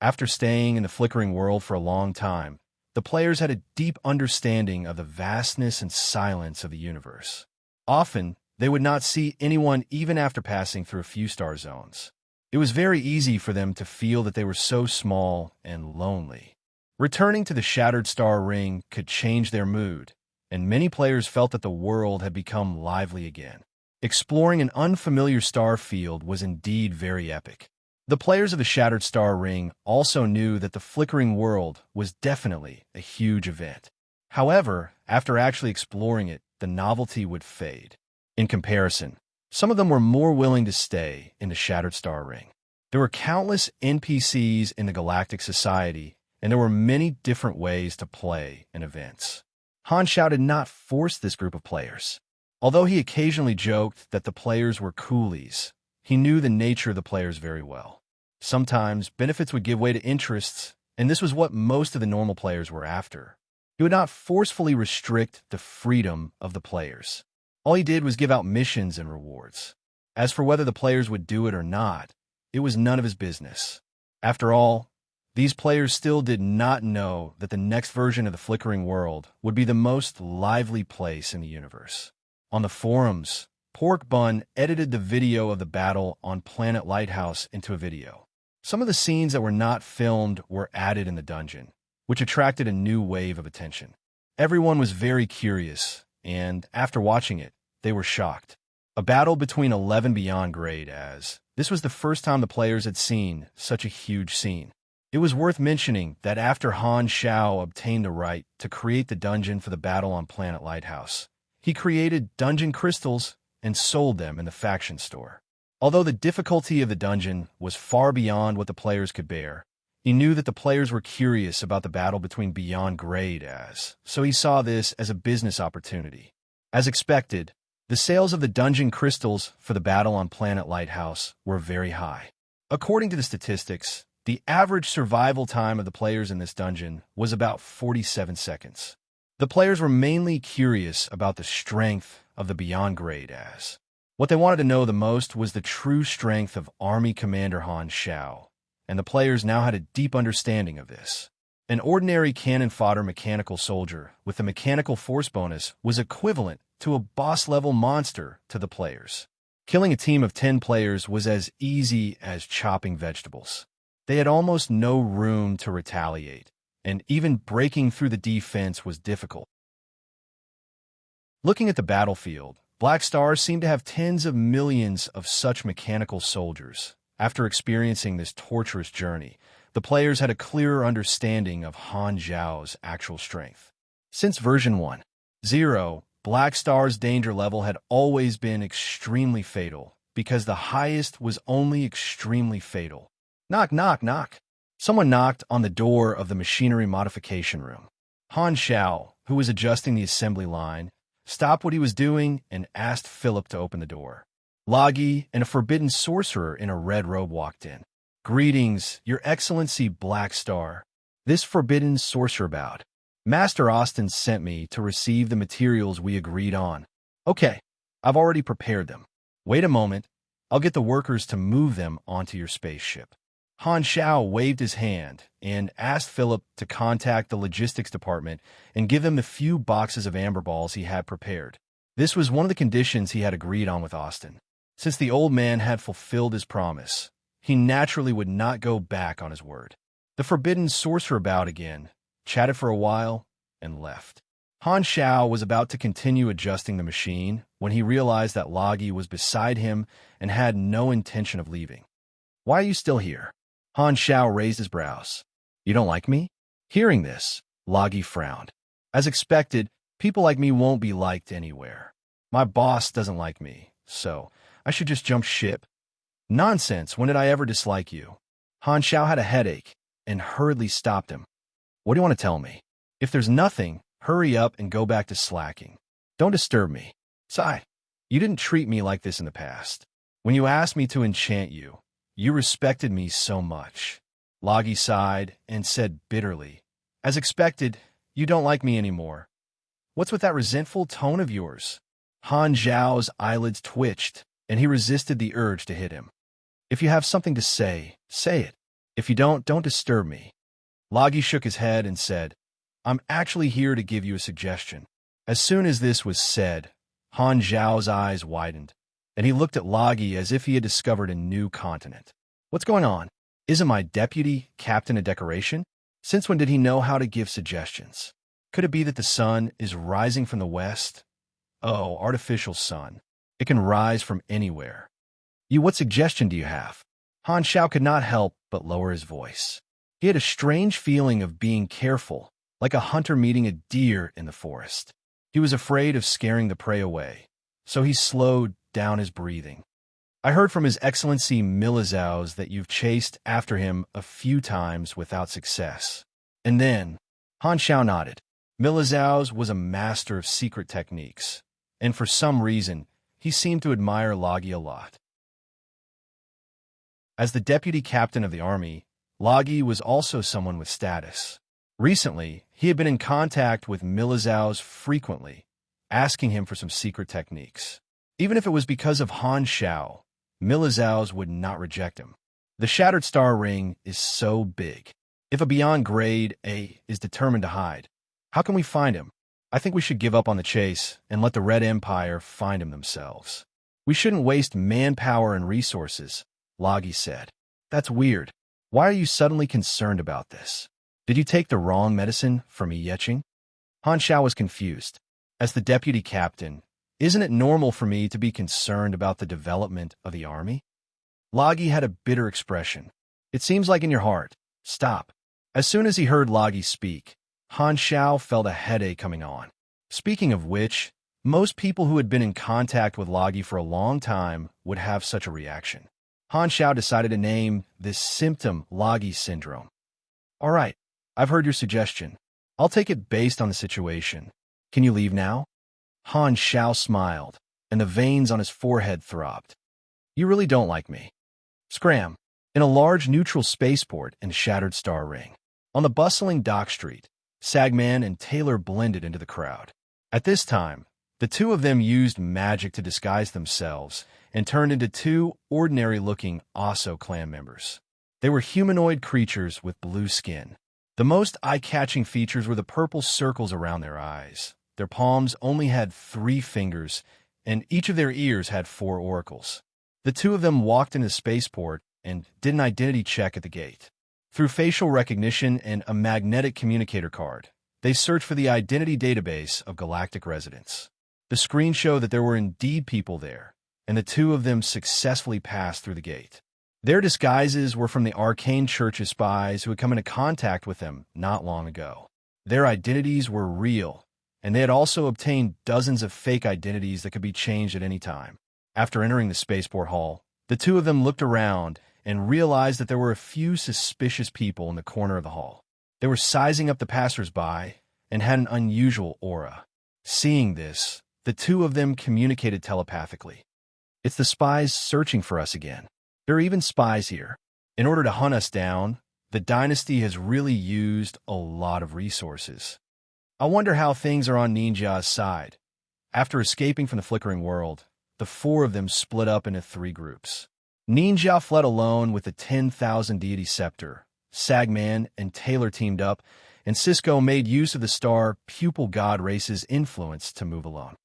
Speaker 1: After staying in the flickering world for a long time, the players had a deep understanding of the vastness and silence of the universe. Often, they would not see anyone even after passing through a few star zones. It was very easy for them to feel that they were so small and lonely. Returning to the Shattered Star Ring could change their mood, and many players felt that the world had become lively again. Exploring an unfamiliar star field was indeed very epic. The players of the Shattered Star Ring also knew that the flickering world was definitely a huge event. However, after actually exploring it, the novelty would fade. In comparison, some of them were more willing to stay in the Shattered Star Ring. There were countless NPCs in the Galactic Society, and there were many different ways to play in events. Han Zhao did not force this group of players. Although he occasionally joked that the players were coolies, he knew the nature of the players very well. Sometimes, benefits would give way to interests, and this was what most of the normal players were after. He would not forcefully restrict the freedom of the players. All he did was give out missions and rewards. As for whether the players would do it or not, it was none of his business. After all, these players still did not know that the next version of the flickering world would be the most lively place in the universe. On the forums, Pork Bun edited the video of the battle on Planet Lighthouse into a video. Some of the scenes that were not filmed were added in the dungeon, which attracted a new wave of attention. Everyone was very curious, and after watching it, they were shocked. A battle between 11 beyond grade, as this was the first time the players had seen such a huge scene. It was worth mentioning that after Han Zhao obtained the right to create the dungeon for the battle on Planet Lighthouse, he created dungeon crystals and sold them in the faction store. Although the difficulty of the dungeon was far beyond what the players could bear, he knew that the players were curious about the battle between beyond grade so he saw this as a business opportunity. As expected, the sales of the dungeon crystals for the battle on Planet Lighthouse were very high. According to the statistics, the average survival time of the players in this dungeon was about 47 seconds. The players were mainly curious about the strength of the beyond grade what they wanted to know the most was the true strength of Army Commander Han Zhao, and the players now had a deep understanding of this. An ordinary cannon fodder mechanical soldier with a mechanical force bonus was equivalent to a boss-level monster to the players. Killing a team of 10 players was as easy as chopping vegetables. They had almost no room to retaliate, and even breaking through the defense was difficult. Looking at the battlefield, Black Star seemed to have tens of millions of such mechanical soldiers. After experiencing this torturous journey, the players had a clearer understanding of Han Zhao's actual strength. Since version 1.0, Black Star's danger level had always been extremely fatal, because the highest was only extremely fatal. Knock, knock, knock. Someone knocked on the door of the machinery modification room. Han Zhao, who was adjusting the assembly line, stopped what he was doing and asked Philip to open the door. Logi and a forbidden sorcerer in a red robe walked in. "Greetings, Your Excellency Black Star." This forbidden sorcerer bowed. "Master Austin sent me to receive the materials we agreed on." "Okay, I've already prepared them. Wait a moment, I'll get the workers to move them onto your spaceship." Han Zhao waved his hand and asked Philip to contact the logistics department and give them the few boxes of amber balls he had prepared. This was one of the conditions he had agreed on with Austin. Since the old man had fulfilled his promise, he naturally would not go back on his word. The forbidden sorcerer bowed again, chatted for a while, and left. Han Zhao was about to continue adjusting the machine when he realized that Logi was beside him and had no intention of leaving. "Why are you still here?" Han Zhao raised his brows. "You don't like me?" Hearing this, Logi frowned. "As expected, people like me won't be liked anywhere. My boss doesn't like me, so I should just jump ship? Nonsense, when did I ever dislike you? Han Xiao had a headache and hurriedly stopped him. What do you want to tell me? If there's nothing, hurry up and go back to slacking. Don't disturb me. Sigh. You didn't treat me like this in the past. When you asked me to enchant you, you respected me so much. Loggy sighed and said bitterly, as expected, you don't like me anymore. What's with that resentful tone of yours? Han Zhao's eyelids twitched, and he resisted the urge to hit him. If you have something to say, say it. If you don't disturb me. Loggy shook his head and said, I'm actually here to give you a suggestion. As soon as this was said, Han Zhao's eyes widened, and he looked at Loggy as if he had discovered a new continent. What's going on? Isn't my deputy captain a decoration? Since when did he know how to give suggestions? Could it be that the sun is rising from the west? Oh, artificial sun. It can rise from anywhere. What suggestion do you have? Han Xiao could not help but lower his voice. He had a strange feeling of being careful, like a hunter meeting a deer in the forest. He was afraid of scaring the prey away, so he slowed down his breathing. I heard from His Excellency Milizhao's that you've chased after him a few times without success. And then, Han Xiao nodded. Milizhao's was a master of secret techniques, and for some reason, he seemed to admire Loggy a lot. As the deputy captain of the army, Loggy was also someone with status. Recently, he had been in contact with Milizhao's frequently, asking him for some secret techniques. Even if it was because of Han Xiao, Milizhao's would not reject him. The Shattered Star Ring is so big. If a beyond grade A is determined to hide, how can we find him? I think we should give up on the chase and let the Red Empire find him themselves. We shouldn't waste manpower and resources, Loggy said. That's weird. Why are you suddenly concerned about this? Did you take the wrong medicine for me yetching? Han Xiao was confused. As the deputy captain, isn't it normal for me to be concerned about the development of the army? Loggy had a bitter expression. It seems like in your heart. Stop. As soon as he heard Loggy speak, Han Xiao felt a headache coming on. Speaking of which, most people who had been in contact with Loggy for a long time would have such a reaction. Han Xiao decided to name this symptom Loggy syndrome. All right, I've heard your suggestion. I'll take it based on the situation. Can you leave now? Han Xiao smiled, and the veins on his forehead throbbed. You really don't like me. Scram. In a large neutral spaceport in Shattered Star Ring. On the bustling dock street, Sagman and Taylor blended into the crowd. At this time, the two of them used magic to disguise themselves and turned into two ordinary-looking Osso clan members. They were humanoid creatures with blue skin. The most eye-catching features were the purple circles around their eyes. Their palms only had 3 fingers, and each of their ears had 4 oracles. The two of them walked into the spaceport and did an identity check at the gate. Through facial recognition and a magnetic communicator card, they searched for the identity database of galactic residents. The screen showed that there were indeed people there, and the two of them successfully passed through the gate. Their disguises were from the Arcane Church's spies who had come into contact with them not long ago. Their identities were real, and they had also obtained dozens of fake identities that could be changed at any time. After entering the spaceport hall, the two of them looked around and realized that there were a few suspicious people in the corner of the hall. They were sizing up the passers-by and had an unusual aura. Seeing this, the two of them communicated telepathically. It's the spies searching for us again. There are even spies here. In order to hunt us down, the dynasty has really used a lot of resources. I wonder how things are on Ninja's side. After escaping from the flickering world, the 4 of them split up into 3 groups. Ninja fled alone with the 10,000 deity scepter. Sagman and Taylor teamed up, and Cisco made use of the star pupil god race's influence to move alone.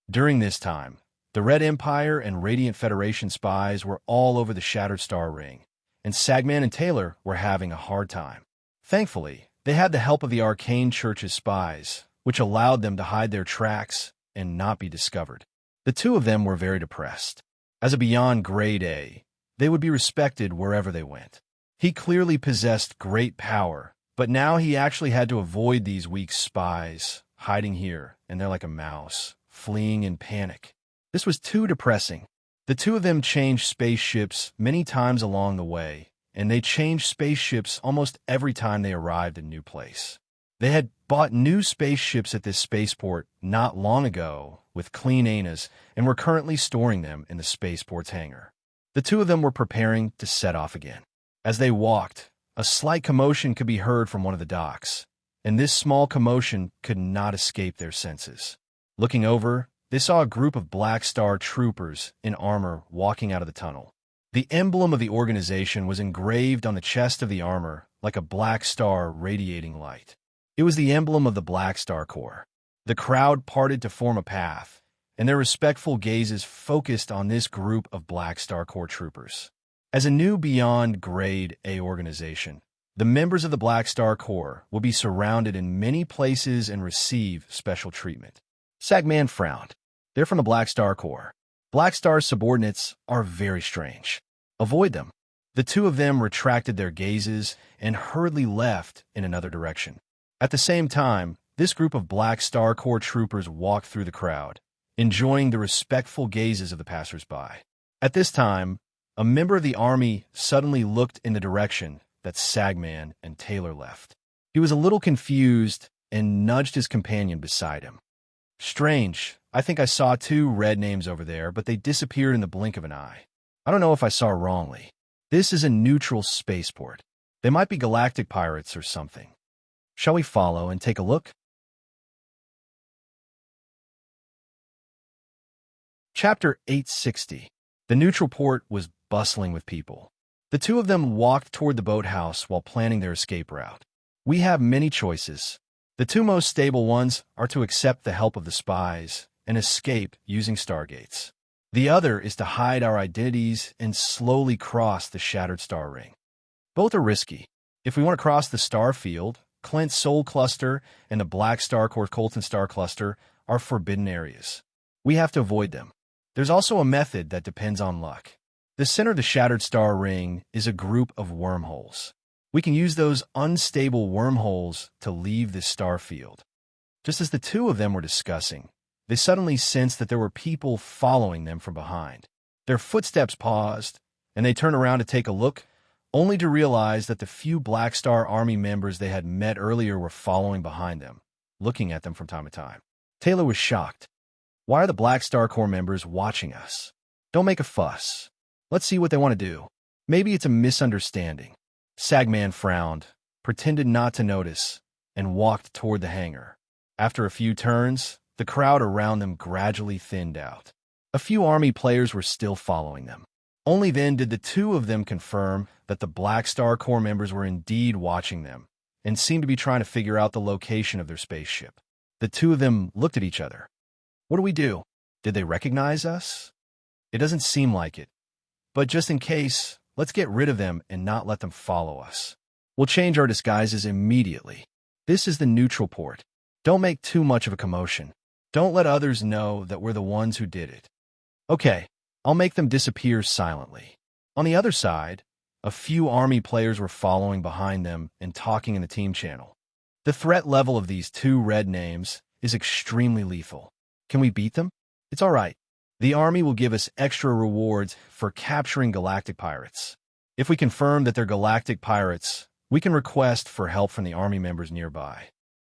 Speaker 1: During this time, the Red Empire and Radiant Federation spies were all over the Shattered Star Ring, and Sagman and Taylor were having a hard time. Thankfully, they had the help of the Arcane Church's spies, which allowed them to hide their tracks and not be discovered. The two of them were very depressed. As a beyond grade A, they would be respected wherever they went. He clearly possessed great power, but now he actually had to avoid these weak spies, hiding here and there like a mouse, fleeing in panic. This was too depressing. The two of them changed spaceships many times along the way, and they changed spaceships almost every time they arrived in a new place. They had bought new spaceships at this spaceport not long ago with clean anus and were currently storing them in the spaceport's hangar. The two of them were preparing to set off again. As they walked, a slight commotion could be heard from one of the docks, and this small commotion could not escape their senses. Looking over, they saw a group of Black Star troopers in armor walking out of the tunnel. The emblem of the organization was engraved on the chest of the armor like a black star radiating light. It was the emblem of the Black Star Corps. The crowd parted to form a path, and their respectful gazes focused on this group of Black Star Corps troopers. As a new Beyond Grade A organization, the members of the Black Star Corps will be surrounded in many places and receive special treatment. Sagman frowned. They're from the Black Star Corps. Black Star's subordinates are very strange. Avoid them. The two of them retracted their gazes and hurriedly left in another direction. At the same time, this group of Black Star Corps troopers walked through the crowd, enjoying the respectful gazes of the passers-by. At this time, a member of the army suddenly looked in the direction that Sagman and Taylor left. He was a little confused and nudged his companion beside him. Strange. I think I saw two red names over there, but they disappeared in the blink of an eye. I don't know if I saw wrongly. This is a neutral spaceport. They might be galactic pirates or something. Shall we follow and take a look? Chapter 860. The neutral port was bustling with people. The two of them walked toward the boathouse while planning their escape route. We have many choices. The two most stable ones are to accept the help of the spies and escape using stargates. The other is to hide our identities and slowly cross the shattered star ring. Both are risky. If we want to cross the star field, Clint's Soul Cluster and the Black Star Corps Colton Star Cluster are forbidden areas. We have to avoid them. There's also a method that depends on luck. The center of the shattered star ring is a group of wormholes. We can use those unstable wormholes to leave this star field. Just as the two of them were discussing, they suddenly sensed that there were people following them from behind. Their footsteps paused, and they turned around to take a look, only to realize that the few Black Star Army members they had met earlier were following behind them, looking at them from time to time. Taylor was shocked. Why are the Black Star Corps members watching us? Don't make a fuss. Let's see what they want to do. Maybe it's a misunderstanding. Sagman frowned, pretended not to notice, and walked toward the hangar. After a few turns, the crowd around them gradually thinned out. A few army players were still following them. Only then did the two of them confirm that the Black Star Corps members were indeed watching them and seemed to be trying to figure out the location of their spaceship. The two of them looked at each other. What do we do? Did they recognize us? It doesn't seem like it. But just in case, let's get rid of them and not let them follow us. We'll change our disguises immediately. This is the neutral port. Don't make too much of a commotion. Don't let others know that we're the ones who did it. Okay, I'll make them disappear silently. On the other side, a few army players were following behind them and talking in the team channel. The threat level of these two red names is extremely lethal. Can we beat them? It's all right. The army will give us extra rewards for capturing galactic pirates. If we confirm that they're galactic pirates, we can request for help from the army members nearby.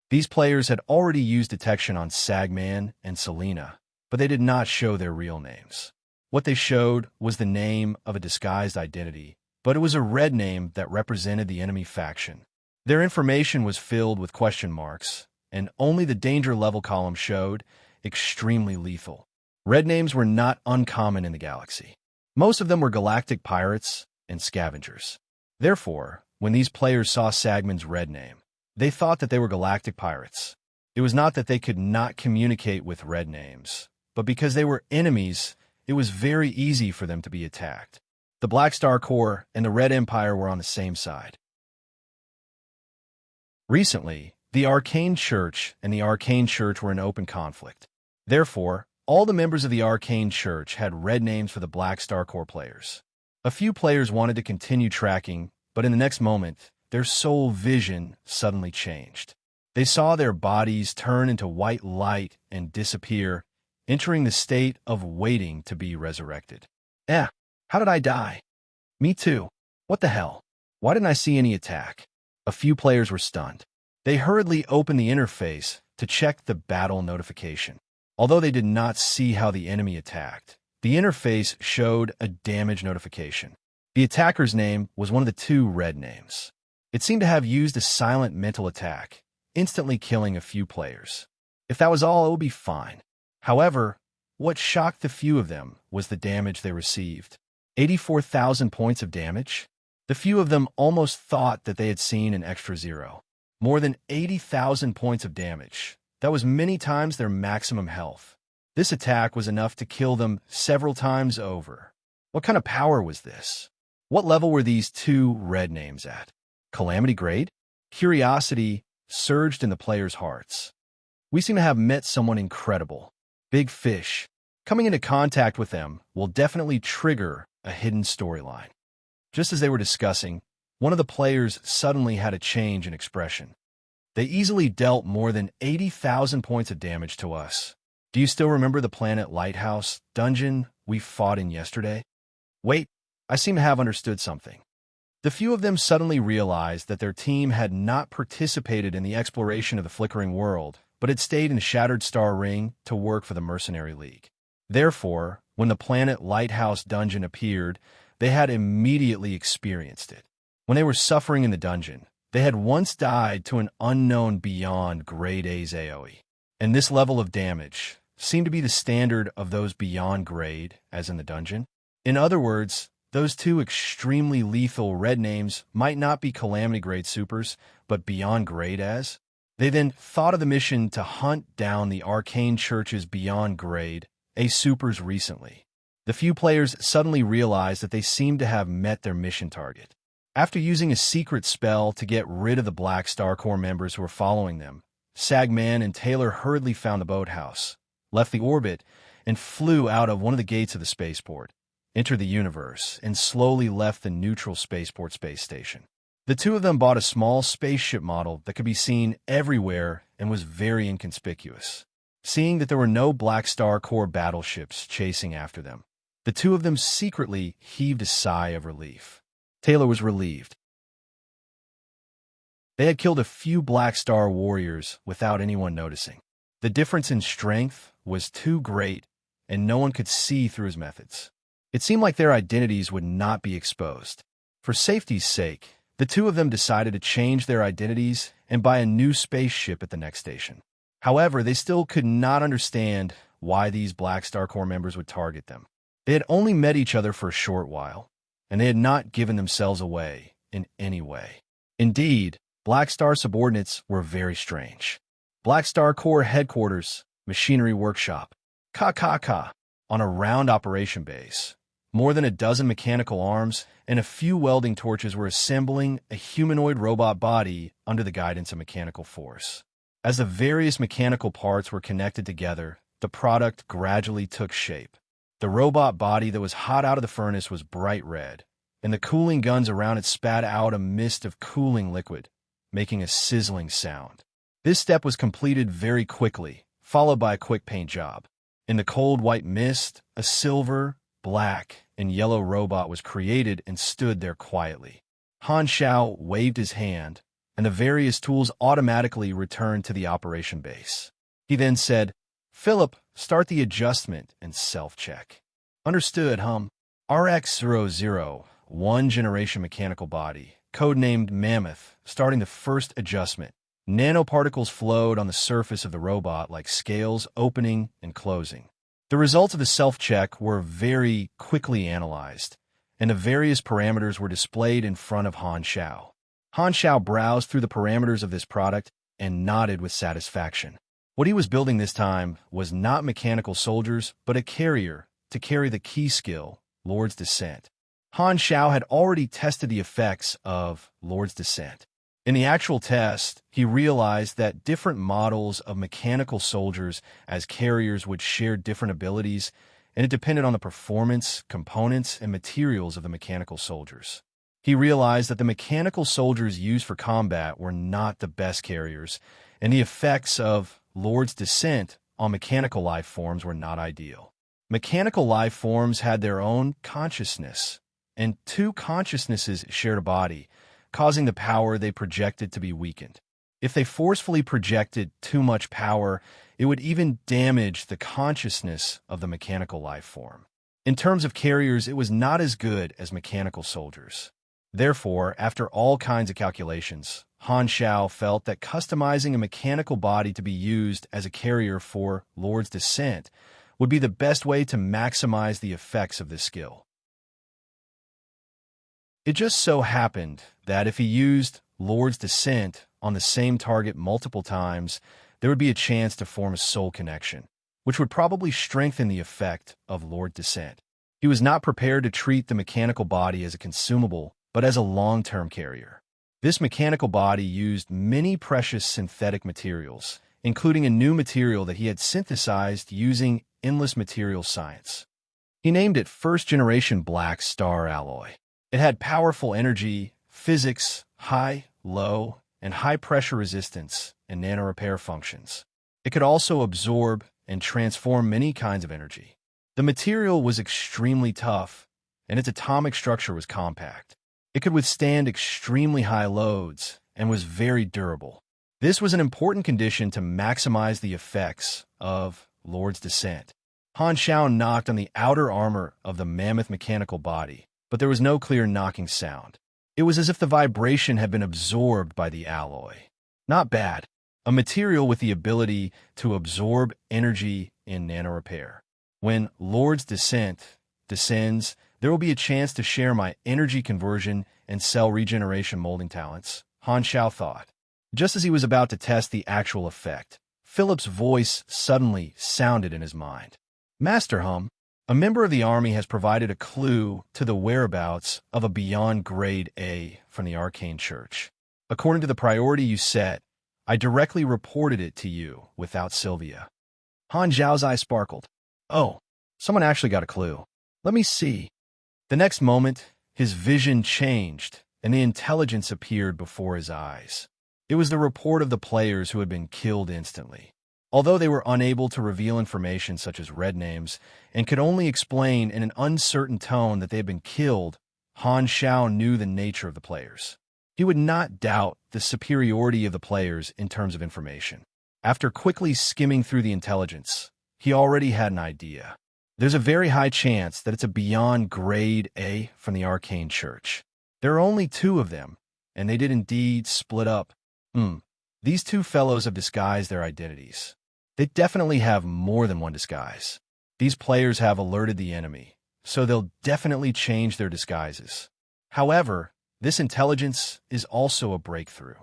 Speaker 1: These players had already used detection on Sagman and Selena, but they did not show their real names. What they showed was the name of a disguised identity, but it was a red name that represented the enemy faction. Their information was filled with question marks, and only the danger level column showed extremely lethal. Red names were not uncommon in the galaxy. Most of them were galactic pirates and scavengers. Therefore, when these players saw Sagman's red name, they thought that they were galactic pirates. It was not that they could not communicate with red names, but because they were enemies, it was very easy for them to be attacked. The Black Star Corps and the Red Empire were on the same side. Recently, the Arcane Church and the Arcane Church were in open conflict. Therefore, all the members of the Arcane Church had red names for the Black Star Corps players. A few players wanted to continue tracking, but in the next moment, their soul vision suddenly changed. They saw their bodies turn into white light and disappear, entering the state of waiting to be resurrected. Eh, how did I die? Me too. What the hell? Why didn't I see any attack? A few players were stunned. They hurriedly opened the interface to check the battle notification. Although they did not see how the enemy attacked, the interface showed a damage notification. The attacker's name was one of the two red names. It seemed to have used a silent mental attack, instantly killing a few players. If that was all, it would be fine. However, what shocked the few of them was the damage they received. 84,000 points of damage? The few of them almost thought that they had seen an extra zero. More than 80,000 points of damage. That was many times their maximum health. This attack was enough to kill them several times over. What kind of power was this? What level were these two red names at? Calamity grade? Curiosity surged in the players' hearts. We seem to have met someone incredible. Big fish. Coming into contact with them will definitely trigger a hidden storyline. Just as they were discussing, one of the players suddenly had a change in expression. They easily dealt more than 80,000 points of damage to us. Do you still remember the Planet Lighthouse dungeon we fought in yesterday? Wait, I seem to have understood something. The few of them suddenly realized that their team had not participated in the exploration of the flickering world, but had stayed in Shattered Star Ring to work for the Mercenary League. Therefore, when the Planet Lighthouse dungeon appeared, they had immediately experienced it. When they were suffering in the dungeon, they had once died to an unknown beyond grade A's AoE. And this level of damage seemed to be the standard of those beyond grade, as in the dungeon. In other words, those two extremely lethal red names might not be Calamity grade supers, but beyond grade as. They then thought of the mission to hunt down the Arcane Church's beyond grade A supers recently. The few players suddenly realized that they seemed to have met their mission target. After using a secret spell to get rid of the Black Star Corps members who were following them, Sagman and Taylor hurriedly found the boathouse, left the orbit, and flew out of one of the gates of the spaceport, entered the universe, and slowly left the neutral spaceport space station. The two of them bought a small spaceship model that could be seen everywhere and was very inconspicuous. Seeing that there were no Black Star Corps battleships chasing after them, the two of them secretly heaved a sigh of relief. Taylor was relieved. They had killed a few Black Star warriors without anyone noticing. The difference in strength was too great, and no one could see through his methods. It seemed like their identities would not be exposed. For safety's sake, the two of them decided to change their identities and buy a new spaceship at the next station. However, they still could not understand why these Black Star Corps members would target them. They had only met each other for a short while, and they had not given themselves away in any way. Indeed, Black Star subordinates were very strange. Black Star Corps headquarters, machinery workshop, on a round operation base. More than a dozen mechanical arms and a few welding torches were assembling a humanoid robot body under the guidance of mechanical force. As the various mechanical parts were connected together, the product gradually took shape. The robot body that was hot out of the furnace was bright red, and the cooling guns around it spat out a mist of cooling liquid, making a sizzling sound. This step was completed very quickly, followed by a quick paint job. In the cold white mist, a silver, black, and yellow robot was created and stood there quietly. Han Xiao waved his hand, and the various tools automatically returned to the operation base. He then said, "Philip, start the adjustment and self-check." "Understood, hum." RX-001 generation mechanical body, codenamed Mammoth, starting the first adjustment. Nanoparticles flowed on the surface of the robot like scales opening and closing. The results of the self-check were very quickly analyzed, and the various parameters were displayed in front of Han Xiao. Han Xiao browsed through the parameters of this product and nodded with satisfaction. What he was building this time was not mechanical soldiers, but a carrier to carry the key skill, Lord's Descent. Han Xiao had already tested the effects of Lord's Descent. In the actual test, he realized that different models of mechanical soldiers as carriers would share different abilities, and it depended on the performance, components, and materials of the mechanical soldiers. He realized that the mechanical soldiers used for combat were not the best carriers, and the effects of Lord's Descent on mechanical life forms were not ideal. Mechanical life forms had their own consciousness, and two consciousnesses shared a body, causing the power they projected to be weakened. If they forcefully projected too much power, it would even damage the consciousness of the mechanical life form. In terms of carriers, it was not as good as mechanical soldiers. Therefore, after all kinds of calculations, Han Xiao felt that customizing a mechanical body to be used as a carrier for Lord's Descent would be the best way to maximize the effects of this skill. It just so happened that if he used Lord's Descent on the same target multiple times, there would be a chance to form a soul connection, which would probably strengthen the effect of Lord's Descent. He was not prepared to treat the mechanical body as a consumable, but as a long-term carrier. This mechanical body used many precious synthetic materials, including a new material that he had synthesized using endless material science. He named it first-generation black star alloy. It had powerful energy, physics, high, low, and high-pressure resistance, and nanorepair functions. It could also absorb and transform many kinds of energy. The material was extremely tough, and its atomic structure was compact. It could withstand extremely high loads and was very durable. This was an important condition to maximize the effects of Lord's Descent. Han Xiao knocked on the outer armor of the mammoth mechanical body, but there was no clear knocking sound. It was as if the vibration had been absorbed by the alloy. Not bad. A material with the ability to absorb energy in nanorepair. When Lord's Descent descends, there will be a chance to share my energy conversion and cell regeneration molding talents, Han Xiao thought. Just as he was about to test the actual effect, Philip's voice suddenly sounded in his mind. Master Hum, a member of the army has provided a clue to the whereabouts of a beyond grade A from the Arcane Church. According to the priority you set, I directly reported it to you without Sylvia. Han Xiao's eye sparkled. Oh, someone actually got a clue. Let me see. The next moment, his vision changed, and the intelligence appeared before his eyes. It was the report of the players who had been killed instantly. Although they were unable to reveal information such as red names and could only explain in an uncertain tone that they had been killed, Han Xiao knew the nature of the players. He would not doubt the superiority of the players in terms of information. After quickly skimming through the intelligence, he already had an idea. There's a very high chance that it's a beyond grade A from the Arcane Church. There are only two of them, and they did indeed split up. These two fellows have disguised their identities. They definitely have more than one disguise. These players have alerted the enemy, so they'll definitely change their disguises. However, this intelligence is also a breakthrough.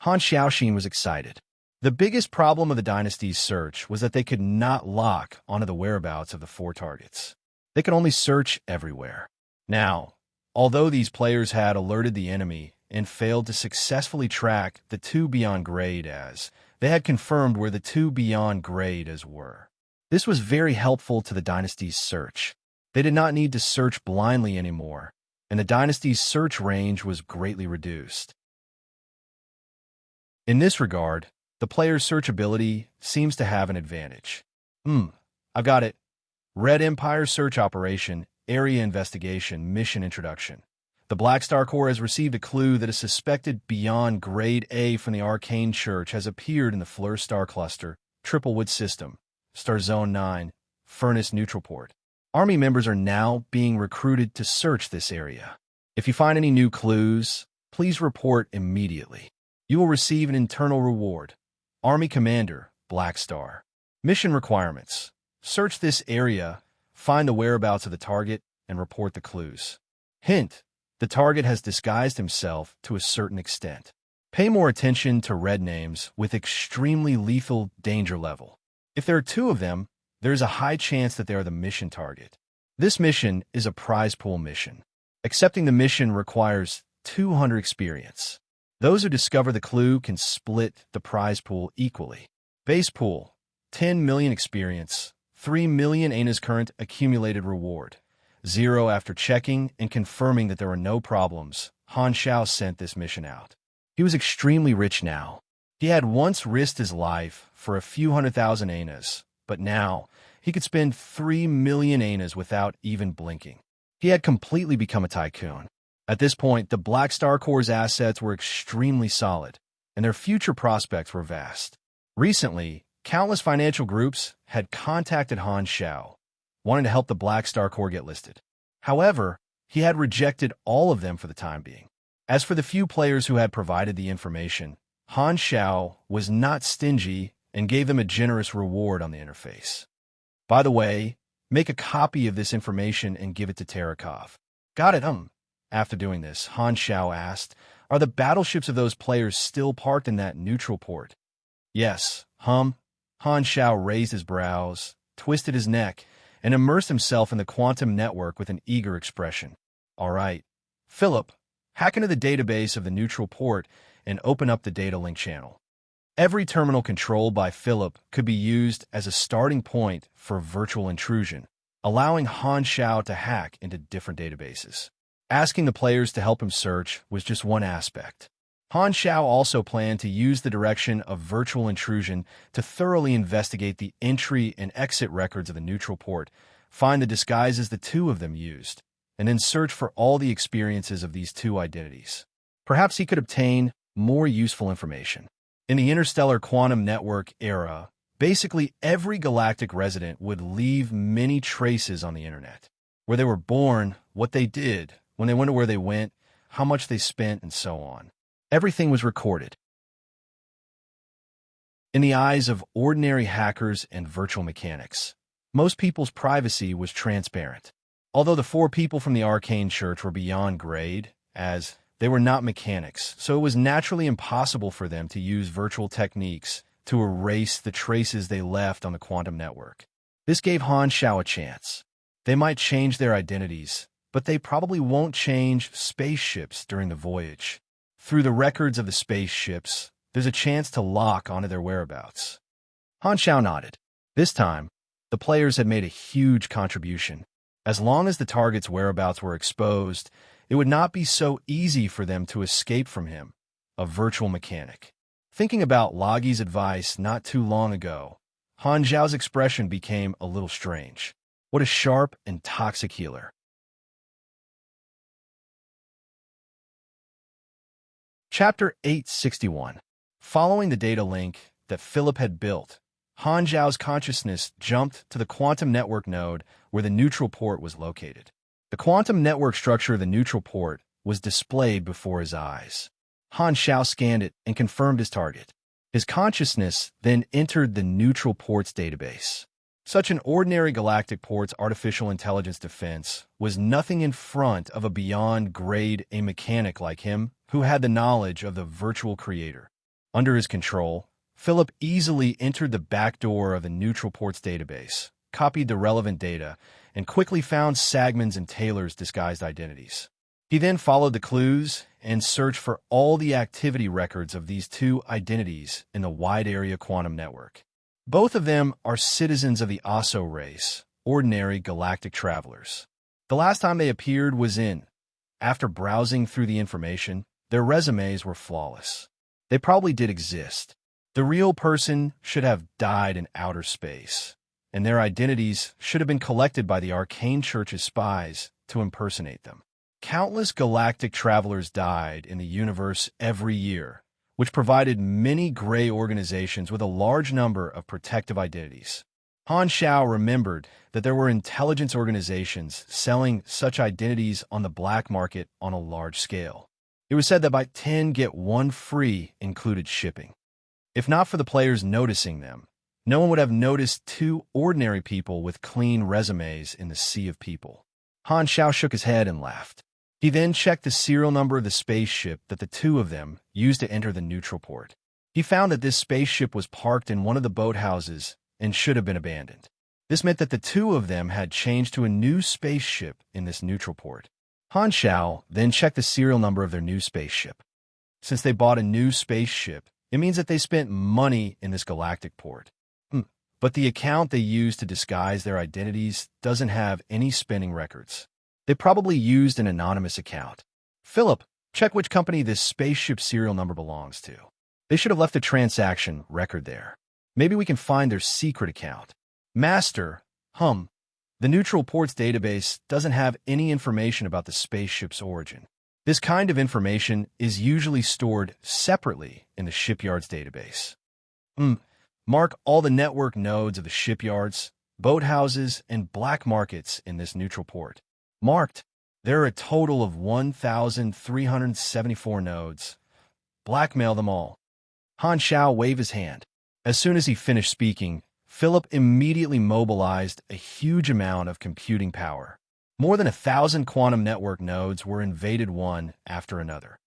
Speaker 1: Han Xiaoxin was excited. The biggest problem of the dynasty's search was that they could not lock onto the whereabouts of the four targets. They could only search everywhere. Now, although these players had alerted the enemy and failed to successfully track the two beyond grade as, they had confirmed where the two beyond grade as were. This was very helpful to the dynasty's search. They did not need to search blindly anymore, and the dynasty's search range was greatly reduced. In this regard, the player's search ability seems to have an advantage. I've got it. Red Empire Search Operation, Area Investigation, Mission Introduction. The Black Star Corps has received a clue that a suspected beyond grade A from the Arcane Church has appeared in the Fleur Star Cluster, Triplewood System, Star Zone 9, Furnace Neutral Port. Army members are now being recruited to search this area. If you find any new clues, please report immediately. You will receive an internal reward. Army Commander, Black Star. Mission requirements. Search this area, find the whereabouts of the target, and report the clues. Hint: the target has disguised himself to a certain extent. Pay more attention to red names with extremely lethal danger level. If there are two of them, there is a high chance that they are the mission target. This mission is a prize pool mission. Accepting the mission requires 200 experience. Those who discover the clue can split the prize pool equally. Base pool, 10 million experience, 3 million ANA's current accumulated reward. 0 after checking and confirming that there were no problems. Han Xiao sent this mission out. He was extremely rich now. He had once risked his life for a few 100,000 anas, but now he could spend 3 million anas without even blinking. He had completely become a tycoon. At this point, the Black Star Corps' assets were extremely solid, and their future prospects were vast. Recently, countless financial groups had contacted Han Xiao, wanting to help the Black Star Corps get listed. However, he had rejected all of them for the time being. As for the few players who had provided the information, Han Xiao was not stingy and gave them a generous reward on the interface. By the way, make a copy of this information and give it to Terakov. Got it, After doing this, Han Xiao asked, are the battleships of those players still parked in that neutral port? Yes, Han Xiao raised his brows, twisted his neck, and immersed himself in the quantum network with an eager expression. All right, Philip, hack into the database of the neutral port and open up the data link channel. Every terminal controlled by Philip could be used as a starting point for virtual intrusion, allowing Han Xiao to hack into different databases. Asking the players to help him search was just one aspect. Han Xiao also planned to use the direction of virtual intrusion to thoroughly investigate the entry and exit records of the neutral port, find the disguises the two of them used, and then search for all the experiences of these two identities. Perhaps he could obtain more useful information. In the interstellar quantum network era, basically every galactic resident would leave many traces on the internet. Where they were born, what they did, when they went to where they went, how much they spent, and so on. Everything was recorded. In the eyes of ordinary hackers and virtual mechanics, most people's privacy was transparent. Although the 4 people from the Arcane Church were beyond grade, as they were not mechanics, so it was naturally impossible for them to use virtual techniques to erase the traces they left on the quantum network. This gave Han Xiao a chance. They might change their identities, but they probably won't change spaceships during the voyage. Through the records of the spaceships, there's a chance to lock onto their whereabouts. Han Xiao nodded. This time, the players had made a huge contribution. As long as the target's whereabouts were exposed, it would not be so easy for them to escape from him, a virtual mechanic. Thinking about Logi's advice not too long ago, Han Xiao's expression became a little strange. What a sharp and toxic healer. Chapter 861. Following the data link that Philip had built, Han Xiao's consciousness jumped to the quantum network node where the neutral port was located. The quantum network structure of the neutral port was displayed before his eyes. Han Xiao scanned it and confirmed his target. His consciousness then entered the neutral port's database. Such an ordinary galactic port's artificial intelligence defense was nothing in front of a beyond grade a mechanic like him who had the knowledge of the virtual creator. Under his control, Philip easily entered the back door of the neutral port's database, copied the relevant data, and quickly found Sagman's and Taylor's disguised identities. He then followed the clues and searched for all the activity records of these two identities in the wide area quantum network. Both of them are citizens of the Aso race, ordinary galactic travelers. The last time they appeared was after browsing through the information, their resumes were flawless. They probably did exist. The real person should have died in outer space, and their identities should have been collected by the Arcane Church's spies to impersonate them. Countless galactic travelers died in the universe every year, which provided many gray organizations with a large number of protective identities. Han Xiao remembered that there were intelligence organizations selling such identities on the black market on a large scale. It was said that by 10 get 1 free included shipping. If not for the players noticing them, no one would have noticed 2 ordinary people with clean resumes in the sea of people. Han Xiao shook his head and laughed. He then checked the serial number of the spaceship that the 2 of them used to enter the neutral port. He found that this spaceship was parked in one of the boathouses and should have been abandoned. This meant that the 2 of them had changed to a new spaceship in this neutral port. Han Xiao then checked the serial number of their new spaceship. Since they bought a new spaceship, it means that they spent money in this galactic port. But the account they used to disguise their identities doesn't have any spending records. They probably used an anonymous account. Philip, check which company this spaceship serial number belongs to. They should have left a transaction record there. Maybe we can find their secret account. Master, the neutral ports database doesn't have any information about the spaceship's origin. This kind of information is usually stored separately in the shipyard's database. Mark all the network nodes of the shipyards, boathouses, and black markets in this neutral port. Marked. There are a total of 1,374 nodes. Blackmail them all. Han Xiao waved his hand. As soon as he finished speaking, Philip immediately mobilized a huge amount of computing power. More than 1,000 quantum network nodes were invaded one after another.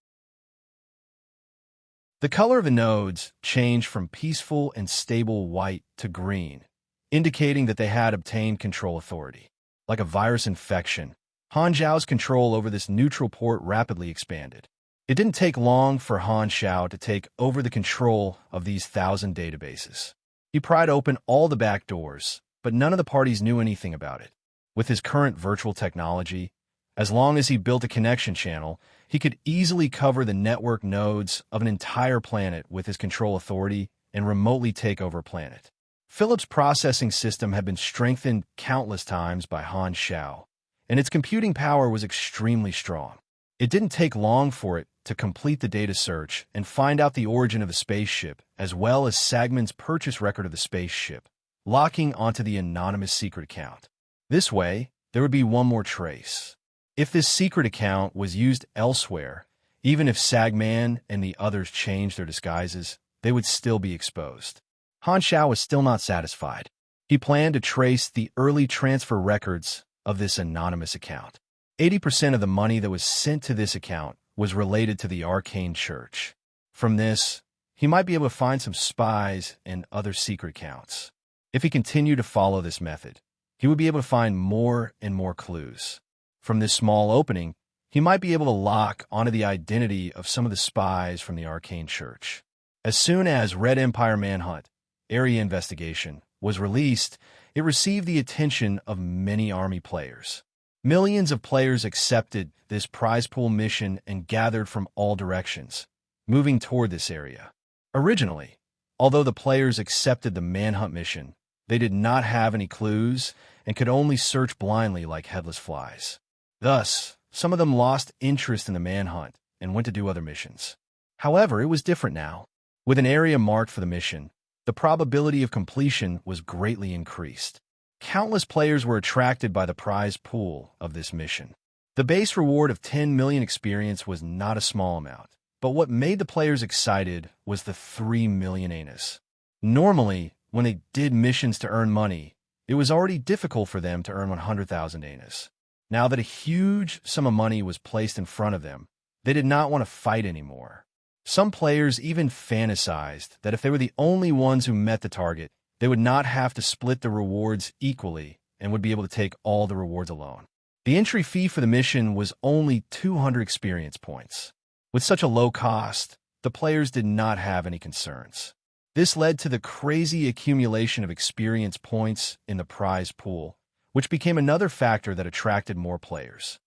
Speaker 1: The color of the nodes changed from peaceful and stable white to green, indicating that they had obtained control authority. Like a virus infection, Han Xiao's control over this neutral port rapidly expanded. It didn't take long for Han Xiao to take over the control of these 1,000 databases. He pried open all the back doors, but none of the parties knew anything about it. With his current virtual technology, as long as he built a connection channel, he could easily cover the network nodes of an entire planet with his control authority and remotely take over a planet. Philip's processing system had been strengthened countless times by Han Xiao, and its computing power was extremely strong. It didn't take long for it to complete the data search and find out the origin of the spaceship, as well as Sagman's purchase record of the spaceship, locking onto the anonymous secret account. This way, there would be one more trace. If this secret account was used elsewhere, even if Sagman and the others changed their disguises, they would still be exposed. Han Xiao was still not satisfied. He planned to trace the early transfer records of this anonymous account. 80% of the money that was sent to this account was related to the Arcane Church. From this, he might be able to find some spies and other secret accounts. If he continued to follow this method, he would be able to find more and more clues. From this small opening, he might be able to lock onto the identity of some of the spies from the Arcane Church. As soon as Red Empire Manhunt, Area Investigation, was released, it received the attention of many army players. Millions of players accepted this prize pool mission and gathered from all directions, moving toward this area. Originally, although the players accepted the Manhunt mission, they did not have any clues and could only search blindly like headless flies. Thus, some of them lost interest in the manhunt and went to do other missions. However, it was different now. With an area marked for the mission, the probability of completion was greatly increased. Countless players were attracted by the prize pool of this mission. The base reward of 10 million experience was not a small amount, but what made the players excited was the 3 million anus. Normally, when they did missions to earn money, it was already difficult for them to earn 100,000 anus. Now that a huge sum of money was placed in front of them, they did not want to fight anymore. Some players even fantasized that if they were the only ones who met the target, they would not have to split the rewards equally and would be able to take all the rewards alone. The entry fee for the mission was only 200 experience points. With such a low cost, the players did not have any concerns. This led to the crazy accumulation of experience points in the prize pool, which became another factor that attracted more players.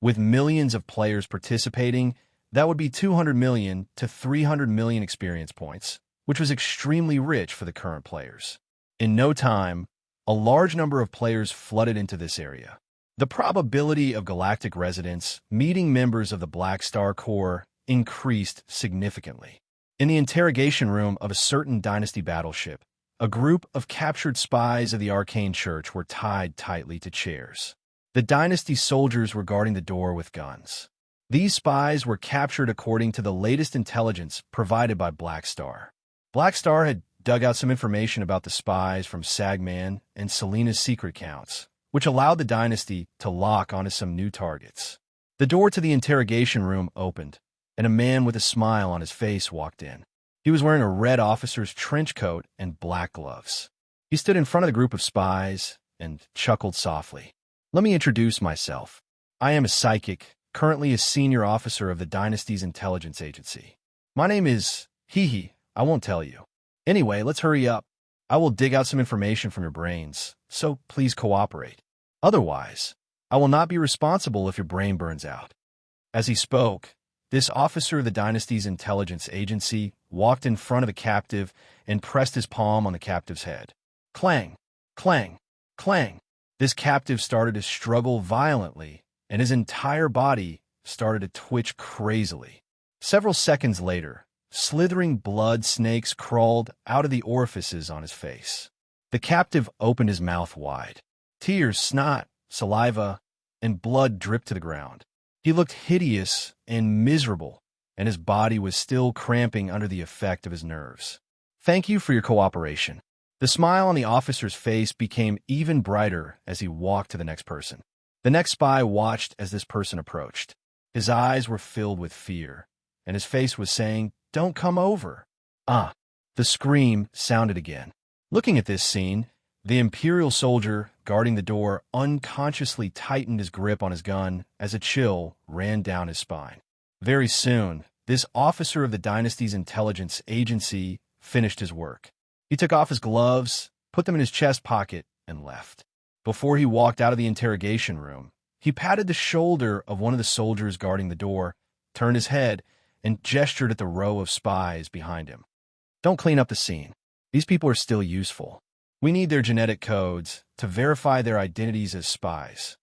Speaker 1: With millions of players participating, that would be 200 million to 300 million experience points, which was extremely rich for the current players. In no time, a large number of players flooded into this area. The probability of galactic residents meeting members of the Black Star Corps increased significantly. In the interrogation room of a certain Dynasty battleship, a group of captured spies of the Arcane Church were tied tightly to chairs. The Dynasty soldiers were guarding the door with guns. These spies were captured according to the latest intelligence provided by Black Star. Black Star had dug out some information about the spies from Sagman and Selena's secret accounts, which allowed the Dynasty to lock onto some new targets. The door to the interrogation room opened, and a man with a smile on his face walked in. He was wearing a red officer's trench coat and black gloves. He stood in front of the group of spies and chuckled softly. "Let me introduce myself. I am a psychic, currently a senior officer of the Dynasty's intelligence agency. My name is I won't tell you. Anyway, let's hurry up. I will dig out some information from your brains, so please cooperate. Otherwise, I will not be responsible if your brain burns out." As he spoke, This officer of the dynasty's intelligence agency walked in front of the captive and pressed his palm on the captive's head. Clang, clang, clang. This captive started to struggle violently, and his entire body started to twitch crazily. Several seconds later, slithering blood snakes crawled out of the orifices on his face. The captive opened his mouth wide. Tears, snot, saliva, and blood dripped to the ground. He looked hideous and miserable, and his body was still cramping under the effect of his nerves. Thank you for your cooperation. The smile on the officer's face became even brighter as he walked to the next person. The next spy watched as this person approached. His eyes were filled with fear, and his face was saying, "Don't come over." Ah! The scream sounded again. Looking at this scene, the Imperial soldier guarding the door unconsciously tightened his grip on his gun as a chill ran down his spine. Very soon, this officer of the dynasty's intelligence agency finished his work. He took off his gloves, put them in his chest pocket, and left. Before he walked out of the interrogation room, he patted the shoulder of one of the soldiers guarding the door, turned his head, and gestured at the row of spies behind him. Don't clean up the scene. These people are still useful. We need their genetic codes to verify their identities as spies.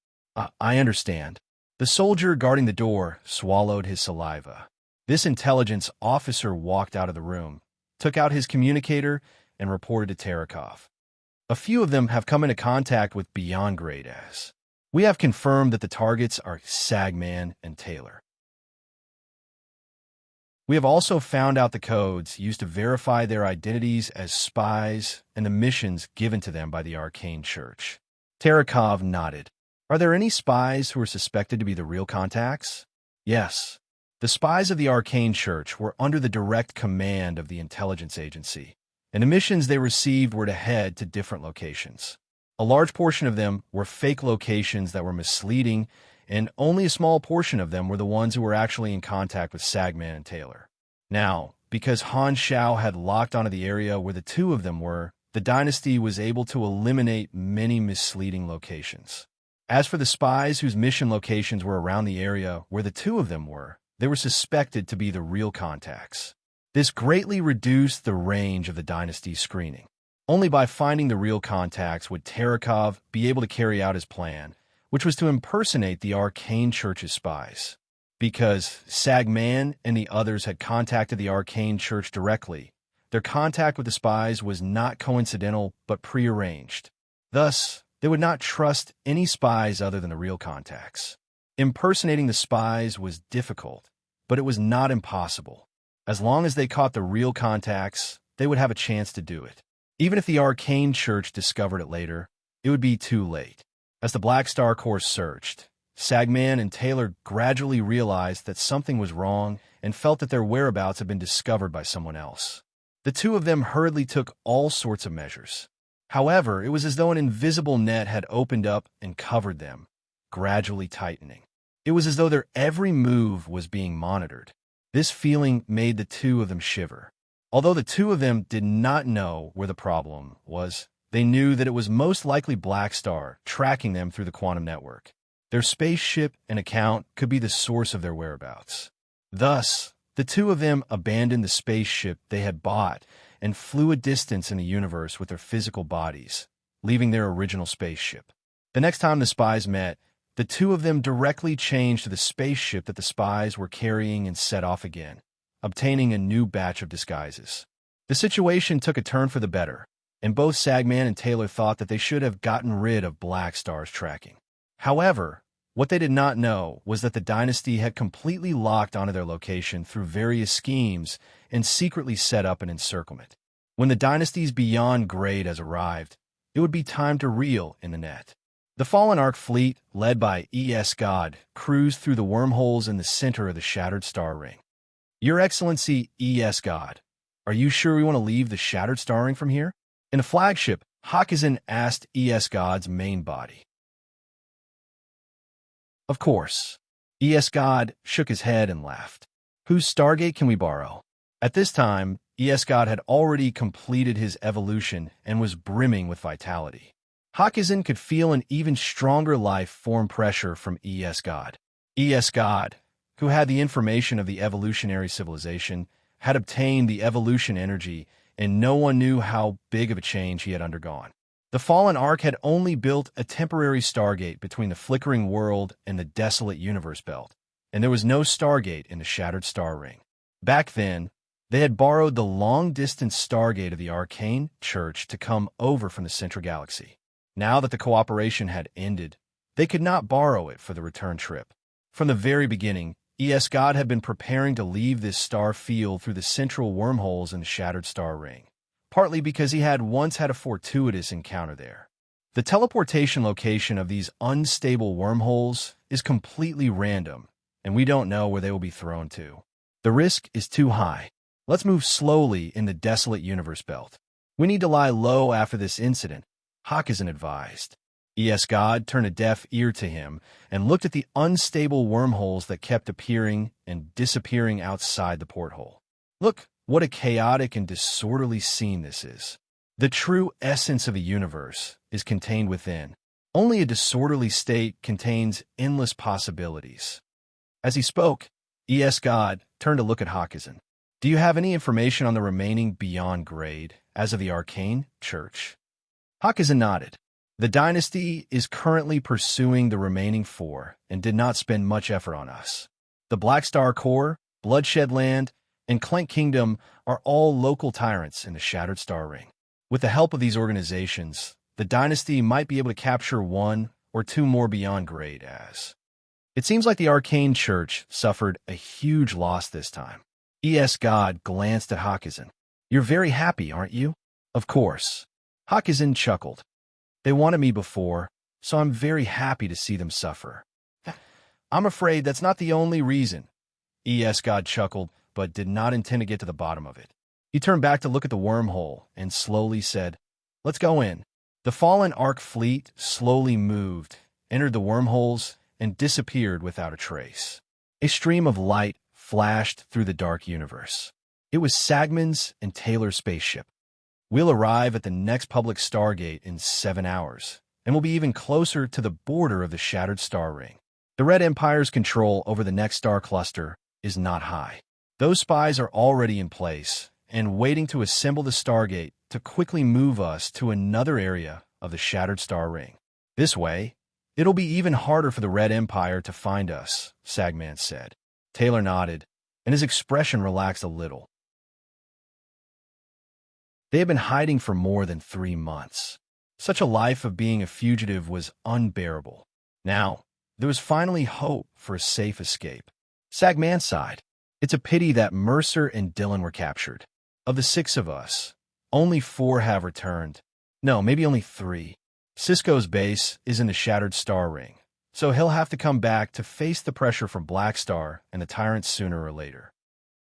Speaker 1: I understand. The soldier guarding the door swallowed his saliva. This intelligence officer walked out of the room, took out his communicator, and reported to Terakov. A few of them have come into contact with Beyond Grade S. We have confirmed that the targets are Sagman and Taylor. We have also found out the codes used to verify their identities as spies and the missions given to them by the Arcane Church. Terakov nodded. Are there any spies who are suspected to be the real contacts? Yes. The spies of the Arcane Church were under the direct command of the intelligence agency, and the missions they received were to head to different locations. A large portion of them were fake locations that were misleading, and only a small portion of them were the ones who were actually in contact with Sagman and Taylor. Now, because Han Shao had locked onto the area where the two of them were, the dynasty was able to eliminate many misleading locations. As for the spies whose mission locations were around the area where the two of them were, they were suspected to be the real contacts. This greatly reduced the range of the dynasty's screening. Only by finding the real contacts would Terakov be able to carry out his plan, which was to impersonate the Arcane Church's spies. Because Sagman and the others had contacted the Arcane Church directly, their contact with the spies was not coincidental but prearranged. Thus, they would not trust any spies other than the real contacts. Impersonating the spies was difficult, but it was not impossible. As long as they caught the real contacts, they would have a chance to do it. Even if the Arcane Church discovered it later, it would be too late. As the Black Star Corps searched, Sagman and Taylor gradually realized that something was wrong and felt that their whereabouts had been discovered by someone else. The two of them hurriedly took all sorts of measures. However, it was as though an invisible net had opened up and covered them, gradually tightening. It was as though their every move was being monitored. This feeling made the two of them shiver. Although the two of them did not know where the problem was, they knew that it was most likely Black Star tracking them through the quantum network. Their spaceship and account could be the source of their whereabouts. Thus, the two of them abandoned the spaceship they had bought and flew a distance in the universe with their physical bodies, leaving their original spaceship. The next time the spies met, the two of them directly changed to the spaceship that the spies were carrying and set off again, obtaining a new batch of disguises. The situation took a turn for the better, and both Sagman and Taylor thought that they should have gotten rid of Black Star's tracking. However, what they did not know was that the dynasty had completely locked onto their location through various schemes and secretly set up an encirclement. When the dynasty's Beyond Grade has arrived, it would be time to reel in the net. The Fallen Ark fleet, led by E.S. God, cruised through the wormholes in the center of the Shattered Star Ring. Your Excellency, E.S. God, are you sure we want to leave the Shattered Star Ring from here? In the flagship, Hakizan asked E.S. God's main body. Of course. E.S. God shook his head and laughed. Whose Stargate can we borrow? At this time, E.S. God had already completed his evolution and was brimming with vitality. Hakizan could feel an even stronger life form pressure from E.S. God. E.S. God, who had the information of the evolutionary civilization, had obtained the evolution energy, and no one knew how big of a change he had undergone. The fallen Ark had only built a temporary stargate between the flickering world and the desolate universe belt, and there was no stargate in the shattered star ring. Back then, they had borrowed the long-distance stargate of the arcane church to come over from the central galaxy. Now that the cooperation had ended, they could not borrow it for the return trip. From the very beginning, God had been preparing to leave this star field through the central wormholes in the shattered star ring, partly because he had once had a fortuitous encounter there. The teleportation location of these unstable wormholes is completely random, and we don't know where they will be thrown to. The risk is too high. Let's move slowly in the desolate universe belt. We need to lie low after this incident, Hakizan advised. God turned a deaf ear to him and looked at the unstable wormholes that kept appearing and disappearing outside the porthole. Look, what a chaotic and disorderly scene this is. The true essence of a universe is contained within. Only a disorderly state contains endless possibilities. As he spoke, God turned to look at Hakizan. Do you have any information on the remaining beyond grade as of the arcane church? Hakizan nodded. The dynasty is currently pursuing the remaining 4 and did not spend much effort on us. The Black Star Core, Bloodshed Land, and Clank Kingdom are all local tyrants in the Shattered Star Ring. With the help of these organizations, the dynasty might be able to capture 1 or 2 more beyond grade as. It seems like the Arcane Church suffered a huge loss this time. God glanced at Hakizan. You're very happy, aren't you? Of course. Hakizan chuckled. They wanted me before, so I'm very happy to see them suffer. I'm afraid that's not the only reason. God chuckled, but did not intend to get to the bottom of it. He turned back to look at the wormhole and slowly said, Let's go in. The fallen Ark fleet slowly moved, entered the wormholes, and disappeared without a trace. A stream of light flashed through the dark universe. It was Sagman's and Taylor's spaceship. We'll arrive at the next public stargate in 7 hours, and will be even closer to the border of the Shattered Star Ring. The Red Empire's control over the next star cluster is not high. Those spies are already in place and waiting to assemble the stargate to quickly move us to another area of the Shattered Star Ring. This way, it'll be even harder for the Red Empire to find us, Sagman said. Taylor nodded, and his expression relaxed a little. They had been hiding for more than 3 months. Such a life of being a fugitive was unbearable. Now, there was finally hope for a safe escape. Sagman sighed. It's a pity that Mercer and Dylan were captured. Of the 6 of us, only 4 have returned. No, maybe only 3. Cisco's base is in the Shattered Star Ring, so he'll have to come back to face the pressure from Black Star and the Tyrants sooner or later.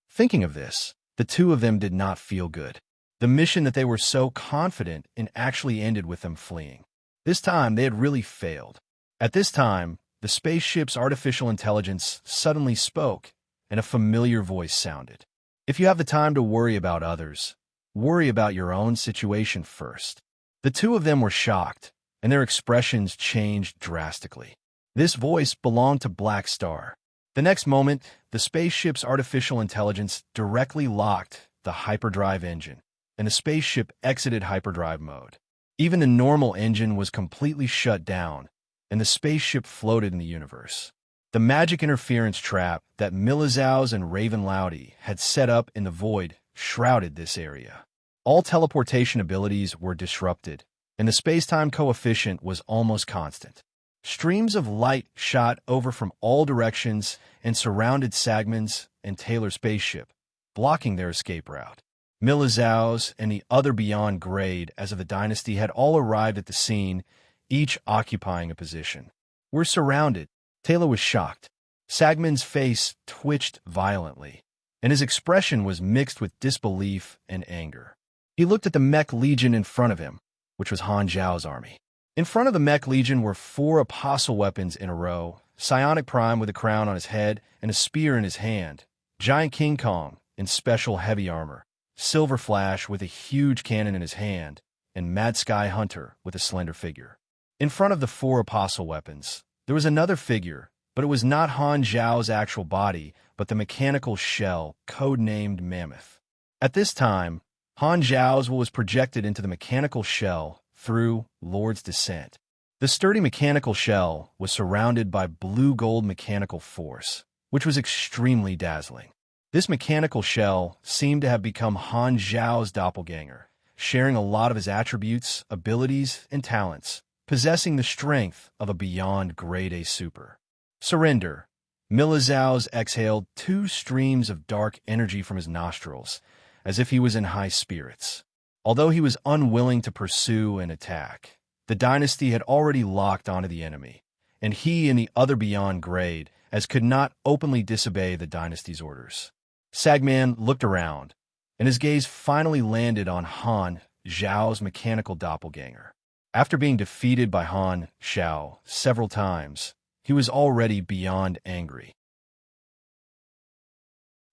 Speaker 1: Thinking of this, the 2 of them did not feel good. The mission that they were so confident in actually ended with them fleeing. This time, they had really failed. At this time, the spaceship's artificial intelligence suddenly spoke, and a familiar voice sounded. If you have the time to worry about others, worry about your own situation first. The 2 of them were shocked, and their expressions changed drastically. This voice belonged to Black Star. The next moment, the spaceship's artificial intelligence directly locked the hyperdrive engine, and the spaceship exited hyperdrive mode. Even the normal engine was completely shut down, and the spaceship floated in the universe. The magic interference trap that Milizaus and Raven Loudy had set up in the void shrouded this area. All teleportation abilities were disrupted, and the space-time coefficient was almost constant. Streams of light shot over from all directions and surrounded Sagman's and Taylor's spaceship, blocking their escape route. Milizaus and the other beyond grade as of the dynasty had all arrived at the scene, each occupying a position. We're surrounded. Taylor was shocked. Sagman's face twitched violently, and his expression was mixed with disbelief and anger. He looked at the Mech Legion in front of him, which was Han Zhao's army. In front of the Mech Legion were 4 apostle weapons in a row, Psionic Prime with a crown on his head and a spear in his hand, Giant King Kong in special heavy armor, Silver Flash with a huge cannon in his hand, and Mad Sky Hunter with a slender figure. In front of the 4 apostle weapons, there was another figure But it was not Han Zhao's actual body, but the mechanical shell, codenamed Mammoth. At this time, Han Zhao's will was projected into the mechanical shell through Lord's descent. The sturdy mechanical shell was surrounded by blue-gold mechanical force, which was extremely dazzling. This mechanical shell seemed to have become Han Zhao's doppelganger, sharing a lot of his attributes, abilities, and talents, possessing the strength of a beyond grade A super. Surrender. Milizhao's exhaled 2 streams of dark energy from his nostrils, as if he was in high spirits. Although he was unwilling to pursue and attack, the dynasty had already locked onto the enemy, and he and the other beyond grade as could not openly disobey the dynasty's orders. Sagman looked around, and his gaze finally landed on Han Zhao's mechanical doppelganger. After being defeated by Han Zhao several times, he was already beyond angry.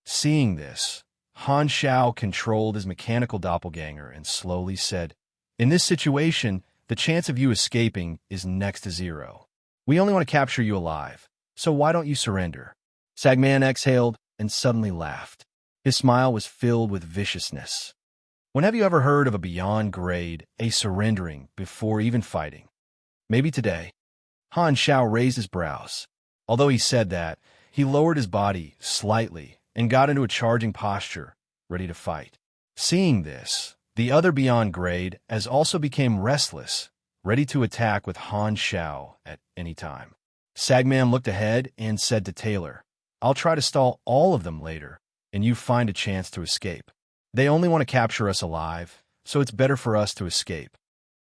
Speaker 1: Seeing this, Han Zhao controlled his mechanical doppelganger and slowly said, "In this situation, the chance of you escaping is next to 0. We only want to capture you alive, so why don't you surrender?" Sagman exhaled and suddenly laughed. His smile was filled with viciousness. When have you ever heard of a beyond grade A surrendering before even fighting? Maybe today. Han Zhao raised his brows. Although he said that, he lowered his body slightly and got into a charging posture, ready to fight. Seeing this, the other beyond grade as also became restless, ready to attack with Han Zhao at any time. Sagman looked ahead and said to Taylor, "I'll try to stall all of them later, and you find a chance to escape. They only want to capture us alive, so it's better for us to escape.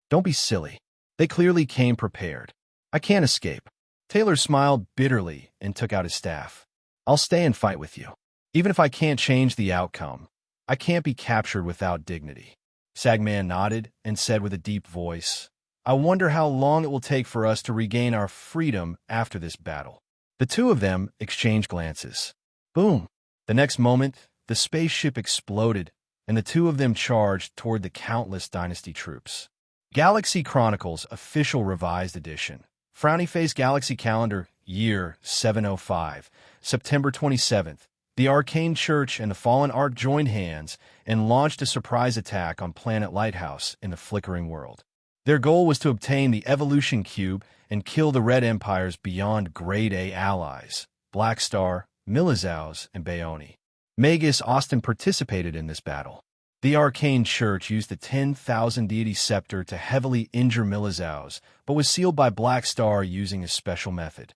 Speaker 1: Don't be silly. They clearly came prepared. I can't escape." Taylor smiled bitterly and took out his staff. "I'll stay and fight with you. Even if I can't change the outcome, I can't be captured without dignity." Sagman nodded and said with a deep voice, "I wonder how long it will take for us to regain our freedom after this battle." The two of them exchanged glances. Boom! The next moment, the spaceship exploded, and the two of them charged toward the countless Dynasty troops. Galaxy Chronicles Official Revised Edition. Frowny Face Galaxy Calendar, Year 705, September 27th. The Arcane Church and the Fallen Ark joined hands and launched a surprise attack on Planet Lighthouse in the Flickering World. Their goal was to obtain the Evolution Cube and kill the Red Empire's beyond Grade A allies, Black Star, Milizhao's, and Baoni. Magus Austin participated in this battle. The Arcane Church used the 10,000 deity scepter to heavily injure Milizhao's, but was sealed by Black Star using a special method.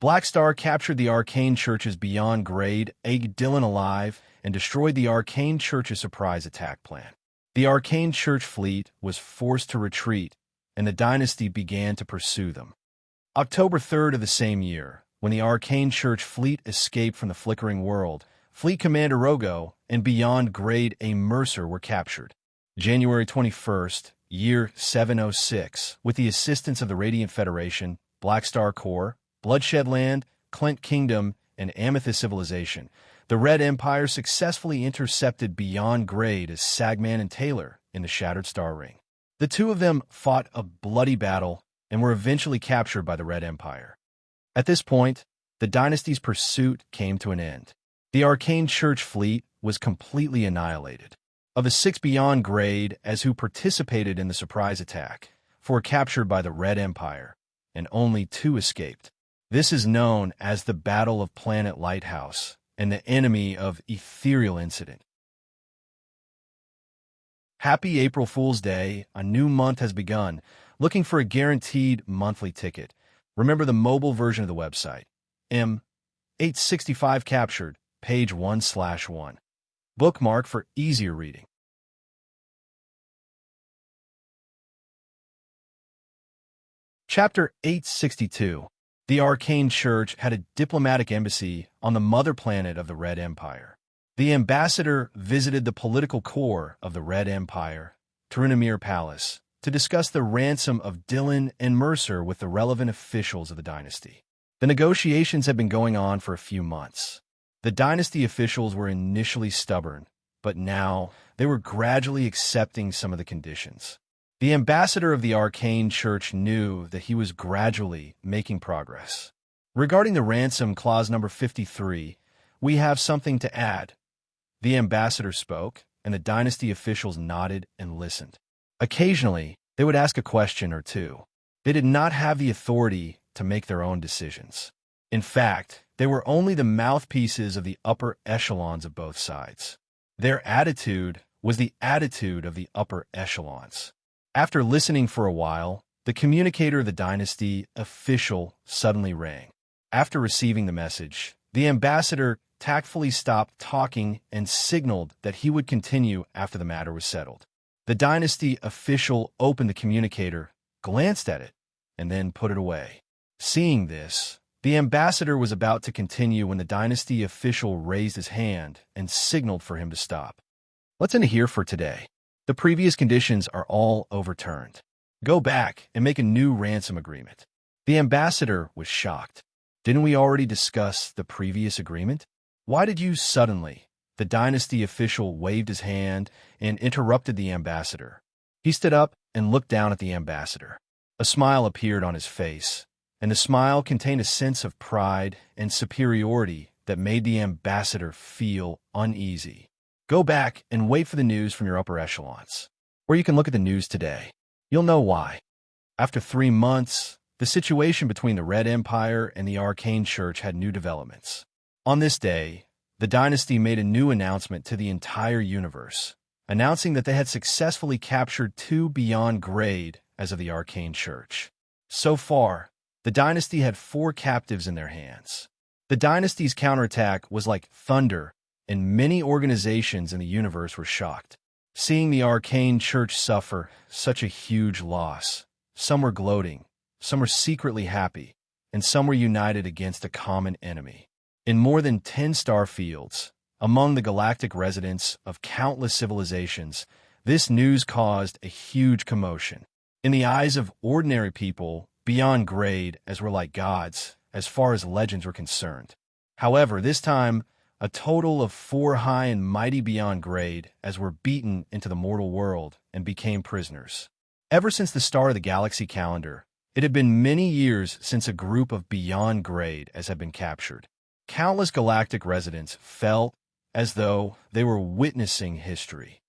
Speaker 1: Black Star captured the Arcane Church's beyond grade A Dylan alive and destroyed the Arcane Church's surprise attack plan. The Arcane Church fleet was forced to retreat, and the Dynasty began to pursue them. October 3rd of the same year, when the Arcane Church fleet escaped from the Flickering World, Fleet Commander Rogo and beyond grade A Mercer were captured. January 21st, year 706, with the assistance of the Radiant Federation, Black Star Corps, Bloodshed Land, Clint Kingdom, and Amethyst Civilization, the Red Empire successfully intercepted beyond grade as Sagman and Taylor in the Shattered Star Ring. The two of them fought a bloody battle and were eventually captured by the Red Empire. At this point, the Dynasty's pursuit came to an end. The Arcane Church fleet was completely annihilated. Of the 6 beyond grade as who participated in the surprise attack, 4 captured by the Red Empire, and only 2 escaped. This is known as the Battle of Planet Lighthouse and the enemy of Ethereal Incident. Happy April Fool's Day. A new month has begun. Looking for a guaranteed monthly ticket? Remember the mobile version of the website. M865 captured, page 1/1. Bookmark for easier reading. Chapter 862. The Arcane Church had a diplomatic embassy on the mother planet of the Red Empire. The ambassador visited the political core of the Red Empire, Trunamir Palace, to discuss the ransom of Dylan and Mercer with the relevant officials of the dynasty. The negotiations had been going on for a few months. The dynasty officials were initially stubborn, but now they were gradually accepting some of the conditions. The ambassador of the Arcane Church knew that he was gradually making progress. Regarding the ransom clause number 53, we have something to add. The ambassador spoke, and the dynasty officials nodded and listened. Occasionally, they would ask a question or two. They did not have the authority to make their own decisions. In fact, they were only the mouthpieces of the upper echelons of both sides. Their attitude was the attitude of the upper echelons. After listening for a while, the communicator of the dynasty official suddenly rang. After receiving the message, the ambassador tactfully stopped talking and signaled that he would continue after the matter was settled. The dynasty official opened the communicator, glanced at it, and then put it away. Seeing this, the ambassador was about to continue when the dynasty official raised his hand and signaled for him to stop. Let's end here for today. The previous conditions are all overturned. Go back and make a new ransom agreement. The ambassador was shocked. Didn't we already discuss the previous agreement? Why did you suddenly? The dynasty official waved his hand and interrupted the ambassador. He stood up and looked down at the ambassador. A smile appeared on his face, and the smile contained a sense of pride and superiority that made the ambassador feel uneasy. Go back and wait for the news from your upper echelons. Or you can look at the news today. You'll know why. After 3 months, the situation between the Red Empire and the Arcane Church had new developments. On this day, the dynasty made a new announcement to the entire universe, announcing that they had successfully captured 2 beyond grade as of the Arcane Church. So far, the dynasty had 4 captives in their hands. The dynasty's counterattack was like thunder, and many organizations in the universe were shocked. Seeing the Arcane Church suffer such a huge loss, some were gloating, some were secretly happy, and some were united against a common enemy. In more than 10 star fields, among the galactic residents of countless civilizations, this news caused a huge commotion. In the eyes of ordinary people, beyond grade as were like gods, as far as legends were concerned. However, this time, a total of 4 high and mighty beyond grade as were beaten into the mortal world and became prisoners. Ever since the start of the galaxy calendar, it had been many years since a group of beyond grade as had been captured. Countless galactic residents felt as though they were witnessing history.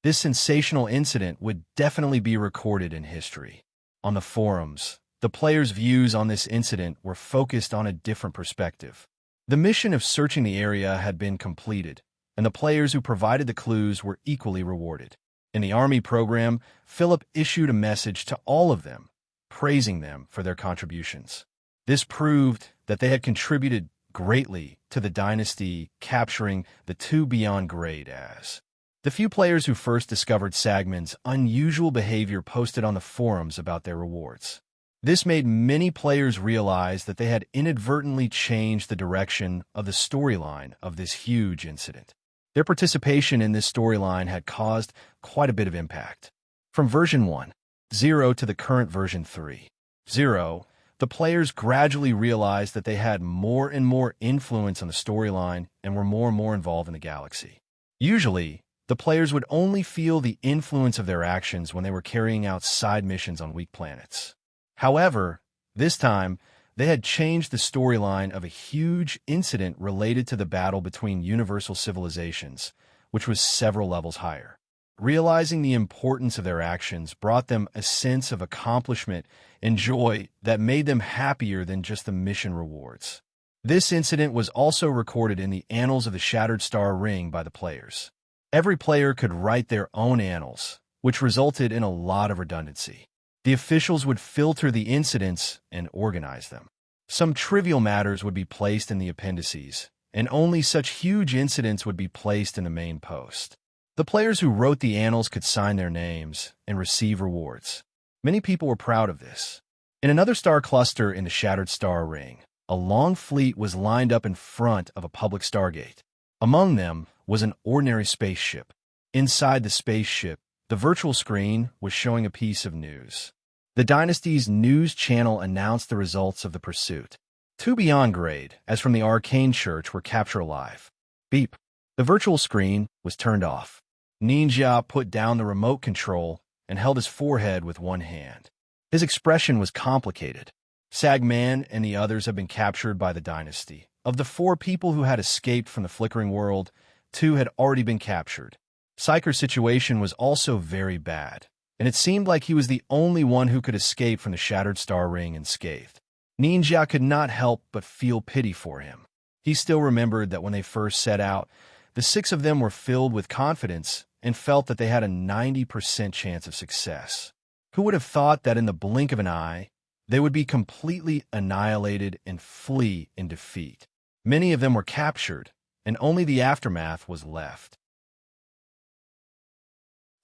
Speaker 1: This sensational incident would definitely be recorded in history. On the forums, the players' views on this incident were focused on a different perspective. The mission of searching the area had been completed, and the players who provided the clues were equally rewarded. In the Army program, Philip issued a message to all of them, praising them for their contributions. This proved that they had contributed greatly to the dynasty capturing the 2 beyond grade as. The few players who first discovered Sagman's unusual behavior posted on the forums about their rewards. This made many players realize that they had inadvertently changed the direction of the storyline of this huge incident. Their participation in this storyline had caused quite a bit of impact. From version 1.0 to the current version 3.0, the players gradually realized that they had more and more influence on the storyline and were more involved in the galaxy. Usually, the players would only feel the influence of their actions when they were carrying out side missions on weak planets. However, this time, they had changed the storyline of a huge incident related to the battle between universal civilizations, which was several levels higher. Realizing the importance of their actions brought them a sense of accomplishment and joy that made them happier than just the mission rewards. This incident was also recorded in the Annals of the Shattered Star Ring by the players. Every player could write their own annals, which resulted in a lot of redundancy. The officials would filter the incidents and organize them. Some trivial matters would be placed in the appendices, and only such huge incidents would be placed in the main post. The players who wrote the annals could sign their names and receive rewards. Many people were proud of this. In another star cluster in the Shattered Star Ring, a long fleet was lined up in front of a public stargate. Among them was an ordinary spaceship. Inside the spaceship, the virtual screen was showing a piece of news. The dynasty's news channel announced the results of the pursuit. 2 beyond grade, as from the Arcane Church, were captured alive. Beep. The virtual screen was turned off. Ninja put down the remote control and held his forehead with one hand. His expression was complicated. Sagman and the others have been captured by the dynasty. Of the 4 people who had escaped from the flickering world, 2 had already been captured. Psyker's situation was also very bad, and it seemed like he was the only one who could escape from the shattered star ring unscathed. Ninja could not help but feel pity for him. He still remembered that when they first set out, the 6 of them were filled with confidence and felt that they had a 90% chance of success. Who would have thought that in the blink of an eye, they would be completely annihilated and flee in defeat? Many of them were captured, and only the aftermath was left.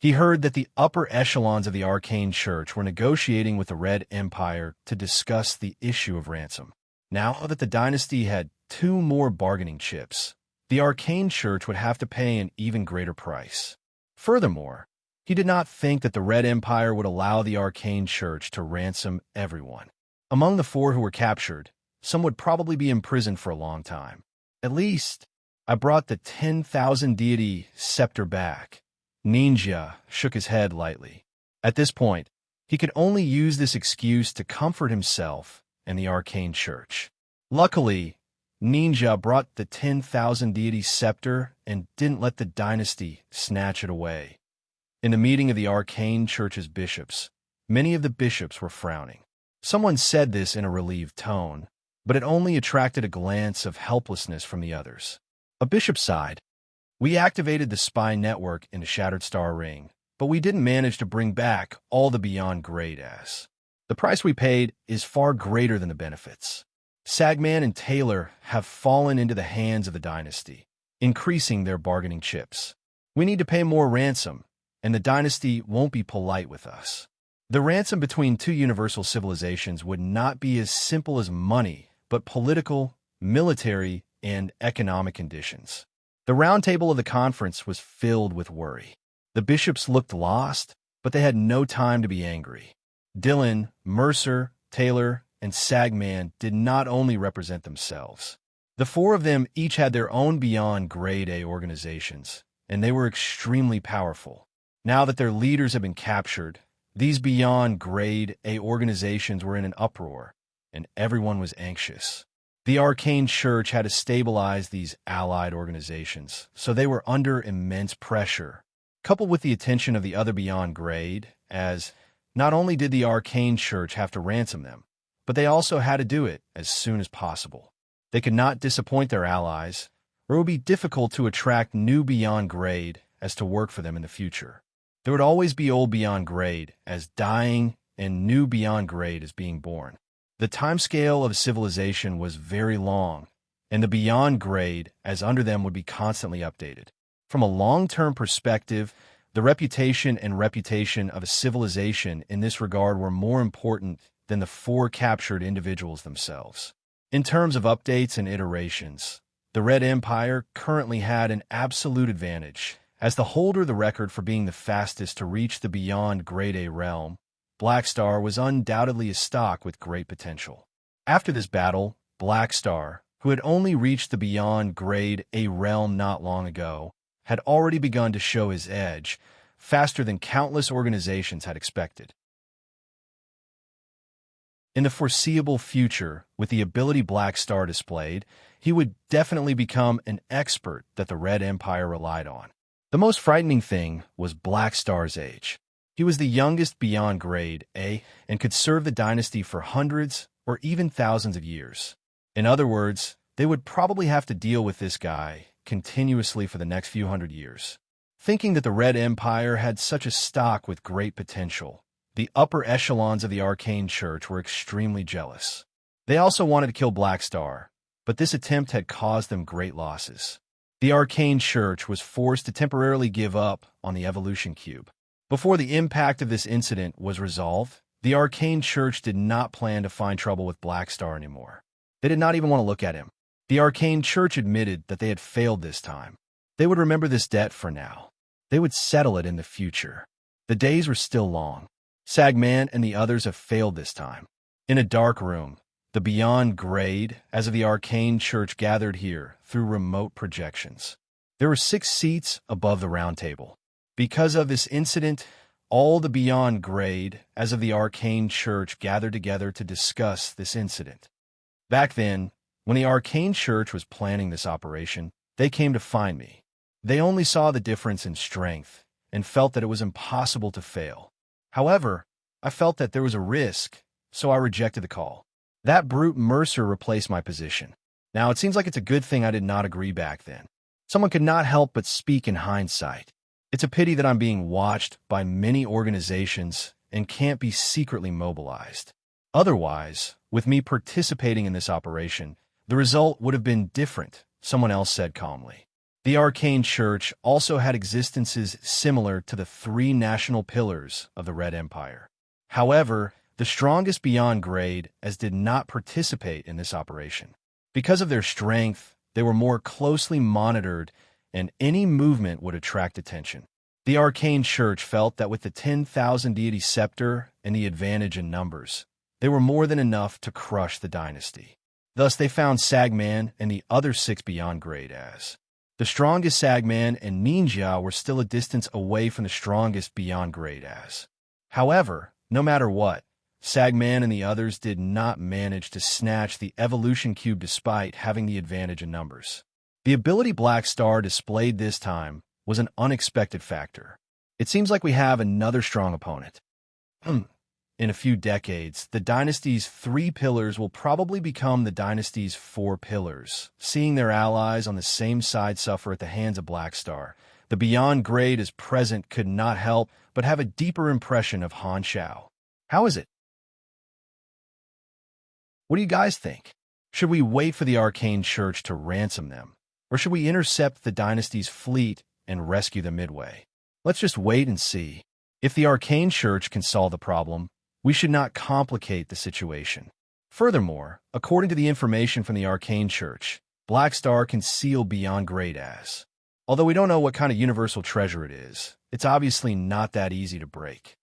Speaker 1: He heard that the upper echelons of the Arcane Church were negotiating with the Red Empire to discuss the issue of ransom. Now that the dynasty had 2 more bargaining chips, the Arcane Church would have to pay an even greater price. Furthermore, he did not think that the Red Empire would allow the Arcane Church to ransom everyone. Among the 4 who were captured, some would probably be imprisoned for a long time. At least, I brought the 10,000 deity scepter back. Ninja shook his head lightly. At this point, he could only use this excuse to comfort himself and the Arcane Church. Luckily, Ninja brought the 10,000 deity scepter and didn't let the dynasty snatch it away. In the meeting of the Arcane Church's bishops, many of the bishops were frowning. Someone said this in a relieved tone, but it only attracted a glance of helplessness from the others. A bishop sighed. We activated the spy network in the Shattered Star Ring, but we didn't manage to bring back all the Beyond Grade S. The price we paid is far greater than the benefits. Sagman and Taylor have fallen into the hands of the dynasty, increasing their bargaining chips. We need to pay more ransom, and the dynasty won't be polite with us. The ransom between 2 universal civilizations would not be as simple as money, but political, military, and economic conditions. The round table of the conference was filled with worry. The bishops looked lost, but they had no time to be angry. Dylan, Mercer, Taylor, and Sagman did not only represent themselves. The 4 of them each had their own Beyond Grade A organizations, and they were extremely powerful. Now that their leaders had been captured, these Beyond Grade A organizations were in an uproar, and everyone was anxious. The Arcane Church had to stabilize these allied organizations, so they were under immense pressure, coupled with the attention of the other Beyond Grade, as not only did the Arcane Church have to ransom them, but they also had to do it as soon as possible. They could not disappoint their allies, or it would be difficult to attract new Beyond Grade as to work for them in the future. There would always be old Beyond Grade as dying and new Beyond Grade as being born. The timescale of civilization was very long, and the Beyond Grade as under them would be constantly updated. From a long-term perspective, the reputation of a civilization in this regard were more important than the 4 captured individuals themselves. In terms of updates and iterations, the Red Empire currently had an absolute advantage. As the holder of the record for being the fastest to reach the Beyond Grade A realm, Black Star was undoubtedly a stock with great potential. After this battle, Black Star, who had only reached the Beyond Grade A realm not long ago, had already begun to show his edge, faster than countless organizations had expected. In the foreseeable future, with the ability Black Star displayed, he would definitely become an expert that the Red Empire relied on. The most frightening thing was Black Star's age. He was the youngest Beyond Grade A and could serve the dynasty for hundreds or even thousands of years. In other words, they would probably have to deal with this guy continuously for the next few hundred years. Thinking that the Red Empire had such a stock with great potential, the upper echelons of the Arcane Church were extremely jealous. They also wanted to kill Black Star, but this attempt had caused them great losses. The Arcane Church was forced to temporarily give up on the Evolution Cube. Before the impact of this incident was resolved, the Arcane Church did not plan to find trouble with Black Star anymore. They did not even want to look at him. The Arcane Church admitted that they had failed this time. They would remember this debt for now. They would settle it in the future. The days were still long. Sagman and the others have failed this time. In a dark room, the Beyond Grade, as of the Arcane Church, gathered here through remote projections. There were 6 seats above the round table. Because of this incident, all the beyond grade as of the arcane church gathered together to discuss this incident. Back then, when the arcane church was planning this operation, they came to find me. They only saw the difference in strength and felt that it was impossible to fail. However, I felt that there was a risk, so I rejected the call. That brute Mercer replaced my position. Now, it seems like it's a good thing I did not agree back then. Someone could not help but speak in hindsight. It's a pity that I'm being watched by many organizations and can't be secretly mobilized. Otherwise, with me participating in this operation, the result would have been different, someone else said calmly. The Arcane Church also had existences similar to the three national pillars of the Red Empire. However, the strongest beyond grade as did not participate in this operation. Because of their strength, they were more closely monitored and any movement would attract attention. The Arcane Church felt that with the 10,000 deity scepter and the advantage in numbers, they were more than enough to crush the dynasty. Thus, they found Sagman and the other 6 beyond grade as. The strongest Sagman and Ninja were still a distance away from the strongest beyond grade as. However, no matter what, Sagman and the others did not manage to snatch the evolution cube despite having the advantage in numbers. The ability Black Star displayed this time was an unexpected factor. It seems like we have another strong opponent. In a few decades, the dynasty's 3 pillars will probably become the dynasty's 4 pillars. Seeing their allies on the same side suffer at the hands of Black Star, the beyond grade as present could not help but have a deeper impression of Han Shao. How is it? What do you guys think? Should we wait for the Arcane Church to ransom them? Or should we intercept the dynasty's fleet and rescue them midway? Let's just wait and see. If the Arcane Church can solve the problem, we should not complicate the situation. Furthermore, according to the information from the Arcane Church, Black Star can seal beyond grade as. Although we don't know what kind of universal treasure it is, it's obviously not that easy to break.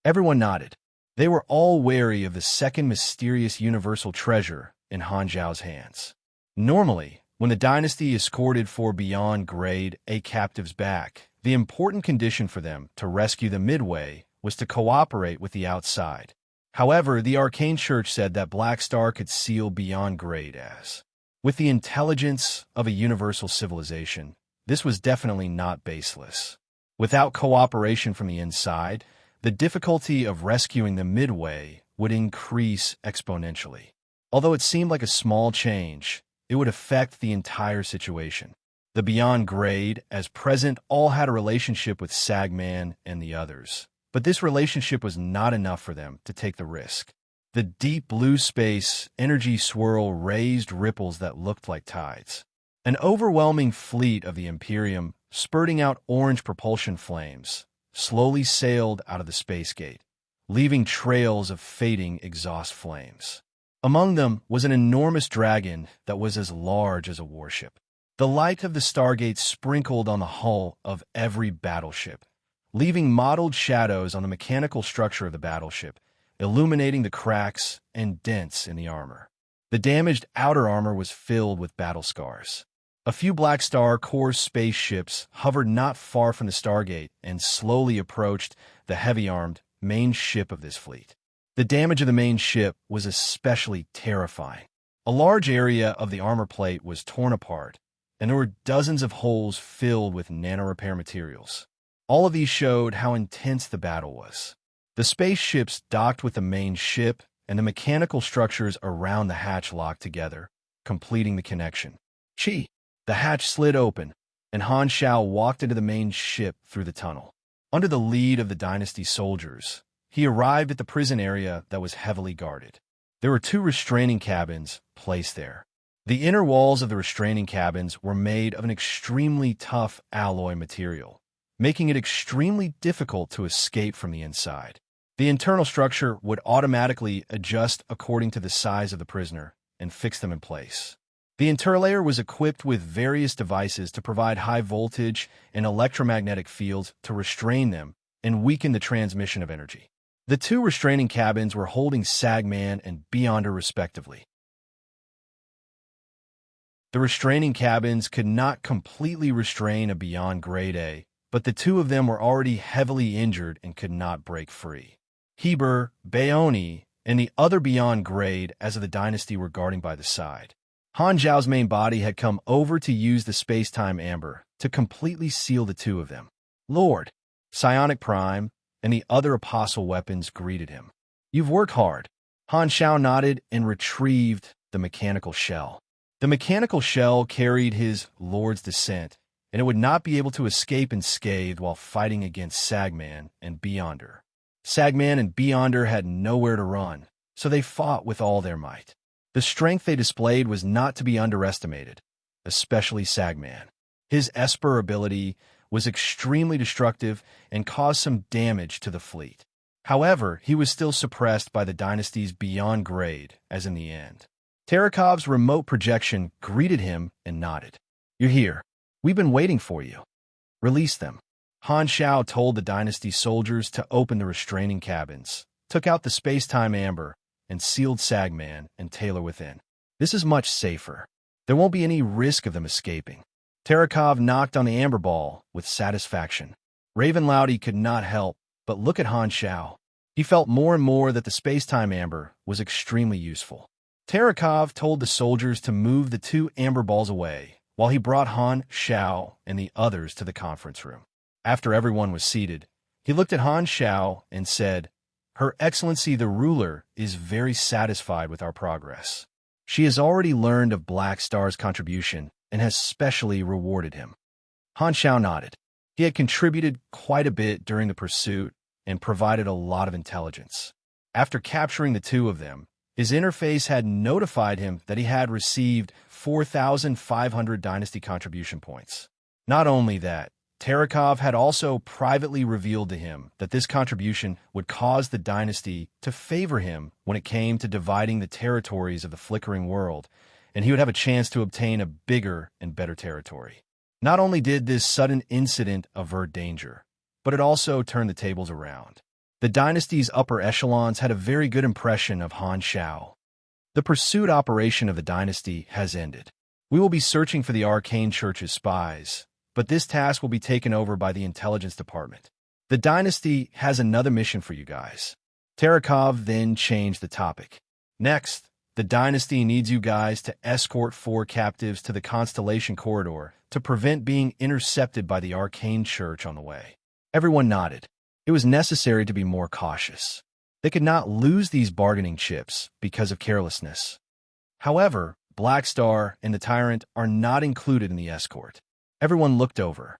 Speaker 1: Everyone nodded. They were all wary of the second mysterious universal treasure in Han Zhao's hands. Normally, when the dynasty escorted 4 beyond grade A captives back, the important condition for them to rescue them midway was to cooperate with the outside. However, the Arcane Church said that Black Star could seal beyond grade as. With the intelligence of a universal civilization, this was definitely not baseless. Without cooperation from the inside, the difficulty of rescuing them midway would increase exponentially. Although it seemed like a small change, it would affect the entire situation. The beyond grade, as present, all had a relationship with Sagman and the others. But this relationship was not enough for them to take the risk. The deep blue space energy swirl raised ripples that looked like tides. An overwhelming fleet of the Imperium, spurting out orange propulsion flames, slowly sailed out of the space gate, leaving trails of fading exhaust flames. Among them was an enormous dragon that was as large as a warship. The light of the Stargate sprinkled on the hull of every battleship, leaving mottled shadows on the mechanical structure of the battleship, illuminating the cracks and dents in the armor. The damaged outer armor was filled with battle scars. A few Black Star Corps spaceships hovered not far from the Stargate and slowly approached the heavy-armed main ship of this fleet. The damage of the main ship was especially terrifying. A large area of the armor plate was torn apart, and there were dozens of holes filled with nano-repair materials. All of these showed how intense the battle was. The spaceships docked with the main ship, and the mechanical structures around the hatch locked together, completing the connection. Chi! The hatch slid open, and Han Shao walked into the main ship through the tunnel. Under the lead of the Dynasty soldiers, he arrived at the prison area that was heavily guarded. There were 2 restraining cabins placed there. The inner walls of the restraining cabins were made of an extremely tough alloy material, making it extremely difficult to escape from the inside. The internal structure would automatically adjust according to the size of the prisoner and fix them in place. The interlayer was equipped with various devices to provide high voltage and electromagnetic fields to restrain them and weaken the transmission of energy. The 2 restraining cabins were holding Sagman and Beyonder respectively. The restraining cabins could not completely restrain a beyond grade A, but the two of them were already heavily injured and could not break free. Heber, Baoni, and the other beyond grade as of the dynasty were guarding by the side. Han Zhao's main body had come over to use the space-time amber to completely seal the two of them. Lord, Psionic Prime, and the other apostle weapons greeted him. You've worked hard. Han Zhao nodded and retrieved the mechanical shell. The mechanical shell carried his Lord's descent, and it would not be able to escape unscathed while fighting against Sagman and Beyonder. Sagman and Beyonder had nowhere to run, so they fought with all their might. The strength they displayed was not to be underestimated, especially Sagman. His Esper ability was extremely destructive and caused some damage to the fleet. However, he was still suppressed by the dynasty's beyond grade, as in the end. Tarakov's remote projection greeted him and nodded. You're here. We've been waiting for you. Release them. Han Zhao told the dynasty soldiers to open the restraining cabins, took out the space-time amber, and sealed Sagman and Taylor within. This is much safer. There won't be any risk of them escaping. Tarakov knocked on the amber ball with satisfaction. Raven Loudy could not help but look at Han Zhao. He felt more and more that the space-time amber was extremely useful. Tarakov told the soldiers to move the two amber balls away while he brought Han Zhao and the others to the conference room. After everyone was seated, he looked at Han Zhao and said, Her Excellency the ruler is very satisfied with our progress. She has already learned of Black Star's contribution and has specially rewarded him. Han Zhao nodded. He had contributed quite a bit during the pursuit and provided a lot of intelligence. After capturing the two of them, his interface had notified him that he had received 4,500 dynasty contribution points. Not only that, Tarakov had also privately revealed to him that this contribution would cause the dynasty to favor him when it came to dividing the territories of the flickering world, and he would have a chance to obtain a bigger and better territory. Not only did this sudden incident avert danger, but it also turned the tables around. The dynasty's upper echelons had a very good impression of Han Zhao. The pursuit operation of the dynasty has ended. We will be searching for the Arcane Church's spies, but this task will be taken over by the intelligence department. The dynasty has another mission for you guys. Tarakov then changed the topic. Next, the dynasty needs you guys to escort 4 captives to the Constellation Corridor to prevent being intercepted by the Arcane Church on the way. Everyone nodded. It was necessary to be more cautious. They could not lose these bargaining chips because of carelessness. However, Black Star and the Tyrant are not included in the escort. Everyone looked over.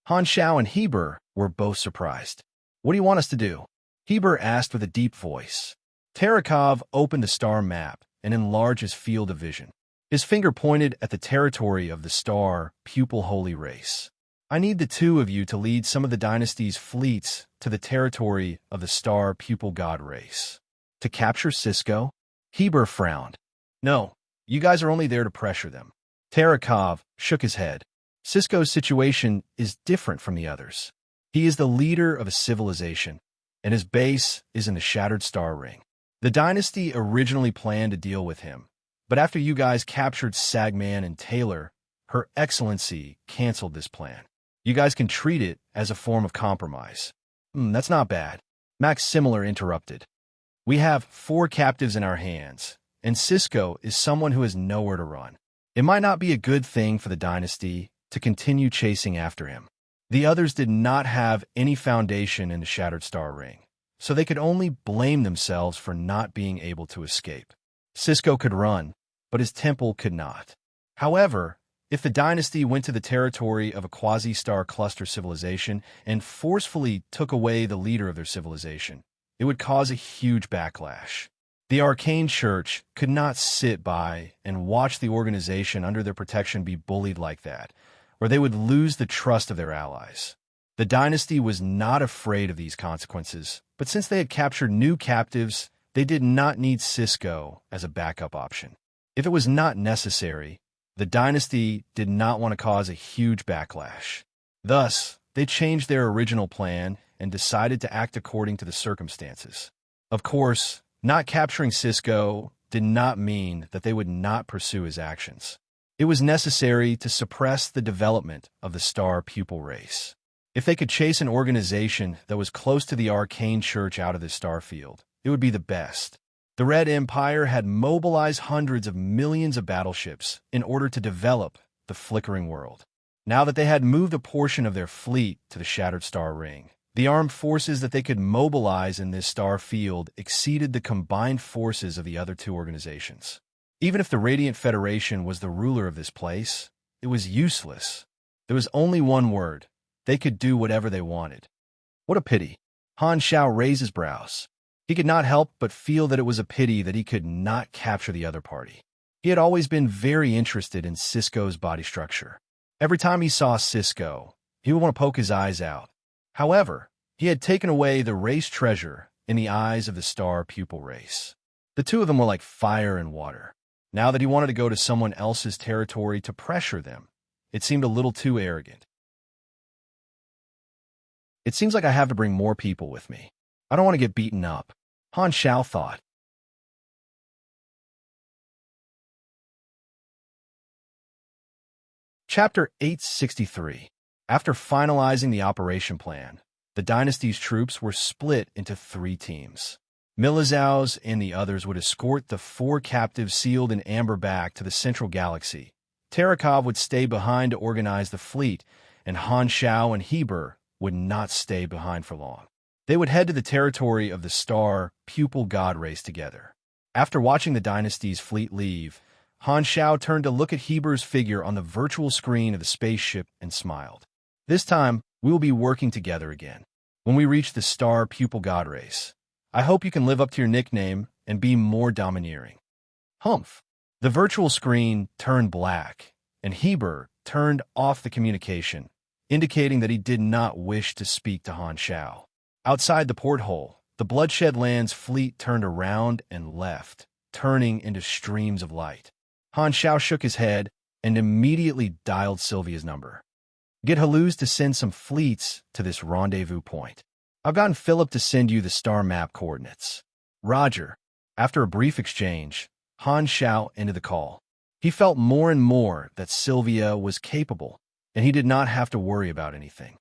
Speaker 1: Han Zhao and Heber were both surprised. What do you want us to do? Heber asked with a deep voice. Tarakov opened the star map and enlarged his field of vision. His finger pointed at the territory of the star pupil holy race. I need the two of you to lead some of the dynasty's fleets to the territory of the star pupil god race. To capture Cisco? Heber frowned. No, you guys are only there to pressure them. Tarakov shook his head. Cisco's situation is different from the others. He is the leader of a civilization, and his base is in the Shattered Star Ring. The dynasty originally planned to deal with him, but after you guys captured Sagman and Taylor, Her Excellency canceled this plan. You guys can treat it as a form of compromise. That's not bad. Max Similar interrupted. We have 4 captives in our hands, and Cisco is someone who has nowhere to run. It might not be a good thing for the dynasty to continue chasing after him. The others did not have any foundation in the Shattered Star Ring, so they could only blame themselves for not being able to escape. Cisco could run, but his temple could not. However, if the dynasty went to the territory of a quasi-star cluster civilization and forcefully took away the leader of their civilization, it would cause a huge backlash. The Arcane Church could not sit by and watch the organization under their protection be bullied like that, or they would lose the trust of their allies. The dynasty was not afraid of these consequences, but since they had captured new captives, they did not need Cisco as a backup option. If it was not necessary, the dynasty did not want to cause a huge backlash. Thus, they changed their original plan and decided to act according to the circumstances. Of course, not capturing Cisco did not mean that they would not pursue his actions. It was necessary to suppress the development of the star pupil race. If they could chase an organization that was close to the arcane church out of this star field, it would be the best. The Red Empire had mobilized hundreds of millions of battleships in order to develop the flickering world. Now that they had moved a portion of their fleet to the Shattered Star Ring, the armed forces that they could mobilize in this star field exceeded the combined forces of the other two organizations. Even if the Radiant Federation was the ruler of this place, it was useless. There was only one word. They could do whatever they wanted. What a pity. Han Shao raised his brows. He could not help but feel that it was a pity that he could not capture the other party. He had always been very interested in Cisco's body structure. Every time he saw Cisco, he would want to poke his eyes out. However, he had taken away the race treasure in the eyes of the star pupil race. The two of them were like fire and water. Now that he wanted to go to someone else's territory to pressure them, it seemed a little too arrogant. It seems like I have to bring more people with me. I don't want to get beaten up, Han Shao thought. Chapter 863. After finalizing the operation plan, the dynasty's troops were split into 3 teams. Milizau's and the others would escort the 4 captives sealed in amber back to the central galaxy. Tarakov would stay behind to organize the fleet, and Han Shao and Heber would not stay behind for long. They would head to the territory of the star pupil god race together. After watching the dynasty's fleet leave, Han Shao turned to look at Heber's figure on the virtual screen of the spaceship and smiled. This time, we will be working together again. When we reach the star pupil god race, I hope you can live up to your nickname and be more domineering. Humph. The virtual screen turned black, and Heber turned off the communication, indicating that he did not wish to speak to Han Shao. Outside the porthole, the Bloodshed Lands fleet turned around and left, turning into streams of light. Han Shao shook his head and immediately dialed Sylvia's number. Get Haluz to send some fleets to this rendezvous point. I've gotten Philip to send you the star map coordinates. Roger. After a brief exchange, Han Shao ended the call. He felt more and more that Sylvia was capable, and he did not have to worry about anything.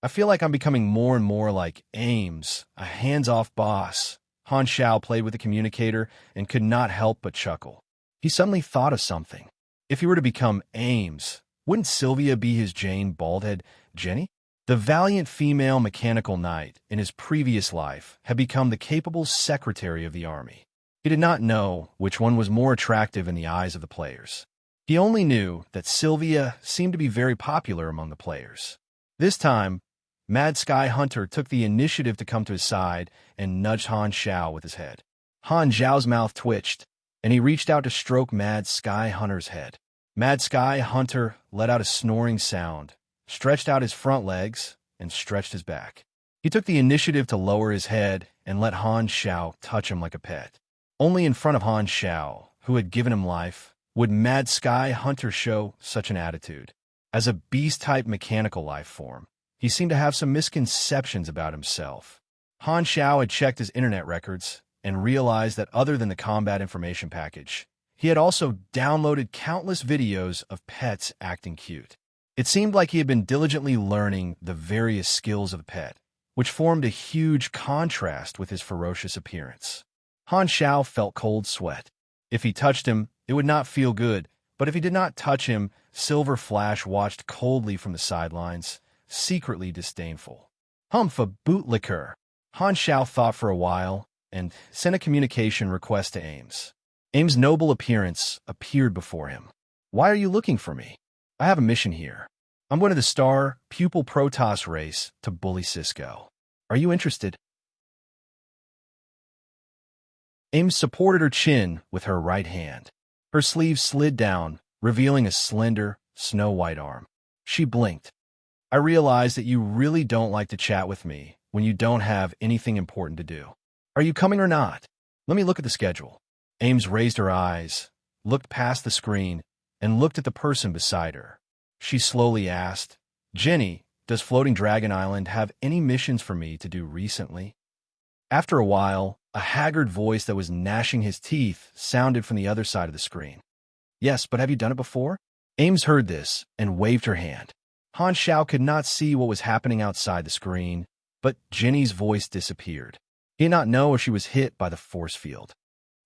Speaker 1: I feel like I'm becoming more and more like Ames, a hands-off boss. Han Shao played with the communicator and could not help but chuckle. He suddenly thought of something. If he were to become Ames, wouldn't Sylvia be his Jane Baldhead Jenny? The valiant female mechanical knight in his previous life had become the capable secretary of the army. He did not know which one was more attractive in the eyes of the players. He only knew that Sylvia seemed to be very popular among the players. This time, Mad Sky Hunter took the initiative to come to his side and nudged Han Shao with his head. Han Zhao's mouth twitched, and he reached out to stroke Mad Sky Hunter's head. Mad Sky Hunter let out a snoring sound, stretched out his front legs, and stretched his back. He took the initiative to lower his head and let Han Shao touch him like a pet. Only in front of Han Shao, who had given him life, would Mad Sky Hunter show such an attitude. As a beast-type mechanical life form, he seemed to have some misconceptions about himself. Han Shao had checked his internet records and realized that other than the combat information package, he had also downloaded countless videos of pets acting cute. It seemed like he had been diligently learning the various skills of the pet, which formed a huge contrast with his ferocious appearance. Han Shao felt cold sweat. If he touched him, it would not feel good, but if he did not touch him, Silver Flash watched coldly from the sidelines, secretly disdainful. Humph, a bootlicker. Han Shao thought for a while and sent a communication request to Ames. Ames' noble appearance appeared before him. Why are you looking for me? I have a mission here. I'm going to the Star Pupil Protoss race to bully Cisco. Are you interested? Ames supported her chin with her right hand. Her sleeve slid down, revealing a slender, snow-white arm. She blinked. I realize that you really don't like to chat with me when you don't have anything important to do. Are you coming or not? Let me look at the schedule. Ames raised her eyes, looked past the screen, and looked at the person beside her. She slowly asked, Jenny, does Floating Dragon Island have any missions for me to do recently? After a while, a haggard voice that was gnashing his teeth sounded from the other side of the screen. Yes, but have you done it before? Ames heard this and waved her hand. Han Xiao could not see what was happening outside the screen, but Jenny's voice disappeared. He did not know if she was hit by the force field.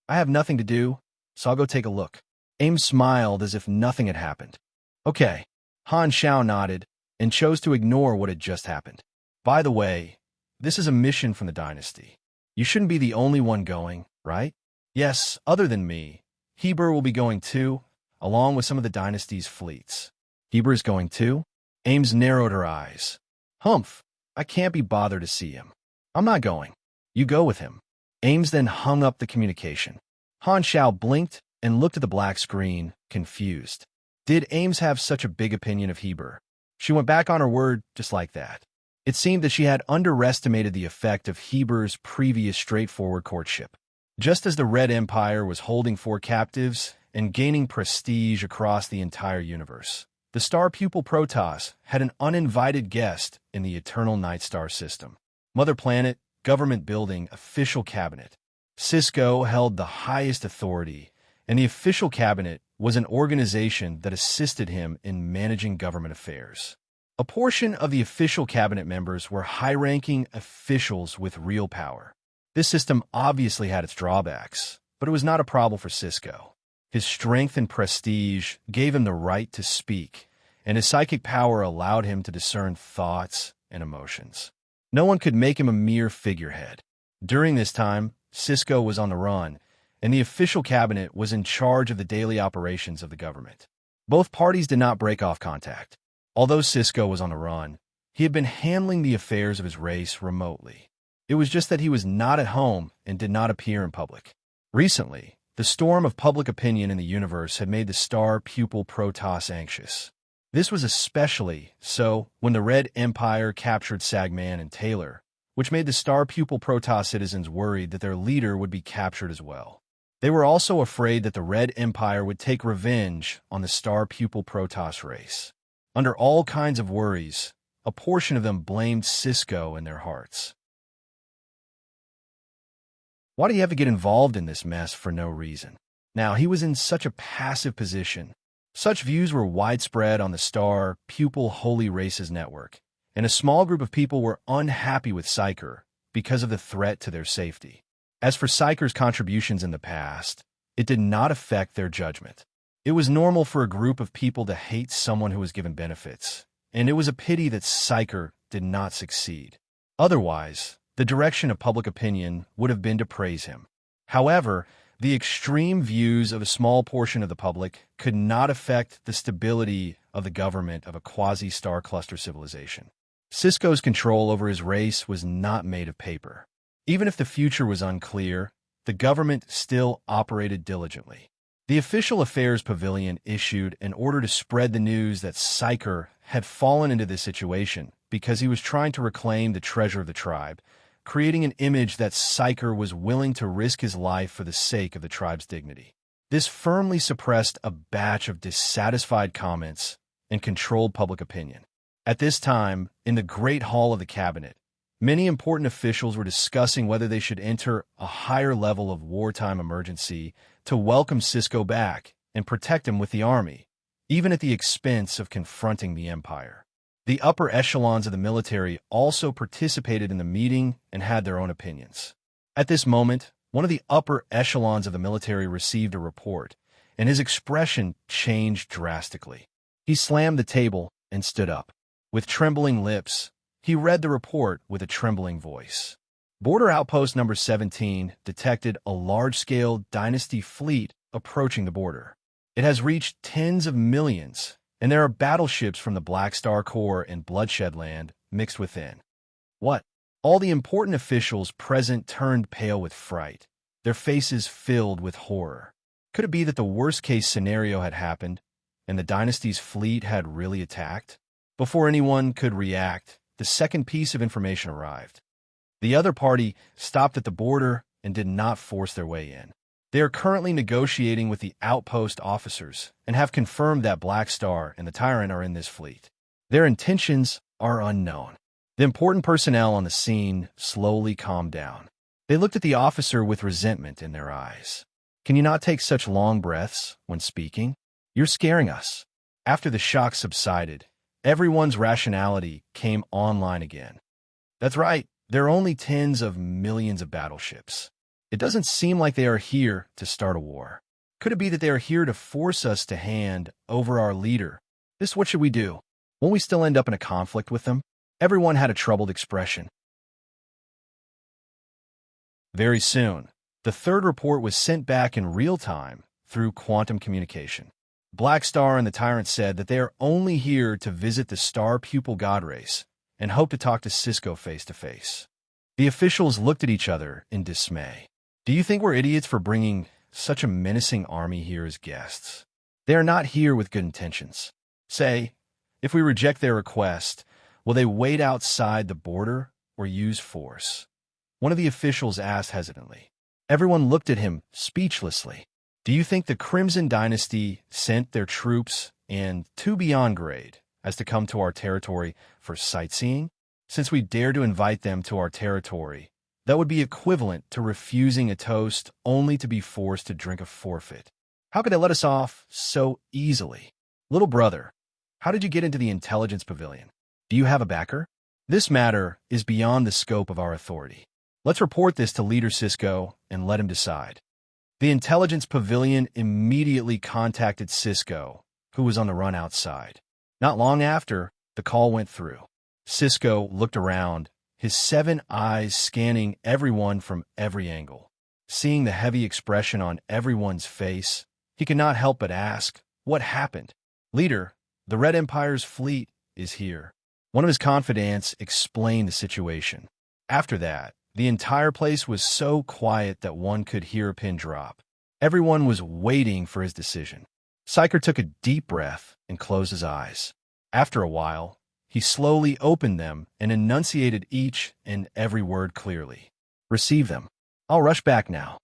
Speaker 1: I have nothing to do, so I'll go take a look. Ames smiled as if nothing had happened. Okay. Han Xiao nodded and chose to ignore what had just happened. By the way, this is a mission from the dynasty. You shouldn't be the only one going, right? Yes, other than me. Heber will be going too, along with some of the dynasty's fleets. Heber is going too? Ames narrowed her eyes. Humph, I can't be bothered to see him. I'm not going. You go with him. Ames then hung up the communication. Han Xiao blinked and looked at the black screen, confused. Did Ames have such a big opinion of Heber? She went back on her word just like that. It seemed that she had underestimated the effect of Heber's previous straightforward courtship. Just as the Red Empire was holding 4 captives and gaining prestige across the entire universe, the star pupil Protoss had an uninvited guest in the Eternal Night Star system. Mother Planet, government building, official cabinet. Cisco held the highest authority, and the official cabinet was an organization that assisted him in managing government affairs. A portion of the official cabinet members were high-ranking officials with real power. This system obviously had its drawbacks, but it was not a problem for Cisco. His strength and prestige gave him the right to speak, and his psychic power allowed him to discern thoughts and emotions. No one could make him a mere figurehead. During this time, Cisco was on the run, and the official cabinet was in charge of the daily operations of the government. Both parties did not break off contact. Although Cisco was on the run, he had been handling the affairs of his race remotely. It was just that he was not at home and did not appear in public. Recently, the storm of public opinion in the universe had made the star pupil Protoss anxious. This was especially so when the Red Empire captured Sagman and Taylor, which made the star pupil Protoss citizens worried that their leader would be captured as well. They were also afraid that the Red Empire would take revenge on the star pupil Protoss race. Under all kinds of worries, a portion of them blamed Cisco in their hearts. Why do you have to get involved in this mess for no reason? Now, he was in such a passive position. Such views were widespread on the star pupil Holy Races network, and a small group of people were unhappy with Psyker because of the threat to their safety. As for Psyker's contributions in the past, it did not affect their judgment. It was normal for a group of people to hate someone who was given benefits, and it was a pity that Psyker did not succeed. Otherwise, the direction of public opinion would have been to praise him. However, the extreme views of a small portion of the public could not affect the stability of the government of a quasi-star cluster civilization. Cisco's control over his race was not made of paper. Even if the future was unclear, the government still operated diligently. The Official Affairs Pavilion issued an order to spread the news that Psyker had fallen into this situation because he was trying to reclaim the treasure of the tribe, creating an image that Psyker was willing to risk his life for the sake of the tribe's dignity. This firmly suppressed a batch of dissatisfied comments and controlled public opinion. At this time, in the Great Hall of the Cabinet, many important officials were discussing whether they should enter a higher level of wartime emergency to welcome Cisco back and protect him with the army, even at the expense of confronting the Empire. The upper echelons of the military also participated in the meeting and had their own opinions. At this moment, one of the upper echelons of the military received a report, and his expression changed drastically. He slammed the table and stood up. With trembling lips, he read the report with a trembling voice. Border Outpost Number 17 detected a large-scale dynasty fleet approaching the border. It has reached tens of millions, and there are battleships from the Black Star Corps and Bloodshed Land mixed within. What? All the important officials present turned pale with fright, their faces filled with horror. Could it be that the worst-case scenario had happened, and the dynasty's fleet had really attacked? Before anyone could react, the second piece of information arrived. The other party stopped at the border and did not force their way in. They are currently negotiating with the outpost officers and have confirmed that Black Star and the Tyrant are in this fleet. Their intentions are unknown. The important personnel on the scene slowly calmed down. They looked at the officer with resentment in their eyes. Can you not take such long breaths when speaking? You're scaring us. After the shock subsided, everyone's rationality came online again. That's right, there are only tens of millions of battleships. It doesn't seem like they are here to start a war. Could it be that they are here to force us to hand over our leader? What should we do? Won't we still end up in a conflict with them? Everyone had a troubled expression. Very soon, the third report was sent back in real time through quantum communication. Black Star and the Tyrant said that they are only here to visit the star pupil god race and hope to talk to Cisco face to face. The officials looked at each other in dismay. Do you think we're idiots for bringing such a menacing army here as guests? They are not here with good intentions. Say, if we reject their request, will they wait outside the border or use force? One of the officials asked hesitantly. Everyone looked at him speechlessly. Do you think the Crimson Dynasty sent their troops and too beyond grade as to come to our territory for sightseeing? Since we dare to invite them to our territory, that would be equivalent to refusing a toast only to be forced to drink a forfeit. How could they let us off so easily? Little brother, how did you get into the intelligence pavilion? Do you have a backer? This matter is beyond the scope of our authority. Let's report this to Leader Cisco and let him decide. The intelligence pavilion immediately contacted Cisco, who was on the run outside. Not long after, the call went through. Cisco looked around, his 7 eyes scanning everyone from every angle. Seeing the heavy expression on everyone's face, he could not help but ask, what happened? Leader, the Red Empire's fleet is here. One of his confidants explained the situation. After that, the entire place was so quiet that one could hear a pin drop. Everyone was waiting for his decision. Psyker took a deep breath and closed his eyes. After a while, he slowly opened them and enunciated each and every word clearly. Receive them. I'll rush back now.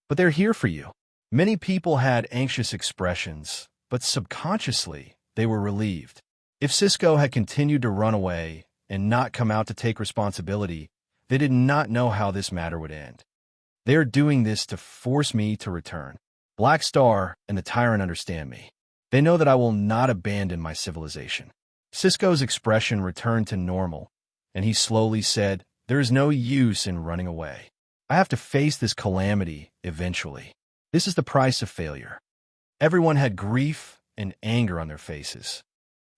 Speaker 1: But they're here for you. Many people had anxious expressions, but subconsciously they were relieved. If Cisco had continued to run away and not come out to take responsibility, they did not know how this matter would end. They are doing this to force me to return. Black Star and the Tyrant understand me. They know that I will not abandon my civilization. Cisco's expression returned to normal, and he slowly said, there is no use in running away. I have to face this calamity eventually. This is the price of failure. Everyone had grief and anger on their faces.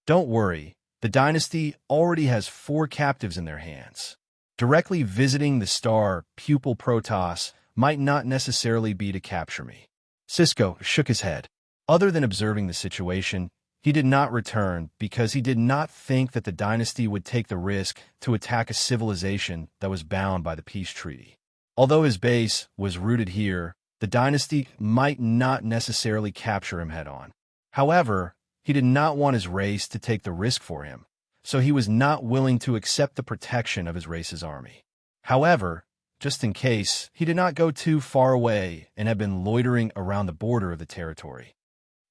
Speaker 1: Don't worry, the dynasty already has 4 captives in their hands. Directly visiting the star pupil Protoss might not necessarily be to capture me. Cisco shook his head. Other than observing the situation, he did not return because he did not think that the dynasty would take the risk to attack a civilization that was bound by the peace treaty. Although his base was rooted here, the dynasty might not necessarily capture him head-on. However, he did not want his race to take the risk for him, so he was not willing to accept the protection of his race's army. However, just in case, he did not go too far away and had been loitering around the border of the territory.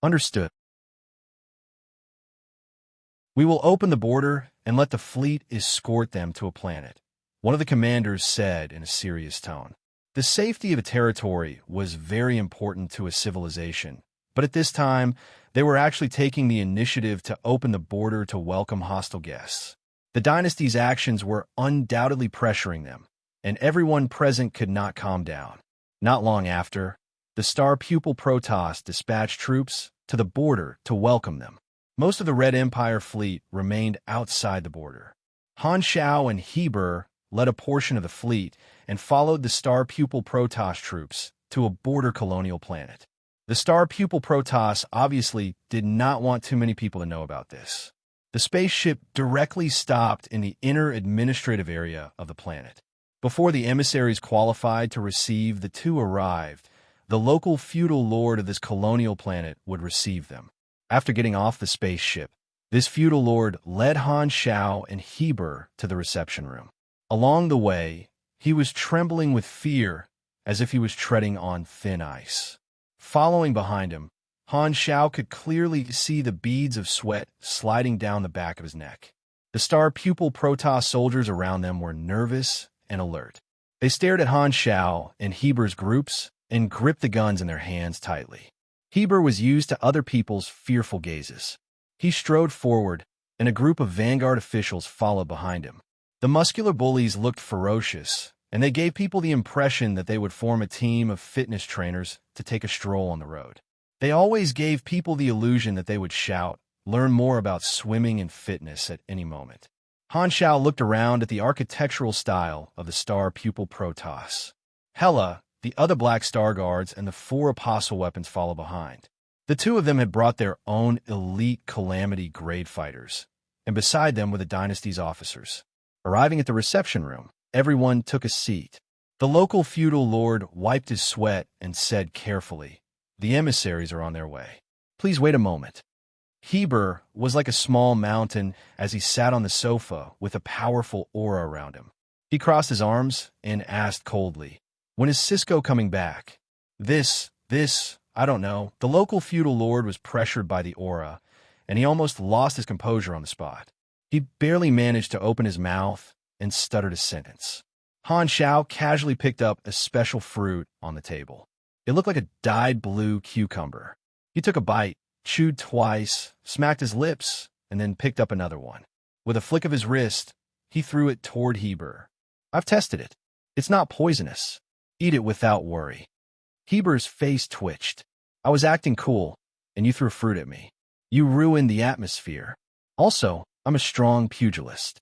Speaker 1: Understood. We will open the border and let the fleet escort them to a planet, one of the commanders said in a serious tone. The safety of a territory was very important to a civilization, but at this time, they were actually taking the initiative to open the border to welcome hostile guests. The dynasty's actions were undoubtedly pressuring them, and everyone present could not calm down. Not long after, the star pupil Protoss dispatched troops to the border to welcome them. Most of the Red Empire fleet remained outside the border. Han Shao and Heber led a portion of the fleet and followed the star pupil Protoss troops to a border colonial planet. The star pupil Protoss obviously did not want too many people to know about this. The spaceship directly stopped in the inner administrative area of the planet. Before the emissaries qualified to receive the 2 arrived, the local feudal lord of this colonial planet would receive them. After getting off the spaceship, this feudal lord led Han Shao and Heber to the reception room. Along the way, he was trembling with fear as if he was treading on thin ice. Following behind him, Han Shao could clearly see the beads of sweat sliding down the back of his neck. The star pupil Protoss soldiers around them were nervous and alert. They stared at Han Shao and Heber's groups and gripped the guns in their hands tightly. Heber was used to other people's fearful gazes. He strode forward, and a group of Vanguard officials followed behind him. The muscular bullies looked ferocious, and they gave people the impression that they would form a team of fitness trainers to take a stroll on the road. They always gave people the illusion that they would shout, learn more about swimming and fitness at any moment. Han Xiao looked around at the architectural style of the Star Pupil Protoss. Hela, the other Black Star Guards, and the 4 Apostle weapons follow behind. The 2 of them had brought their own elite Calamity grade fighters, and beside them were the Dynasty's officers. Arriving at the reception room, everyone took a seat. The local feudal lord wiped his sweat and said carefully, "The emissaries are on their way. Please wait a moment." Heber was like a small mountain as he sat on the sofa with a powerful aura around him. He crossed his arms and asked coldly, "When is Cisco coming back?" This, I don't know." The local feudal lord was pressured by the aura, and he almost lost his composure on the spot. He barely managed to open his mouth and stuttered a sentence. Han Xiao casually picked up a special fruit on the table. It looked like a dyed blue cucumber. He took a bite, chewed twice, smacked his lips, and then picked up another one. With a flick of his wrist, he threw it toward Heber. "I've tested it. It's not poisonous. Eat it without worry." Heber's face twitched. "I was acting cool, and you threw fruit at me. You ruined the atmosphere. Also, I'm a strong pugilist.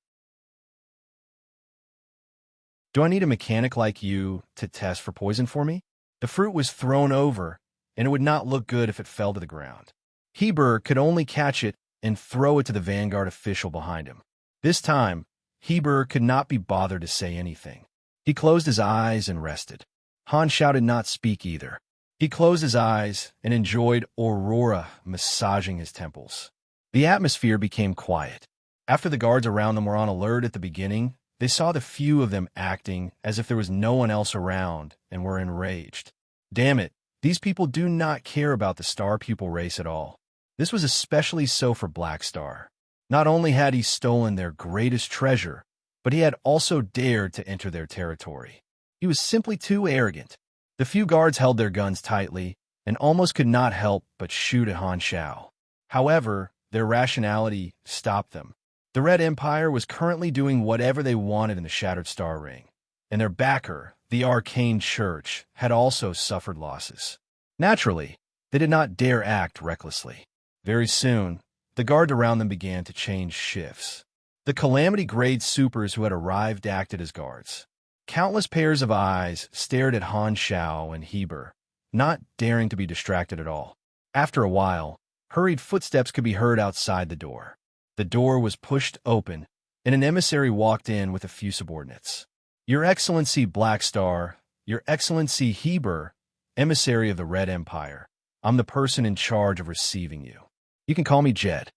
Speaker 1: Do I need a mechanic like you to test for poison for me?" The fruit was thrown over, and it would not look good if it fell to the ground. Heber could only catch it and throw it to the Vanguard official behind him. This time, Heber could not be bothered to say anything. He closed his eyes and rested. Han Xiao did not speak either. He closed his eyes and enjoyed Aurora massaging his temples. The atmosphere became quiet. After the guards around them were on alert at the beginning, they saw the few of them acting as if there was no one else around and were enraged. Damn it, these people do not care about the Star Pupil race at all. This was especially so for Black Star. Not only had he stolen their greatest treasure, but he had also dared to enter their territory. He was simply too arrogant. The few guards held their guns tightly and almost could not help but shoot at Han Xiao. However, their rationality stopped them. The Red Empire was currently doing whatever they wanted in the Shattered Star Ring, and their backer, the Arcane Church, had also suffered losses. Naturally, they did not dare act recklessly. Very soon, the guard around them began to change shifts. The Calamity Grade Supers who had arrived acted as guards. Countless pairs of eyes stared at Han Xiao and Heber, not daring to be distracted at all. After a while, hurried footsteps could be heard outside the door. The door was pushed open, and an emissary walked in with a few subordinates. "Your Excellency Black Star, Your Excellency Heber, emissary of the Red Empire. I'm the person in charge of receiving you. You can call me Jed."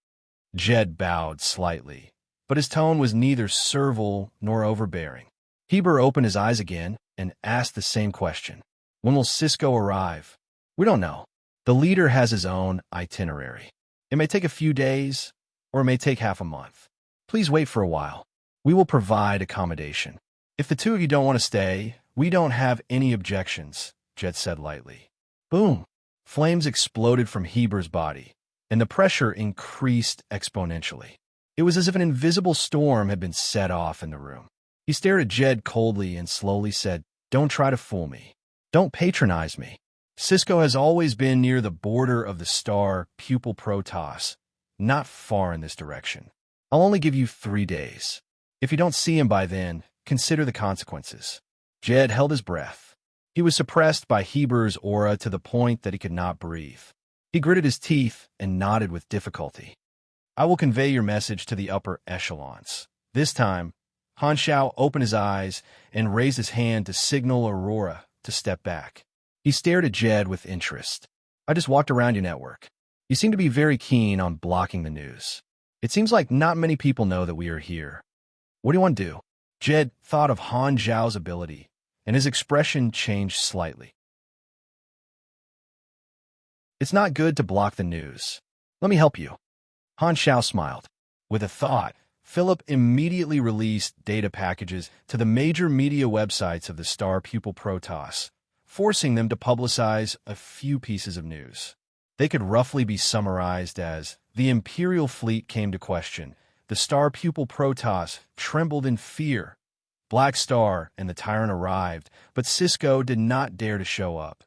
Speaker 1: Jed bowed slightly, but his tone was neither servile nor overbearing. Heber opened his eyes again and asked the same question. "When will Cisco arrive?" "We don't know. The leader has his own itinerary. It may take a few days, or it may take half a month. Please wait for a while. We will provide accommodation. If the 2 of you don't want to stay, we don't have any objections," Jed said lightly. Boom! Flames exploded from Heber's body, and the pressure increased exponentially. It was as if an invisible storm had been set off in the room. He stared at Jed coldly and slowly said, "Don't try to fool me. Don't patronize me. Cisco has always been near the border of the Star Pupil Protoss, not far in this direction. I'll only give you 3 days. If you don't see him by then, consider the consequences." Jed held his breath. He was suppressed by Heber's aura to the point that he could not breathe. He gritted his teeth and nodded with difficulty. "I will convey your message to the upper echelons." This time, Han Xiao opened his eyes and raised his hand to signal Aurora to step back. He stared at Jed with interest. "I just walked around your network. You seem to be very keen on blocking the news. It seems like not many people know that we are here. What do you want to do?" Jed thought of Han Xiao's ability, and his expression changed slightly. "It's not good to block the news. Let me help you." Han Xiao smiled. With a thought, Philip immediately released data packages to the major media websites of the Star Pupil Protoss, forcing them to publicize a few pieces of news. They could roughly be summarized as, The Imperial fleet came to question. The star pupil Protoss trembled in fear. Black Star and the Tyrant arrived, but Cisco did not dare to show up.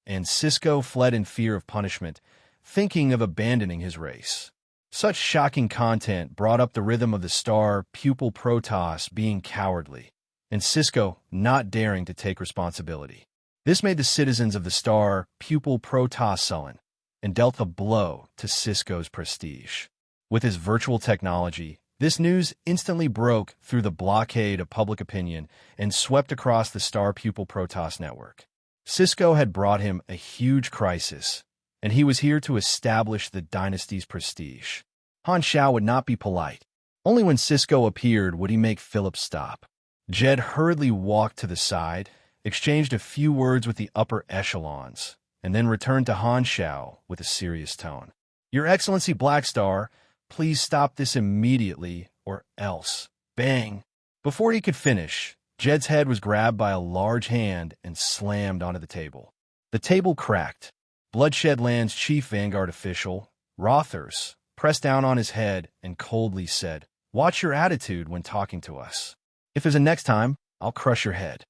Speaker 1: And Cisco fled in fear of punishment, thinking of abandoning his race. Such shocking content brought up the rhythm of the star pupil Protoss being cowardly, and Cisco not daring to take responsibility. This made the citizens of the star pupil Protoss sullen, and dealt a blow to Cisco's prestige. With his virtual technology, this news instantly broke through the blockade of public opinion and swept across the star pupil Protoss network. Cisco had brought him a huge crisis, and he was here to establish the dynasty's prestige. Han Shao would not be polite. Only when Cisco appeared would he make Philip stop. Jed hurriedly walked to the side, exchanged a few words with the upper echelons, and then returned to Han Shao with a serious tone. "Your Excellency Black Star, please stop this immediately, or else." Bang! Before he could finish, Jed's head was grabbed by a large hand and slammed onto the table. The table cracked. Bloodshed Land's chief Vanguard official, Rothers, pressed down on his head and coldly said, "Watch your attitude when talking to us. If there's a next time, I'll crush your head."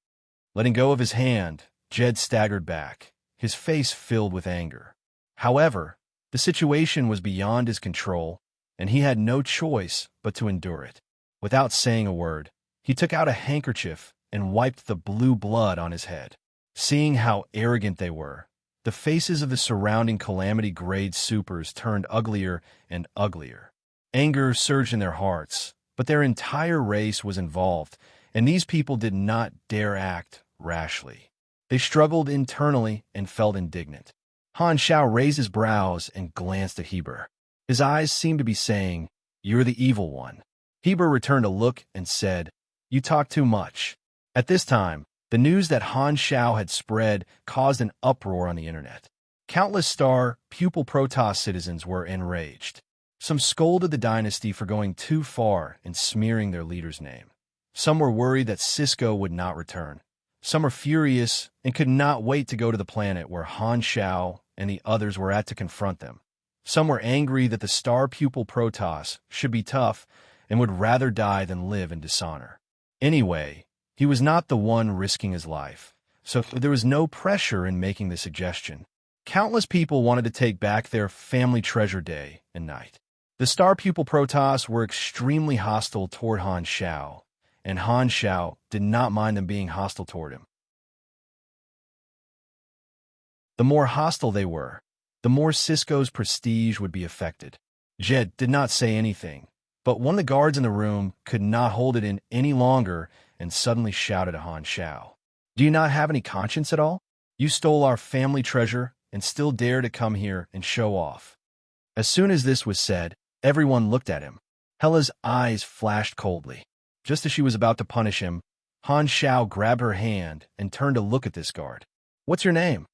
Speaker 1: Letting go of his hand, Jed staggered back, his face filled with anger. However, the situation was beyond his control, and he had no choice but to endure it. Without saying a word, he took out a handkerchief and wiped the blue blood on his head. Seeing how arrogant they were, the faces of the surrounding Calamity-grade supers turned uglier and uglier. Anger surged in their hearts, but their entire race was involved, and these people did not dare act rashly. They struggled internally and felt indignant. Han Shao raised his brows and glanced at Heber. His eyes seemed to be saying, "You're the evil one." Heber returned a look and said, "You talk too much." At this time, the news that Han Shao had spread caused an uproar on the internet. Countless star pupil Protoss citizens were enraged. Some scolded the dynasty for going too far and smearing their leader's name. Some were worried that Cisco would not return. Some were furious and could not wait to go to the planet where Han Shao and the others were at to confront them. Some were angry that the star pupil Protoss should be tough and would rather die than live in dishonor. Anyway, he was not the one risking his life, so there was no pressure in making the suggestion. Countless people wanted to take back their family treasure day and night. The star pupil Protoss were extremely hostile toward Han Shao, and Han Shao did not mind them being hostile toward him. The more hostile they were, the more Cisco's prestige would be affected. Jed did not say anything, but one of the guards in the room could not hold it in any longer and suddenly shouted at Han Shao, "Do you not have any conscience at all? You stole our family treasure and still dare to come here and show off." As soon as this was said, everyone looked at him. Hela's eyes flashed coldly. Just as she was about to punish him, Han Shao grabbed her hand and turned to look at this guard. "What's your name?"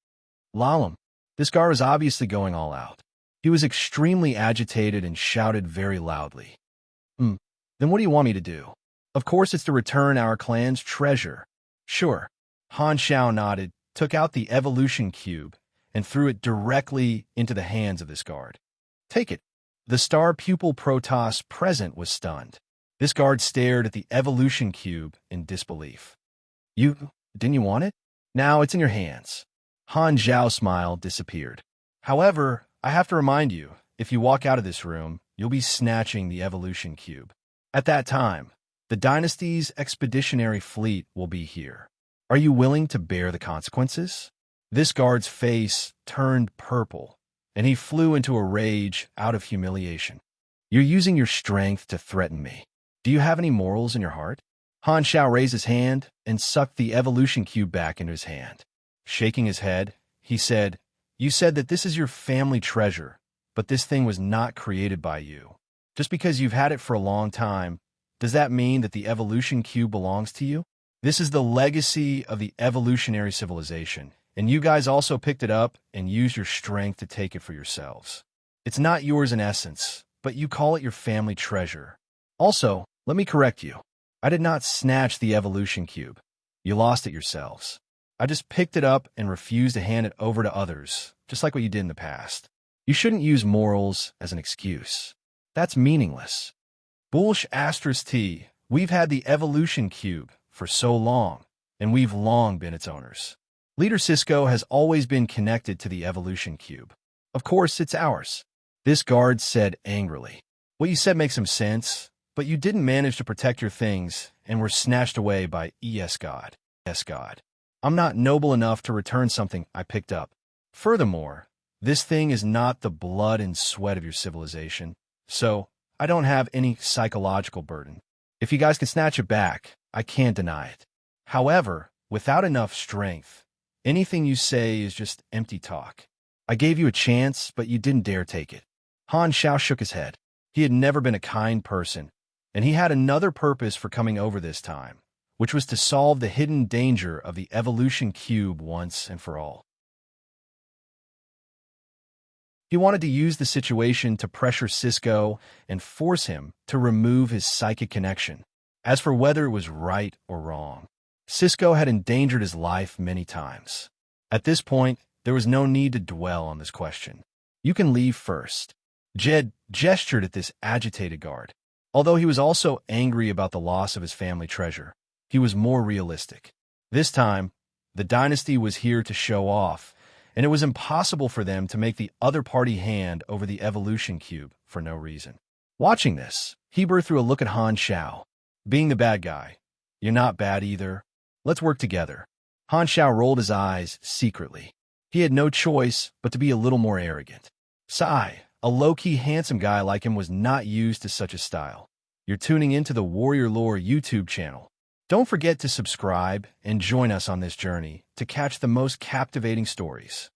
Speaker 1: "Lalam." This guard was obviously going all out. He was extremely agitated and shouted very loudly. Then what do you want me to do?" "Of course it's to return our clan's treasure." "Sure." Han Shao nodded, took out the evolution cube, and threw it directly into the hands of this guard. "Take it." The star pupil Protoss present was stunned. This guard stared at the evolution cube in disbelief. Didn't you want it? Now it's in your hands." Han Zhao's smile disappeared. "However, I have to remind you, if you walk out of this room, you'll be snatching the evolution cube. At that time, the dynasty's expeditionary fleet will be here. Are you willing to bear the consequences?" This guard's face turned purple, and he flew into a rage out of humiliation. "You're using your strength to threaten me. Do you have any morals in your heart?" Han Shao raised his hand and sucked the evolution cube back into his hand. Shaking his head, he said, "You said that this is your family treasure, but this thing was not created by you. Just because you've had it for a long time, does that mean that the evolution cube belongs to you? This is the legacy of the evolutionary civilization, and you guys also picked it up and used your strength to take it for yourselves. It's not yours in essence, but you call it your family treasure. Also, let me correct you. I did not snatch the evolution cube. You lost it yourselves. I just picked it up and refused to hand it over to others, just like what you did in the past." You shouldn't use morals as an excuse. That's meaningless. Bullish asterisk T, we've had the evolution cube for so long, and we've long been its owners. Leader Cisco has always been connected to the evolution cube. Of course, it's ours. This guard said angrily. What you said makes some sense, but you didn't manage to protect your things and were snatched away by God. Yes, God. I'm not noble enough to return something I picked up. Furthermore, this thing is not the blood and sweat of your civilization, so I don't have any psychological burden. If you guys can snatch it back, I can't deny it. However, without enough strength, anything you say is just empty talk. I gave you a chance, but you didn't dare take it. Han Xiao shook his head. He had never been a kind person, and he had another purpose for coming over this time, which was to solve the hidden danger of the evolution cube once and for all. He wanted to use the situation to pressure Cisco and force him to remove his psychic connection. As for whether it was right or wrong, Cisco had endangered his life many times. At this point, there was no need to dwell on this question. You can leave first. Jed gestured at this agitated guard. Although he was also angry about the loss of his family treasure, he was more realistic. This time, the dynasty was here to show off, and it was impossible for them to make the other party hand over the evolution cube for no reason. Watching this, Heber threw a look at Han Xiao. Being the bad guy, you're not bad either. Let's work together. Han Xiao rolled his eyes secretly. He had no choice but to be a little more arrogant. Sigh, a low-key handsome guy like him was not used to such a style. You're tuning into the Warrior Lore YouTube channel. Don't forget to subscribe and join us on this journey to catch the most captivating stories.